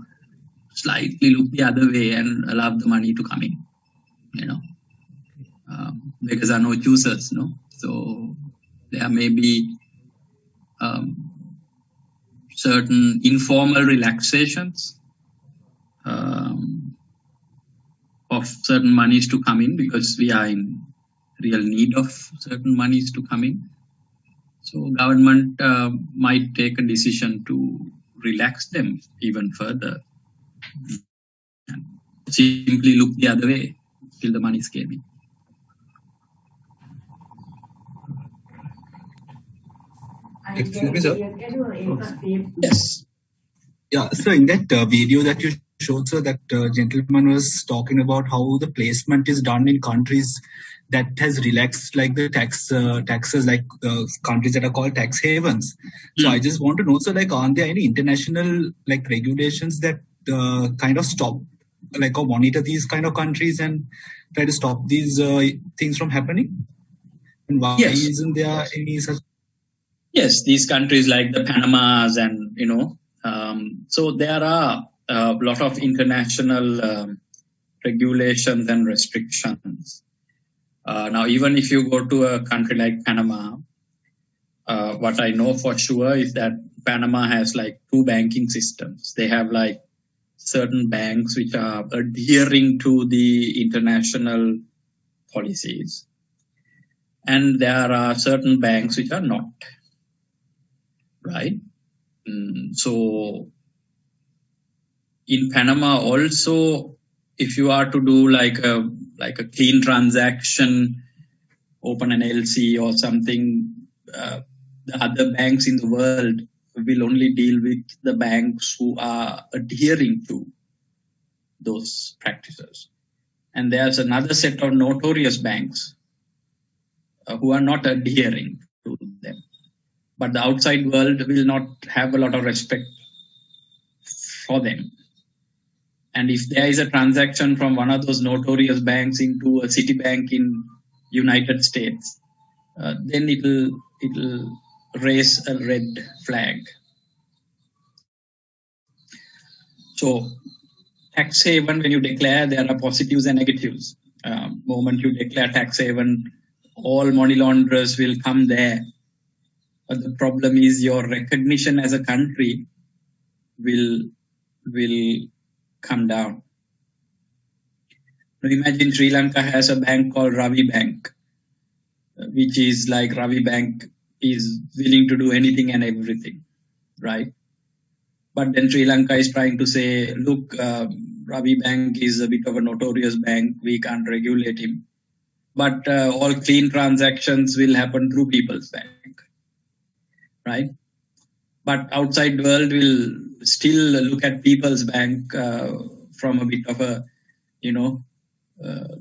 slightly look the other way and allow the money to come in. Because there are no choosers, no. So there may be certain informal relaxations of certain monies to come in, because we are in real need of certain monies to come in. So government might take a decision to relax them even further. And simply look the other way till the monies came in. Excuse me, sir. Yes. Yeah, so in that video that you showed, sir, that gentleman was talking about how the placement is done in countries that has relaxed like the taxes, like countries that are called tax havens. So I just want to know, so like, aren't there any international like regulations that kind of stop, like, or monitor these kind of countries and try to stop these things from happening? And why isn't there any such? Yes, these countries like the Panamas and, so there are a lot of international regulations and restrictions. Now, even if you go to a country like Panama, what I know for sure is that Panama has like two banking systems. They have like certain banks which are adhering to the international policies. And there are certain banks which are not. Right? So in Panama also, if you are to do like a clean transaction, open an LC or something, the other banks in the world will only deal with the banks who are adhering to those practices. And there's another set of notorious banks who are not adhering to them. But the outside world will not have a lot of respect for them. And if there is a transaction from one of those notorious banks into a Citibank in United States, then it'll raise a red flag. So tax haven, when you declare, there are positives and negatives. Moment you declare tax haven, all money launderers will come there. But the problem is your recognition as a country will come down. Now imagine Sri Lanka has a bank called Ravi Bank, which is like Ravi Bank is willing to do anything and everything, right? But then Sri Lanka is trying to say, look, Ravi Bank is a bit of a notorious bank. We can't regulate him. But all clean transactions will happen through People's Bank. Right? But outside world will still look at People's Bank from a bit of a,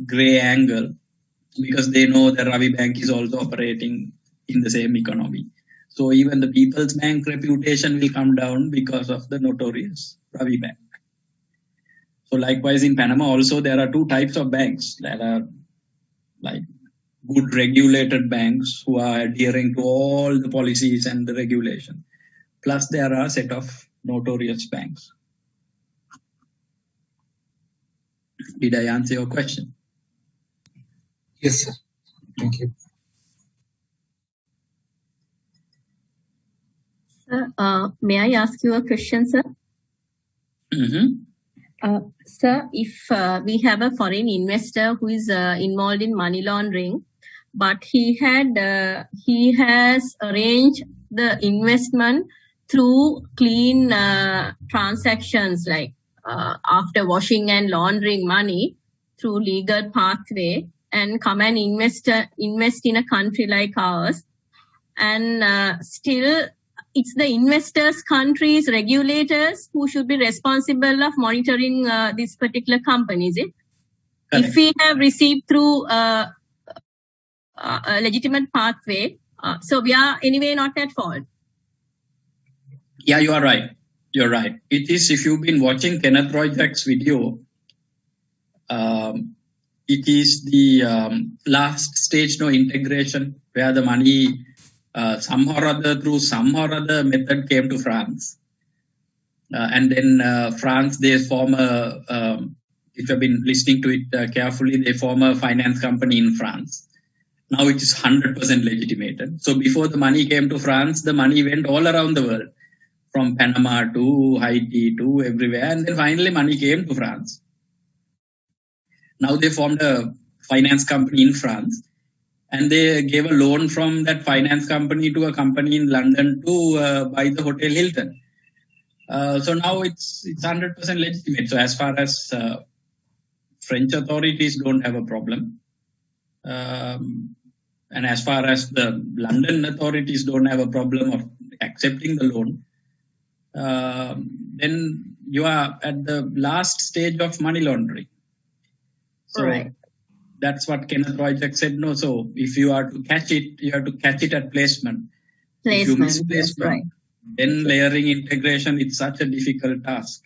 gray angle, because they know that Ravi Bank is also operating in the same economy. So even the People's Bank reputation will come down because of the notorious Ravi Bank. So likewise in Panama also there are two types of banks. There are like good regulated banks who are adhering to all the policies and the regulation. Plus there are a set of notorious banks. Did I answer your question? Yes, sir. Thank you. May I ask you a question, sir? Sir, if we have a foreign investor who is involved in money laundering, but he has arranged the investment through clean transactions, like after washing and laundering money, through legal pathway and come and invest in a country like ours. And still, it's the investors, countries, regulators who should be responsible of monitoring this particular company, is it? Correct. If we have received through a legitimate pathway, so we are anyway not at fault. Yeah, you are right. You're right. It is, if you've been watching Kenneth Royjack's video, it is the last stage, no integration, where the money somehow or other, through some or other method, came to France. And then France, they form a, if you've been listening to it carefully, they form a finance company in France. Now it is 100% legitimated. So before the money came to France, the money went all around the world, from Panama to Haiti to everywhere. And then finally money came to France. Now they formed a finance company in France. And they gave a loan from that finance company to a company in London to buy the Hotel Hilton. So now it's 100% legitimate. So as far as French authorities don't have a problem, and as far as the London authorities don't have a problem of accepting the loan, then you are at the last stage of money laundering. So right. That's what Kenneth Royjack said. No, so if you are to catch it, you have to catch it at placement. If you miss placement, right. then layering integration, it's such a difficult task.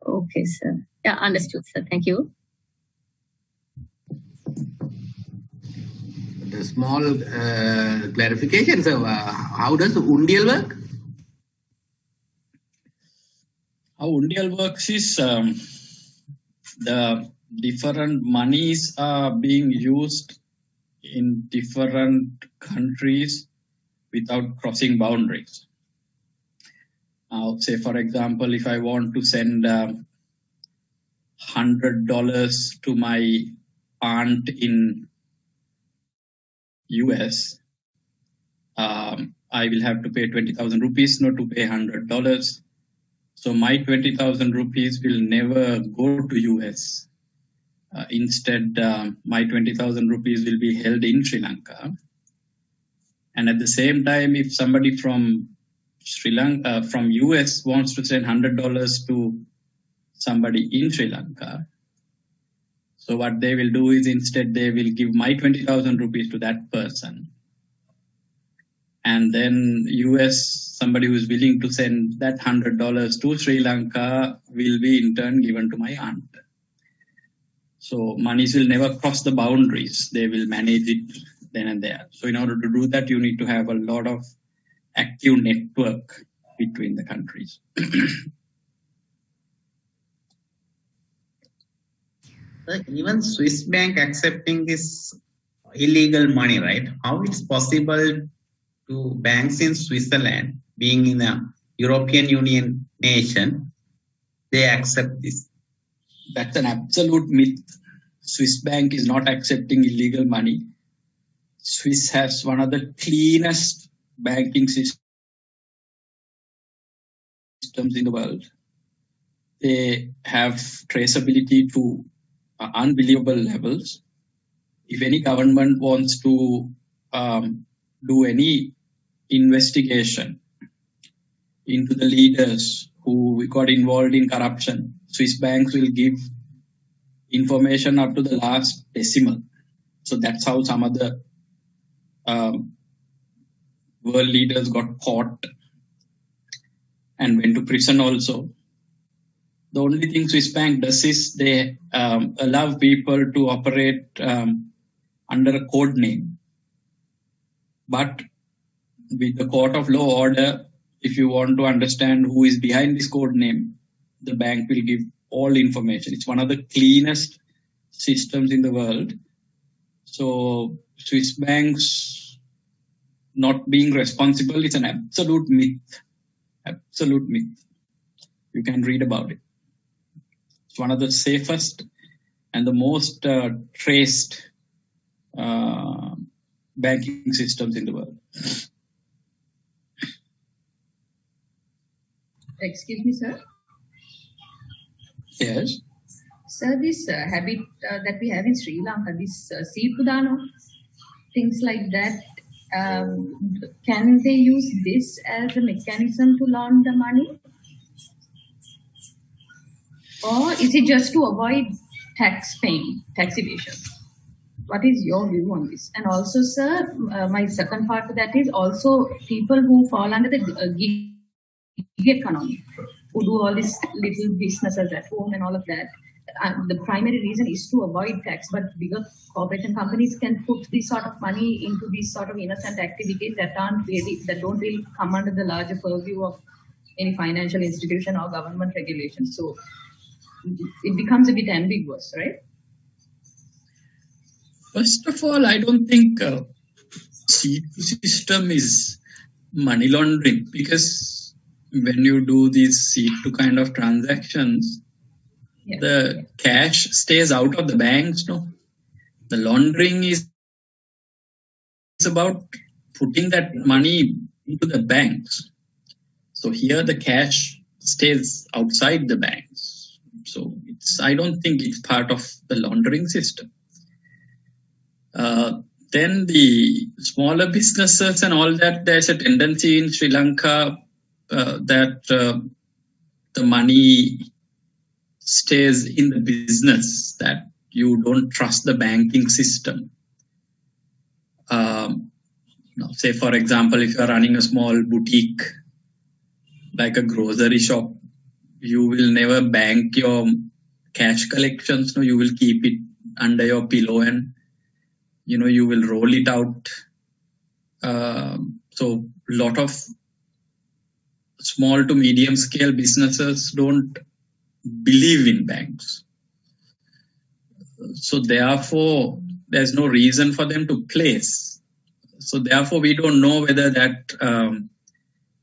Okay, sir. Yeah, understood, sir. Thank you. The small clarification, sir. How does Undial work? How Undial works is the different monies are being used in different countries without crossing boundaries. Now, say for example, if I want to send $100 to my aunt in US, I will have to pay 20,000 rupees, not to pay $100. So my 20,000 rupees will never go to US. Instead, my 20,000 rupees will be held in Sri Lanka. And at the same time, if somebody from Sri Lanka, from US wants to send $100 to somebody in Sri Lanka, so what they will do is instead they will give my 20,000 rupees to that person. And then US, somebody who is willing to send that $100 to Sri Lanka will be in turn given to my aunt. So monies will never cross the boundaries. They will manage it then and there. So in order to do that, you need to have a lot of active network between the countries. Even Swiss bank accepting this illegal money, right? How it's possible to banks in Switzerland, being in a European Union nation, they accept this? That's an absolute myth. Swiss bank is not accepting illegal money. Swiss has one of the cleanest banking systems in the world. They have traceability to unbelievable levels. If any government wants to do any investigation into the leaders who got involved in corruption, Swiss banks will give information up to the last decimal. So that's how some of the world leaders got caught and went to prison also. The only thing Swiss bank does is they allow people to operate under a code name. But with the court of law order, if you want to understand who is behind this code name, the bank will give all information. It's one of the cleanest systems in the world. So Swiss banks not being responsible is an absolute myth. Absolute myth. You can read about it. It's one of the safest and the most traced banking systems in the world. Excuse me, sir. Yes. Sir, this habit that we have in Sri Lanka, this Sipudano, things like that, can they use this as a mechanism to launder money? Or is it just to avoid tax paying, tax evasion? What is your view on this? And also, sir, my second part of that is also people who fall under the gig economy, who do all these little businesses at home and all of that. The primary reason is to avoid tax, but bigger corporation companies can put this sort of money into these sort of innocent activities that don't really come under the larger purview of any financial institution or government regulation. So it becomes a bit ambiguous, right? First of all, I don't think C2 system is money laundering, because when you do these C2 kind of transactions, the cash stays out of the banks. No, the laundering is about putting that money into the banks. So here the cash stays outside the banks. So I don't think it's part of the laundering system. Then the smaller businesses and all that, there's a tendency in Sri Lanka that the money stays in the business, that you don't trust the banking system. Say, for example, if you're running a small boutique, like a grocery shop, you will never bank your cash collections. No, you will keep it under your pillow and you will roll it out. So a lot of small to medium scale businesses don't believe in banks. So therefore, there's no reason for them to place. So therefore, we don't know whether that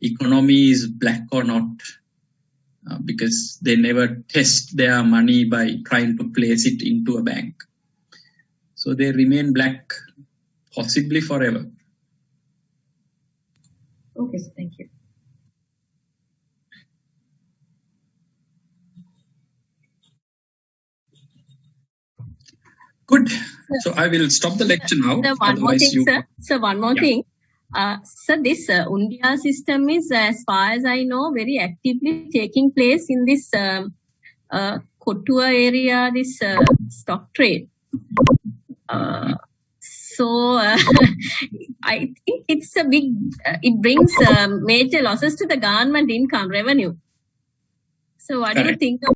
economy is black or not, because they never test their money by trying to place it into a bank. So they remain black, possibly forever. Okay, so thank you. Good. So I will stop the lecture now. Sir, one more thing, sir. So one more thing. So this Undia system is, as far as I know, very actively taking place in this Kotua area, this stock trade. So I think it's a big, it brings major losses to the government income revenue. So what do you think of